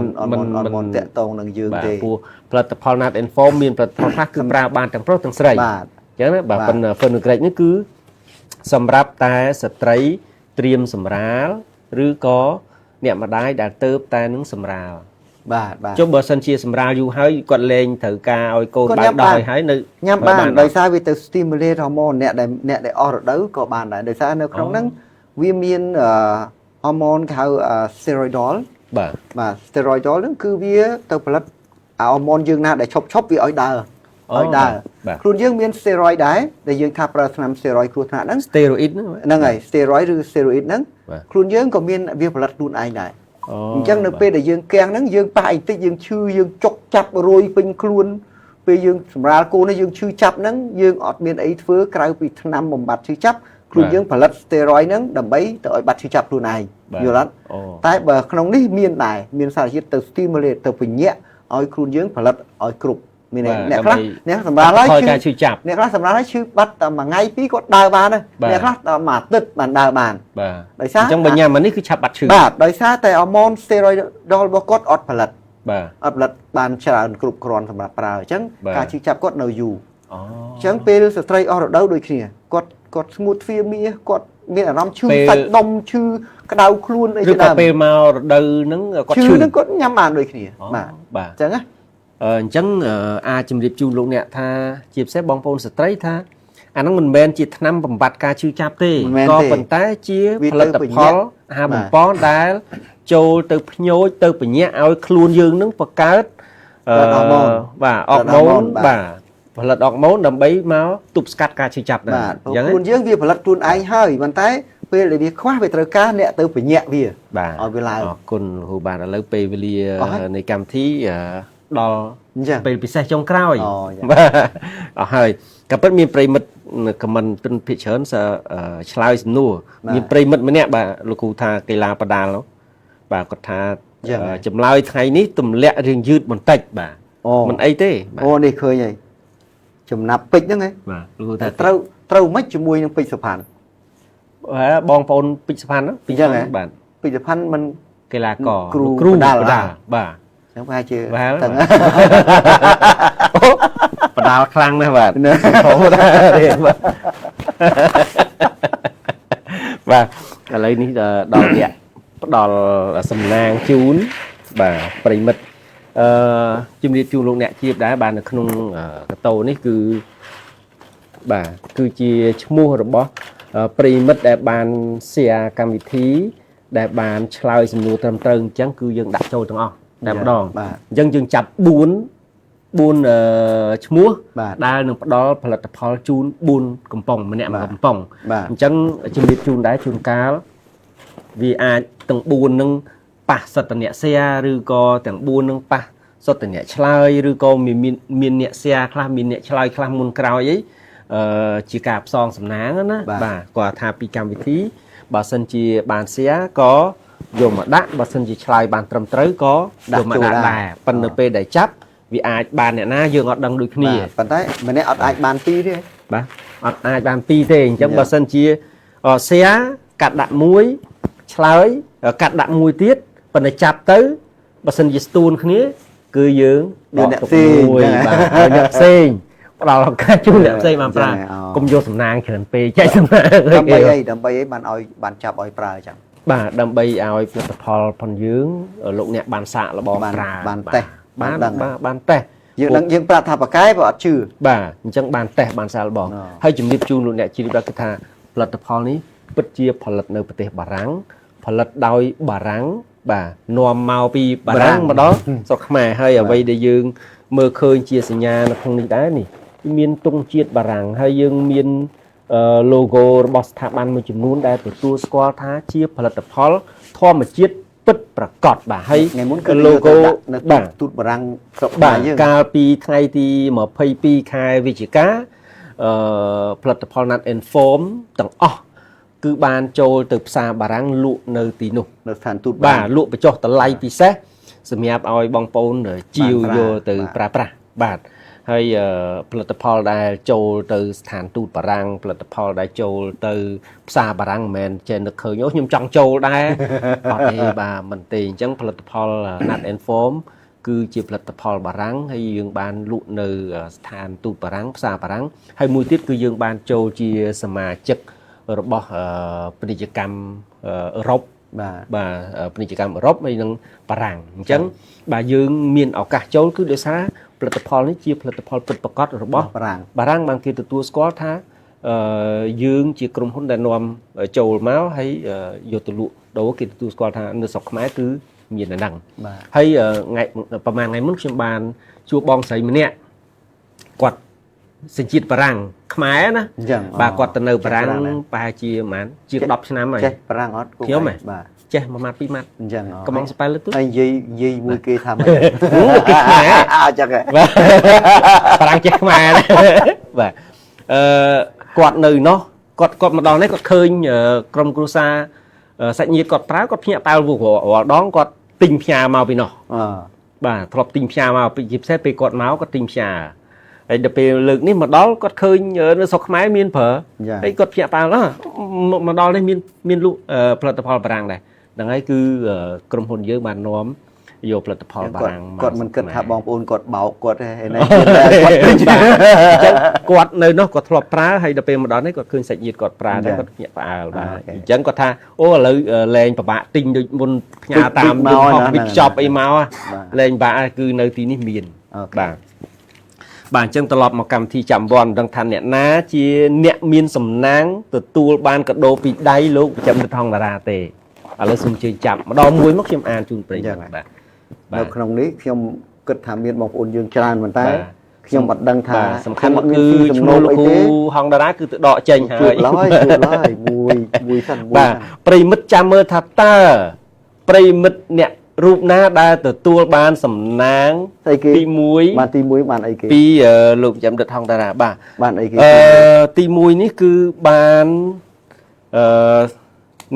នតាក់តងនឹងយើងទេព្រោះផលិតផល Nut and Form មានផលិតផលខ្លះគឺប្រើបានទាំងប្រុសទាំងស្រីបាទអញ្ចឹងណាបាទប៉ុន្តែ phenogrec នេះគឺសម្រាប់តែស្ត្រីត្រៀមសម្រាលឬក៏អ្នកម្ដាយដែលទៅតែនឹងសម្រាលបាទចុះបើសិនជាសម្រាលយូរហើយគាត់លែងត្រូវការឲ្យកូនបើកដោះហើយនៅញ៉ាំបានដោយសារវាទៅ stimulate hormone អ្នកដែលអស់រដូវក៏បានដែរដោយសារនៅក្នុងហ្នឹងវាមាន hormone គេហៅ steroidal បាទ steroidal ហ្នឹងគឺវាទៅផលិត hormone យើងណាដែលឈប់វាឲ្យដើរខ្លួនយើងមាន steroid ដែរដែលយើងថាប្រើថ្នាំ steroid គ្រោះថ្នាក់ហ្នឹង steroid ហ្នឹងហើយ steroid ឬ steroid ហ្នឹងខ្លួនយើងក៏មានវាផលិតខ្លួនឯងដែរអញ្ចឹងនៅពេលដែលយើងគាំងហ្នឹងយើងប៉ះអីតិចយើងឈឺយើងចុកចាប់រួយពេញខ្លួនពេលយើងសម្រាលកូននេះយើងឈឺចាប់ហ្នឹងយើងអត់មានអីធ្វើក្រៅពីថ្នាំបំបត្តិឈឺចាប់ខ្លួនយើងផលិត steroid ហ្នឹងដើម្បីទៅឲ្យបាត់ឈឺចាប់ខ្លួនឯងយល់អត់តែបើក្នុងនេះមានដែរមានសារជាតិទៅ stimulate ទៅពញាក់ឲ្យខ្លួនយើងផលិតឲ្យគ្រប់មានអ្នកខ្លះអ្នកសម្រាប់ហើយឈឺចាប់អ្នកខ្លះសម្រាប់ហើយឈឺបាត់តែមួយថ្ងៃពីរគាត់ដើរបានហើយអ្នកខ្លះតែមួយអាទិត្យបានដើរបានបាទដោយសារអញ្ចឹងបើញ៉ាំមកនេះគឺឆាប់បាត់ឈឺបាទដោយសារតែ hormone steroid របស់គាត់អត់ផលិតអត់ផលិតបានច្រើនគ្រប់គ្រាន់សម្រាប់ប្រើអញ្ចឹងការឈឺចាប់គាត់នៅយូរអញ្ចឹងពេលស្ត្រីអស់រដូវដូចគ្នាគាត់ស្ងួតទ្វារមាសគាត់មានអារម្មណ៍ឈឺសាច់ដុំឈឺក្តៅខ្លួនអីជាដើមពេលមករដូវហ្នឹងគាត់ឈឺហ្នឹងគាត់ញ៉ាំបានដូចគ្នាបាទអញ្ចឹងណាអញ្ចឹងអាចជម្រាបជូនលោកអ្នកថាជាពិសេសបងប្អូនស្ត្រីថាអាហ្នឹងមិនមែនជាថ្នាំបំបត្តិការឈឺចាប់ទេក៏ប៉ុន្តែជាផលិតផលអាហារបំពន់ដែលចូលទៅភ្ញូចទៅបញ្ញាឲ្យខ្លួនយើងនឹងបង្កើតបាទអរម៉ូនបាទផលិតអរម៉ូនដើម្បីមកទប់ស្កាត់ការឈឺចាប់ដែរអញ្ចឹងខ្លួនយើងវាផលិតខ្លួនឯងហើយប៉ុន្តែ ពេលដែលវាខ្វះវាត្រូវការអ្នកទៅបញ្ញាក់វា បាទ ឲ្យវាឡើង អរគុណគ្រូបាទឥឡូវពេលវេលានៃកម្មវិធីដល់ អញ្ចឹង ពេលពិសេសចុងក្រោយ អូចា៎ បាទអស់ហើយក៏ពិតមានប្រិមិត្តខមមិនពិនភិកច្រើនឆ្លើយសំណួរមានប្រិមិត្តម្នាក់បាទលោកគ្រូថាកីឡាបដាល់នោះបាទគាត់ថាចម្លើយថ្ងៃនេះទម្លាក់រឿងយឺតបន្តិចបាទមិនអីទេបាទ អូនេះឃើញហើយចំណាប់ពេជ្រហ្នឹងហ៎ បាទលោកគ្រូថា ត្រូវមិនជាមួយនឹងពេជ្រសុផាន់ បងប្អូនពេជ្រសុផាន់ពីចឹងបាទ ពេជ្រសុផាន់មិនក ីឡាករ គ្រូបដាល់ បាទ ចឹងប្រហែលជា បាទ ទាំង បដាល់ខ្លាំងណាស់បាទ ណា បាទឥឡូវនេះដល់វគ្គផ្ដល់សំណាងជូនបាទប្រិមិត្តជំរាបជូនលោកអ្នកជាបដែរបាទនៅក្នុងកតោនេះគឺបាទគឺជាឈ្មោះរបស់ប្រិមិត្តដែលបាន share កម្មវិធីដែលបានឆ្លើយសំណួរត្រឹមត្រូវអញ្ចឹងគឺយើងដាក់ចូលទាំងអស់តែម្ដងអញ្ចឹងយើងចាប់4ឈ្មោះដែលនឹងផ្ដល់ផលិតផលជូន4កំប៉ុងម្នាក់មួយកំប៉ុងអញ្ចឹងជំរាបជូនដែរជួនកាលវាអាចទាំង4នឹងប៉ះសិទ្ធិអ្នក share ឬក៏ទាំង4នឹងប៉ះសិទ្ធិអ្នកឆ្លើយឬក៏មានអ្នក share ខ្លះមានអ្នកឆ្លើយខ្លះមុនក្រោយអីជាការផ្សងសំណាងណាបាទគាត់ថាពីកម្មវិធីបើសិនជាបាន share ក៏យកមកដាក់បើសិនជាឆ្លើយបានត្រឹមត្រូវក៏យកមកដាក់ដែរប៉ុន្តែពេលដែលចាប់វាអាចបានអ្នកណាយើងអត់ដឹងដូចគ្នា ប៉ុន្តែម្នាក់អត់អាចបាន2ទេ បាទអត់អាចបាន2ទេអញ្ចឹងបើសិនជា share កាត់ដាក់1ឆ្លើយកាត់ដាក់1ទៀតប៉ុន្តែចាប់ទៅបើសិនជាស្ទួនគ្នាគឺយើងដកទុក1បាទឲ្យអ្នកផ្សេងផ្ដល់ឱកាសជូនអ្នកផ្សេងបានប្រើកុំយកសំណាងច្រើនពេកចែកសំណាងដើម្បីអីបានចាប់ឲ្យប្រើអញ្ចឹង បាទដើម្បីឲ្យផលិតផលផងយើងលោកអ្នកបានសាកល្បងប្រើបានតេស្តបានតេស្ត យើងប្រាប់ថាបកែបើអត់ជឿ បាទអញ្ចឹងបានតេស្តបានសាកល្បងហើយជំរាបជូនលោកអ្នកជ្រាបដែរគឺថាផលិតផលនេះពិតជាផលិតនៅប្រទេសបារាំងផលិតដោយបារាំងបាទនាំមកពីបារាំងមកដល់ស្រុកខ្មែរហើយអ្វីដែលយើងមើលឃើញជាសញ្ញានៅក្នុងនេះដែរនេះមានទង់ជាតិបារាំងហើយយើងមានlogo របស់ស្ថាប័នមួយចំនួនដែលទទួលស្គាល់ថាជាផលិតផលធម្មជាតិពិតប្រាកដបាទហើយ ថ្ងៃមុនគឺ logo បាទទូតបារាំងស្រុកខ្មែរយើង កាលពីថ្ងៃទី22ខែវិច្ឆិកាផលិតផល Nat Inform ទាំងអស់គឺបានចូលទៅផ្សារបារាំងលក់នៅទីនោះនៅស្ថានទូតបាទលក់បញ្ចុះតម្លៃពិសេសសម្រាប់ឲ្យបងប្អូនជាវយកទៅប្រើប្រាស់បាទហើយផលិតផលដែលចូលទៅស្ថានទូតបារាំងផលិតផលដែលចូលទៅផ្សារបារាំងមិនមែនចេះនឹកឃើញអូខ្ញុំចង់ចូលដែរអត់ទេបាទមិនទេអញ្ចឹងផលិតផល Nat Inform គឺជាផលិតផលបារាំងហើយយើងបានលក់នៅស្ថានទូតបារាំងផ្សារបារាំងហើយមួយទៀតគឺយើងបានចូលជាសមាជិករបស់ពាណិជ្ជកម្មអឺរ៉ុបបាទពាណិជ្ជកម្មអឺរ៉ុបហើយនឹងបារាំងអញ្ចឹងបាទយើងមានឱកាសចូលគឺដោយសារផលិតផលនេះជាផលិតផលពិតប្រាកដរបស់បារាំងបានគេទទួលស្គាល់ថាយើងជាក្រុមហ៊ុនដែលនាំចូលមកហើយយកទៅលក់ដូរគេទទួលស្គាល់ថានៅស្រុកខ្មែរគឺមានតែហ្នឹងហើយថ្ងៃប្រហែលថ្ងៃមុនខ្ញុំបានជួបបងស្រីម្នាក់គាត់សញ្ជាតិបារាំងខ្មែរណាបាទគាត់ទៅនៅបារាំងប្រហែលជាប្រហែលជា10ឆ្នាំហើយចេះបារាំងអត់ខ្ញុំបាទចេះមួយម៉ាត់ពីរម៉ាត់អញ្ចឹងកំងស្ប៉ែលទៅហើយនិយាយមួយគេថាមិនអញ្ចឹងបារាំងចេះខ្មែរបាទគាត់នៅនោះគាត់មកដល់នេះគាត់ឃើញក្រុមគ្រួសារសាច់ញាតិគាត់ប្រើគាត់ភ្ញាក់ផ្អើលរាល់ដងគាត់ទិញផ្ញើមកពីនោះបាទធ្លាប់ទិញផ្ញើមកពីពិសេសពេលគាត់មកគាត់ទិញផ្ញើហើយដល់ពេលលើកនេះមកដល់គាត់ឃើញនៅស្រុកខ្មែរមានប្រើហើយគាត់ភ្ញាក់ផ្អើលមកដល់នេះមានលក់ផលិតផលបារាំងដែរហ្នឹងហើយគឺក្រុមហ៊ុនយើងបាននាំយកផលិតផលបារាំងមកគាត់មិនគិតថាបងប្អូនគាត់បោកគាត់ទេណាគាត់នៅនោះគាត់ធ្លាប់ប្រើហើយដល់ពេលមកដល់នេះគាត់ឃើញសាច់ញាតិគាត់ប្រើតែគាត់ភ្ញាក់ផ្អើលបាទអញ្ចឹងគាត់ថាអូឥឡូវលែងពិបាកទិញដូចមុនផ្ញើតាមយន្តហោះ Big Shop អីមកលែងពិបាកគឺនៅទីនេះមានបាទបាទអញ្ចឹងត្រឡប់មកកម្មវិធីចាំវ័នមិនដឹងថាអ្នកណាជាអ្នកមានសំណាងទទួលបានកាដូពីដៃលោកប្រចាំថងតារាទេឥឡូវសូមជើញចាប់ម្ដងមួយមកខ្ញុំអានជូនប្រិយមិត្តបាទនៅក្នុងនេះខ្ញុំគិតថាមានបងប្អូនយើងច្រើនប៉ុន្តែ ខ្ញុំអត់ដឹងថា សំខាន់មកគឺឈ្មោះលោកគ្រូហងតារាគឺទៅដកចេញហើយមួយសិនបាទប្រិមិត្តចាំមើលថាតើប្រិមិត្តអ្នករូបណាដែលទទួលបានសំណាងទី1បានទី1បានអីគេពីលោកចាំដិតហងតារាបាទបានអីគេទី1នេះគឺបាន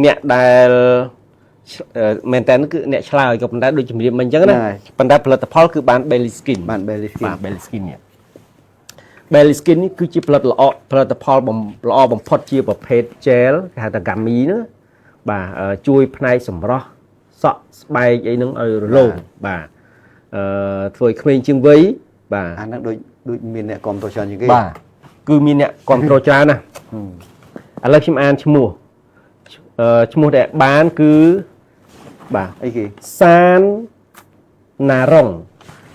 អ្នកដែលមែនតើគឺអ្នកឆ្លើយក៏ប៉ុន្តែដូចជំរាបមិញអញ្ចឹងណាប៉ុន្តែផលិតផលគឺបាន Belly Skin បាន Belly Skin បាទ Belly Skin នេះ Belly Skin នេះគឺជាផលិតផលល្អបំផុតជាប្រភេទ gel គេហៅថា gummy ណាបាទជួយផ្នែកសម្រស់សក់ស្បែកអីហ្នឹងឲ្យរលោងបាទធ្វើឲ្យក្មេងជាងវ័យបាទអាហ្នឹងដូចមានអ្នកគ្រប់គ្រងច្រើនជាងគេបាទគឺមានអ្នកគ្រប់គ្រងច្រើនណាឥឡូវខ្ញុំអានឈ្មោះដែលបានគឺបាទអីគេសានណារុង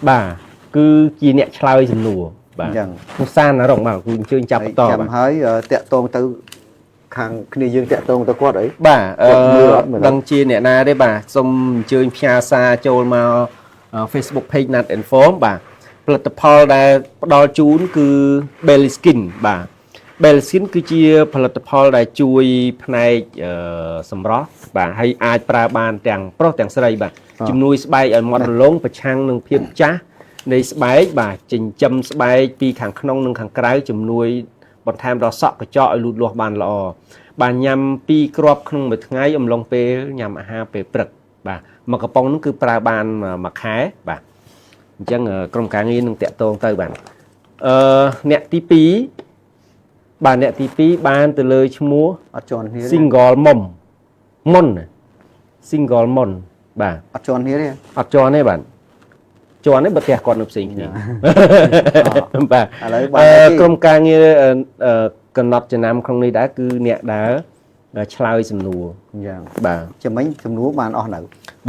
បាទគឺជាអ្នកឆ្លើយសំណួរបាទអញ្ចឹងសានណារុងបាទគឺអញ្ជើញចាប់បន្តបាទចាំហើយតាក់តងទៅខាងគ្នាយើងតាក់តងទៅគាត់អីបាទដឹងជាអ្នកណាទេបាទសូមអញ្ជើញផ្ញើសារចូលមក Facebook page Nat Inform បាទផលិតផលដែលផ្ដល់ជូនគឺ Belly Skin បាទ Belly Skin គឺជាផលិតផលដែលជួយផ្នែកសម្រស់បាទហើយអាចប្រើបានទាំងប្រុសទាំងស្រីបាទជំនួយស្បែកឲ្យម៉ត់រលោងប្រឆាំងនឹងភាពចាស់នៃស្បែកបាទចិញ្ចឹមស្បែកពីខាងក្នុងនិងខាងក្រៅជំនួយបន្ថែមដល់សក់កញ្ចក់ឲ្យលូតលាស់បានល្អបាទញ៉ាំ2គ្រាប់ក្នុងមួយថ្ងៃអំឡុងពេលញ៉ាំអាហារពេលព្រឹកបាទមួយកំប៉ុងហ្នឹងគឺប្រើបានមួយខែបាទអញ្ចឹងក្រុមការងារនឹងតាក់ទងទៅបាទអ្នកទី2បាទអ្នកទី2បានទៅលើឈ្មោះអត់ជាន់គ្នា Single Single Mon បាទអត់ជាន់គ្នាទេអត់ជាន់ទេបាទជាន់នេះបើផ្ទះគាត់នៅផ្សេងគ្នាបាទឥឡូវក្រុមការងារកំណត់ចំណាំក្នុងនេះដែរគឺអ្នកដែលឆ្លើយសំណួរយ៉ាងបាទចាំមិញសំណួរបានអស់នៅ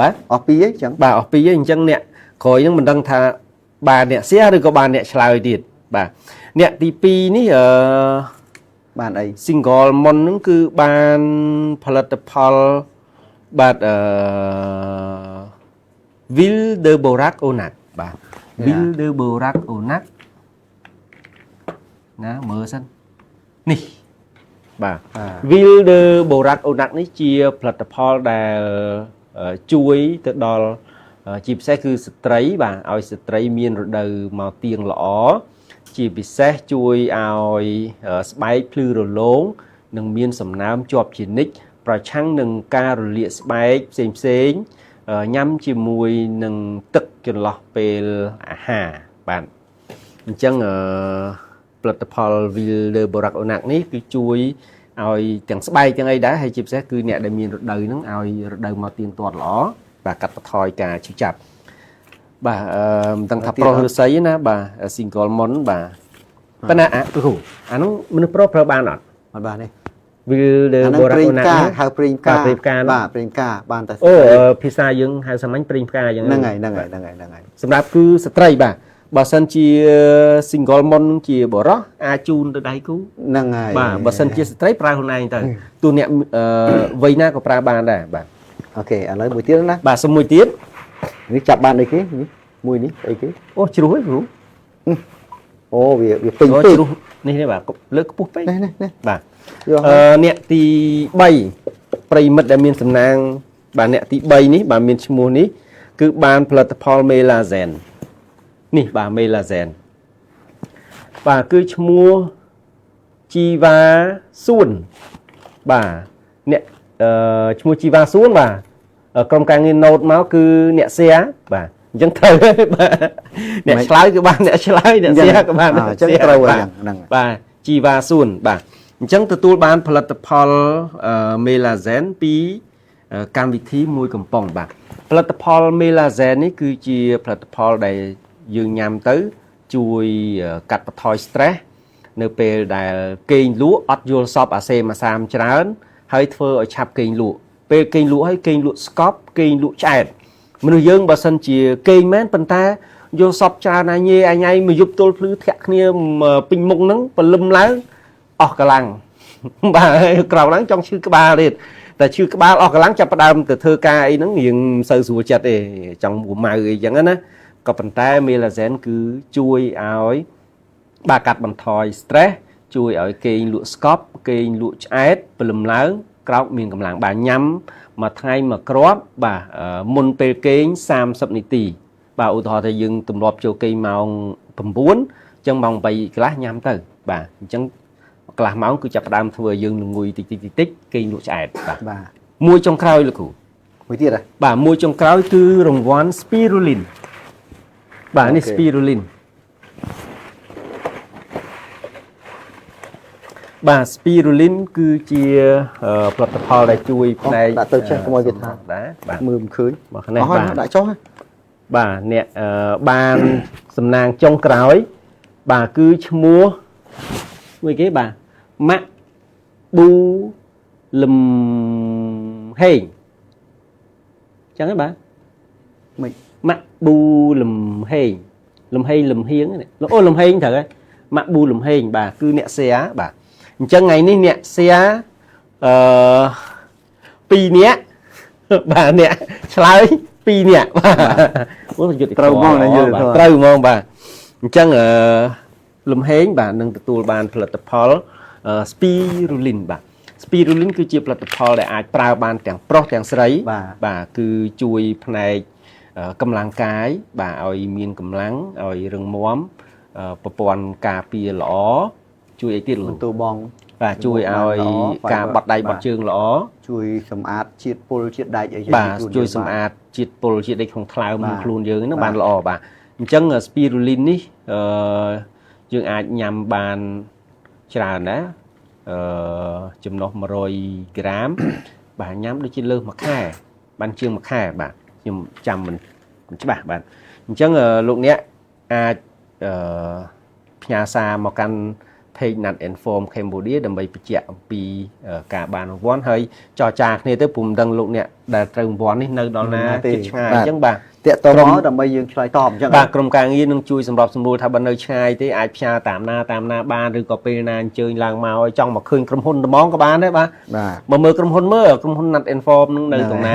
បាទអស់2អីចឹងបាទអស់2អីអញ្ចឹងអ្នកក្រោយហ្នឹងមិនដឹងថាបានអ្នកសៀឬក៏បានអ្នកឆ្លើយទៀតបាទអ្នកទី2នេះបានអី Single Mon ហ្នឹងគឺបានផលិតផលបាទWildeborach Onac បាទ Wildeborach Onac ណាមើលសិននេះបាទ Wildeborach Onac នេះជាផលិតផលដែលជួយទៅដល់ជាពិសេសគឺស្ត្រីបាទឲ្យស្ត្រីមានរដូវមកទៀងល្អជាពិសេសជួយឲ្យស្បែកភ្លឺរលោងនិងមានសំណើមជាប់ជានិច្ចប្រឆាំងនឹងការរលាកស្បែកផ្សេងញ៉ាំជាមួយនឹងទឹកចន្លោះពេលអាហារបាទអញ្ចឹងផលិតផល Wildeborach Onac នេះគឺជួយឲ្យទាំងស្បែកទាំងអីដែរហើយជាពិសេសគឺអ្នកដែលមានរដូវហ្នឹងឲ្យរដូវមកទៀងទាត់ល្អបាទកាត់បន្ថយការឈឺចាប់បាទមិនដឹងថាប្រុសឬស្រីណាបាទ Single Mon បាទប៉ុន្តែអានោះមនុស្សប្រុសប្រើបានអត់បានទេWildeborach Onac ហៅព្រេងផ្កាបាទព្រេងផ្កាបានតែភាសាយើងហៅសាមញ្ញព្រេងផ្កាយ៉ាងហ្នឹងហើយសម្រាប់គឺស្ត្រីបាទបើសិនជា Single Mon ជាបរិសអាចជូនទៅដៃគូហ្នឹងហើយបាទបើសិនជាស្ត្រីប្រើខ្លួនឯងទៅទូអ្នកវ័យណាក៏ប្រើបានដែរបាទអូខេឥឡូវមួយទៀតណាបាទសុំមួយទៀតនេះចាប់បានអីគេនេះមួយនេះអីគេអូជ្រុះហ៎គ្រូអូវាពេញពេកជ្រុះនេះទេបាទលើកខ្ពស់ពេកនេះបាទអ្នកទី3ប្រិមិត្តដែលមានសំណាងបាទអ្នកទី3នេះបាទមានឈ្មោះនេះគឺបានផលិតផល Melazen នេះបាទ Melazen បាទគឺឈ្មោះជីវ៉ាសួនបាទអ្នកឈ្មោះជីវ៉ាសួនបាទក្រុមការងារ note មកគឺអ្នកសៀបាទអញ្ចឹងត្រូវបាទអ្នកឆ្លើយគឺបានអ្នកឆ្លើយអ្នកសៀក៏បានអញ្ចឹងត្រូវហ្នឹងបាទជីវ៉ាសួនបាទអញ្ចឹងទទួលបានផលិតផល Melazen ពីកម្មវិធីមួយកំប៉ុងបាទផលិតផល Melazen នេះគឺជាផលិតផលដែលយើងញ៉ាំទៅជួយកាត់បន្ថយ stress នៅពេលដែលគេងលក់អត់យល់សពអាសេមអាសាមច្រើនហើយធ្វើឲ្យឆាប់គេងលក់ពេលគេងលក់ហើយគេងលក់ស្កប់គេងលក់ឆ្អែតមនុស្សយើងបើសិនជាគេងមែនប៉ុន្តែយល់សពច្រើនអញឯងមកយប់ទល់ភ្លឺធាក់គ្នាពេញមុខហ្នឹងព្រលឹមឡើងអស់កម្លាំងបាទក្រោកឡើងចង់ឈឺក្បាលទៀតតែឈឺក្បាលអស់កម្លាំងចាប់ផ្ដើមទៅធ្វើការអីហ្នឹងរៀងមិនសូវស្រួលចិត្តទេចង់មួម៉ៅអីចឹងណា ក៏ប៉ុន្តែ Melazen គឺជួយឲ្យបាទកាត់បន្ថយ stress ជួយឲ្យគេងលក់ស្កប់គេងលក់ឆ្អែតព្រលឹមឡើងក្រោកមានកម្លាំងបាទញ៉ាំមួយថ្ងៃមួយគ្រាប់បាទមុនពេលគេង30នាទីបាទឧទាហរណ៍ថាយើងទម្លាប់ចូលគេងម៉ោង9អញ្ចឹងម៉ោង8កន្លះញ៉ាំទៅបាទអញ្ចឹងកន្លះម៉ោងគឺចាប់ផ្ដើមធ្វើយើងល្ងុយតិចគេងលក់ឆ្អែតបាទមួយចុងក្រោយលោកគ្រូមួយទៀតបាទមួយចុងក្រោយគឺរង្វាន់ Spirulina បាទនេះ Spirulina បាទ Spirulina គឺជាផលិតផលដែលជួយផ្នែកដាក់ទៅចេះកុំឲ្យវាថាបាទមើលមិនឃើញបាទនេះបាទដាក់ចុះបាទអ្នកបានសំណាងចុងក្រោយបាទគឺឈ្មោះមួយគេបាទម៉ាក់ប៊ូលឹមហេងចឹងហ៎បាទមិនម៉ាក់ប៊ូលឹមហេងលឹមហេងលឹមហៀងនេះអូលឹមហេងត្រូវហើយម៉ាក់ប៊ូលឹមហេងបាទគឺអ្នក share បាទអញ្ចឹងថ្ងៃនេះអ្នក share 2នាក់បាទអ្នកឆ្លើយ2នាក់បាទអូយុទ្ធត្រូវហ្មងត្រូវហ្មងបាទអញ្ចឹងលំហេងបាទនឹងទទួលបានផលិតផល Spirulina បាទ Spirulina គឺជាផលិតផលដែលអាចប្រើបានទាំងប្រុសទាំងស្រីបាទគឺជួយផ្នែកកម្លាំងកាយបាទឲ្យមានកម្លាំងឲ្យរឹងមាំប្រព័ន្ធការពារល្អជួយអីទៀតលោកទូបងបាទជួយឲ្យការបាត់ដៃបាត់ជើងល្អជួយសម្អាតជាតិពុលជាតិដែកអីបាទជួយសម្អាតជាតិពុលជាតិដែកក្នុងថ្លើមខ្លួនយើងហ្នឹងបានល្អបាទអញ្ចឹង Spirulina នេះយើងអាចញ៉ាំបានច្រើនណាចំណុះ100ក្រាមបាទញ៉ាំដូចជាលើសមួយខែបានជាងមួយខែបាទខ្ញុំចាំមិនច្បាស់បាទអញ្ចឹងលោកអ្នកអាចផ្ញើសារមកកាន់ page Nat Inform Cambodia ដើម្បីបញ្ជាក់អំពីការបានរង្វាន់ហើយចរចាគ្នាទៅពុំដឹងលោកអ្នកដែលត្រូវរង្វាន់នេះនៅដល់ណាជិតឆ្ងាយអញ្ចឹងបាទតាក់ទងមកដើម្បីយើងឆ្លើយតបអញ្ចឹងបាទក្រុមការងារនឹងជួយសម្របសម្រួលថាបើនៅឆ្ងាយទេអាចផ្ញើតាមណាបានឬក៏ពេលណាអញ្ជើញឡើងមកឲ្យចង់មកឃើញក្រុមហ៊ុនត្មងក៏បានដែរបាទមកមើលក្រុមហ៊ុនNat Inform នឹងនៅត្រង់ណា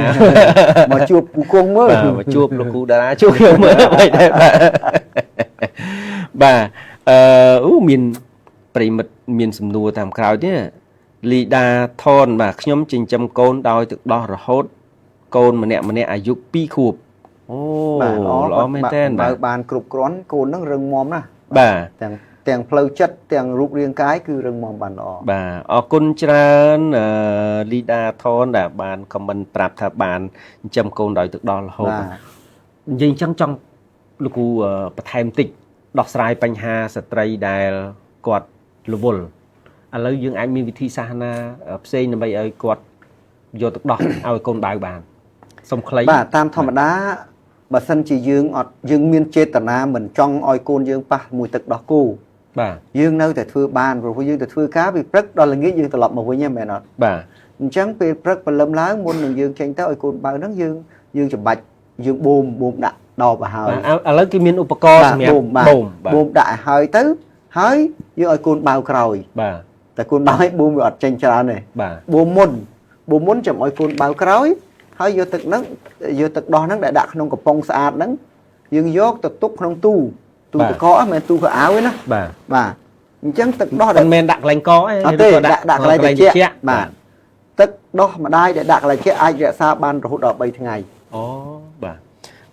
មកជួបពូគង់មើលមកជួបលោកគ្រូតារាជួបខ្ញុំមើលបែបដែរបាទមានប្រិមិត្តមានសំណួរតាមក្រោយទៀតលីដាថនបាទខ្ញុំចិញ្ចឹមកូនដោយទឹកដោះរហូតកូនម្នាក់អាយុ2ខួបអូល្អមែនតើបើបានគ្រប់គ្រាន់កូននឹងរឹងមាំណាស់បាទទាំងផ្លូវចិត្តទាំងរូបរាងកាយគឺរឹងមាំបានល្អបាទអរគុណច្រើនលីដាថនដែលបានខមមិនប្រាប់ថាបានចិញ្ចឹមកូនដោយទឹកដោះរហូតនិយាយអញ្ចឹងចង់លោកគ្រូបន្ថែមតិចដោះស្រាយបញ្ហាស្ត្រីដែលគាត់រវល់ឥឡូវយើងអាចមានវិធីសាស្ត្រណាផ្សេងដើម្បីឲ្យគាត់យកទឹកដោះឲ្យកូនដៅបានសុំខ្លីបាទតាមធម្មតាបើសិនជាយើងមានចេតនាមិនចង់ឲ្យកូនយើងប៉ះមួយទឹកដោះគោបាទយើងនៅតែធ្វើបានព្រោះយើងទៅធ្វើការពីព្រឹកដល់ល្ងាចយើងត្រឡប់មកវិញហ្នឹងមែនអត់បាទអញ្ចឹងពេលព្រឹកព្រលឹមឡើងមុននឹងយើងចេញទៅឲ្យកូនបើហ្នឹងយើងច្បាច់យើងបូមដាក់ដបឲ្យហើយឥឡូវគេមានឧបករណ៍សម្រាប់បូមដាក់ឲ្យហើយទៅហើយយើងឲ្យកូនបើក្រោយបាទតែកូនបើឲ្យបូមវាអត់ចេញច្រើនទេបាទបូមមុនចាំឲ្យកូនបើក្រោយហើយយកទឹកដោះហ្នឹងដែលដាក់ក្នុងកំប៉ុងស្អាតហ្នឹងយើងយកទៅទុកក្នុងទូទឹកកកមិនទូខោអាវទេណាបាទអញ្ចឹងទឹកដោះដែលមិនមែនដាក់កន្លែងកកទេដាក់កន្លែងត្រជាក់បាទទឹកដោះម្ដាយដែលដាក់កន្លែងត្រជាក់អាចរក្សាបានរហូតដល់3ថ្ងៃអូបាទ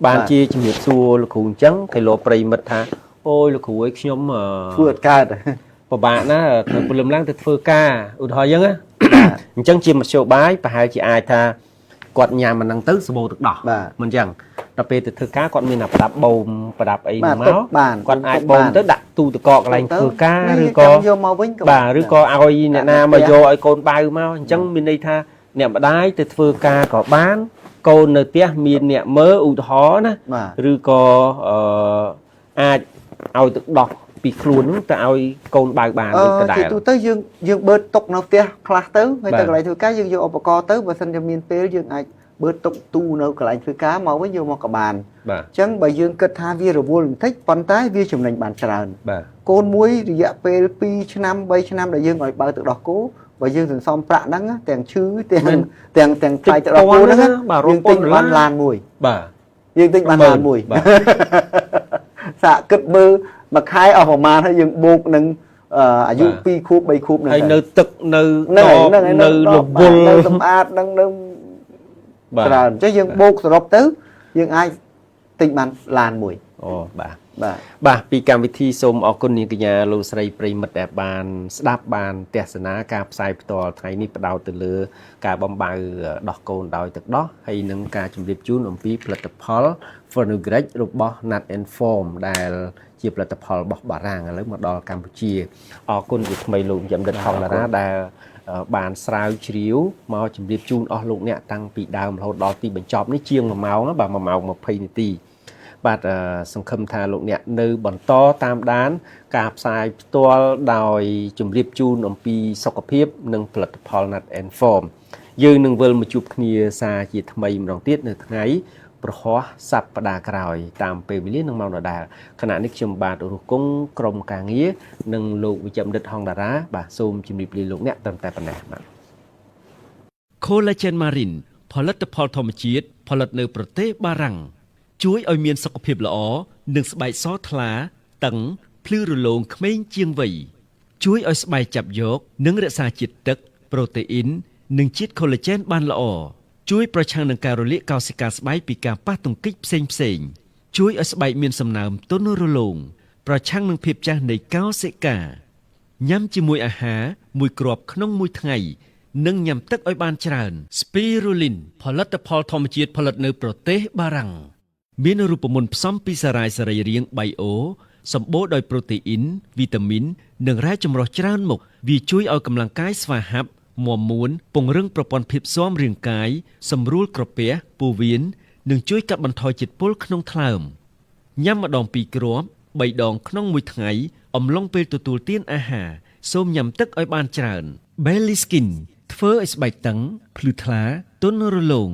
បានជាជំរាបសួរលោកគ្រូអញ្ចឹងគេលោប្រិមិត្តថាអូយលោកគ្រូអើយខ្ញុំធ្វើអត់កើតពិបាកណាព្រលឹមឡើងទៅធ្វើការឧទាហរណ៍អញ្ចឹងណាអញ្ចឹងជាមធ្យោបាយប្រហែលជាអាចថាគាត់ញ៉ាំមិនហ្នឹងទៅសបោទឹកដោះមិនអញ្ចឹងដល់ពេលទៅធ្វើការគាត់មានប្រដាប់បូមប្រដាប់អីមកគាត់អាចបូមទៅដាក់ទូទឹកកកកន្លែងធ្វើការឬក៏យកមកវិញបាទឬក៏ឲ្យអ្នកណាមកយកឲ្យកូនបៅមកអញ្ចឹងមានន័យថាអ្នកម្ដាយទៅធ្វើការក៏បានកូននៅផ្ទះមានអ្នកមើលឧទាហរណ៍ណាឬក៏អាចឲ្យទឹកដោះពីខ្លួនហ្នឹងទៅឲ្យកូនបើបានដូចដដែលទូទៅយើងបឺតទុកនៅផ្ទះខ្លះទៅហើយទៅកន្លែងធ្វើការយើងយកឧបករណ៍ទៅបើសិនជាមានពេលយើងអាចបឺតទុកទូនៅកន្លែងធ្វើការមកវិញយកមកក៏បានអញ្ចឹងបើយើងគិតថាវារវល់បន្តិចប៉ុន្តែវាចំណេញបានច្រើនកូនមួយរយៈពេល2ឆ្នាំ3ឆ្នាំដែលយើងឲ្យបើទឹកដោះគោបើយើងសន្សំប្រាក់ហ្នឹងទាំងឈឺទាំងថ្លៃទឹកដោះគោហ្នឹងបាទយើងទិញបានឡានមួយបាទ យើងទិញបានឡានមួយសាក់គិតមើលមួយខែអស់ប្រមាណហើយយើងបូកនឹងអាយុ2ខួប3ខួបហ្នឹងហើយនៅទឹកនៅលវលនៅសម្អាតនឹងច្រើនអញ្ចឹងយើងបូកសរុបទៅយើងអាចទិញបានឡានមួយអូបាទពីកម្មវិធីសូមអរគុណនាងកញ្ញាលោកស្រីប្រិមិត្តដែលបានស្ដាប់បានទស្សនាការផ្សាយផ្ទាល់ថ្ងៃនេះផ្ដោតទៅលើការបំបៅដោះកូនដោយទឹកដោះហើយនឹងការជម្រាបជូនអំពីផលិតផល Phenugreek របស់ Nat and Form ដែលជាផលិតផលរបស់បារាំងឥឡូវមកដល់កម្ពុជាអរគុណជាថ្មីលោកចំដិតហងតារាដែលបានស្រាវជ្រាវមកជម្រាបជូនអស់លោកអ្នកតាំងពីដើមរហូតដល់ទីបញ្ចប់នេះជាង1ម៉ោងបាទ1ម៉ោង20នាទីបាទសង្ឃឹមថាលោកអ្នកនៅបន្តតាមដានការផ្សាយផ្ទាល់ដោយជម្រាបជូនអំពីសុខភាពនិងផលិតផល Nat and Form យើងនឹងវិលមកជួបគ្នាសាជាថ្មីម្ដងទៀតនៅថ្ងៃប្រហោះសប្តាហ៍ក្រោយតាមពេលវេលានឹងម៉ោងដដែលខណៈនេះខ្ញុំបាទរស់គង់ក្រុមការងារនិងលោកវិជ្ជបណ្ឌិតហងតារាបាទសូមជម្រាបលាលោកអ្នកត្រឹមតែប៉ុណ្ណេះបាទ Collagen Marine ផលិតផលធម្មជាតិផលិតនៅប្រទេសបារាំងជួយឲ្យមានសុខភាពល្អនិងស្បែកសថ្លាតឹងភ្លឺរលោងក្មេងជាងវ័យជួយឲ្យស្បែកចាប់យកនិងរក្សាជាតិទឹកប្រូតេអ៊ីននិងជាតិ collagen បានល្អជួយប្រឆាំងនឹងការរលាកកោសិកាស្បែកពីការប៉ះទង្គិចផ្សេងជួយឲ្យស្បែកមានសំណើមទន់រលោងប្រឆាំងនឹងភាពចាស់នៃកោសិកាញ៉ាំជាមួយអាហារមួយគ្រាប់ក្នុងមួយថ្ងៃនិងញ៉ាំទឹកឲ្យបានច្រើន Spirulina ផលិតផលធម្មជាតិផលិតនៅប្រទេសបារាំងមានរូបមន្តផ្សំពីសារ៉ាយសរីរាង្គ Bio សម្បូរដោយប្រូតេអ៊ីនវីតាមីននិងរ៉ែចម្រុះច្រើនមុខវាជួយឲ្យកម្លាំងកាយស្វាហាប់មាំមួនពង្រឹងប្រព័ន្ធភាពស៊ាំរាងកាយសម្រួលក្រពះពោះវៀននិងជួយកាត់បន្ថយជាតិពុលក្នុងថ្លើមញ៉ាំម្ដង2គ្រាប់3ដងក្នុងមួយថ្ងៃអំឡុងពេលទទួលទានអាហារសូមញ៉ាំទឹកឲ្យបានច្រើន Belly Skin ធ្វើឲ្យស្បែកតឹងភ្លឺថ្លាទន់រលោង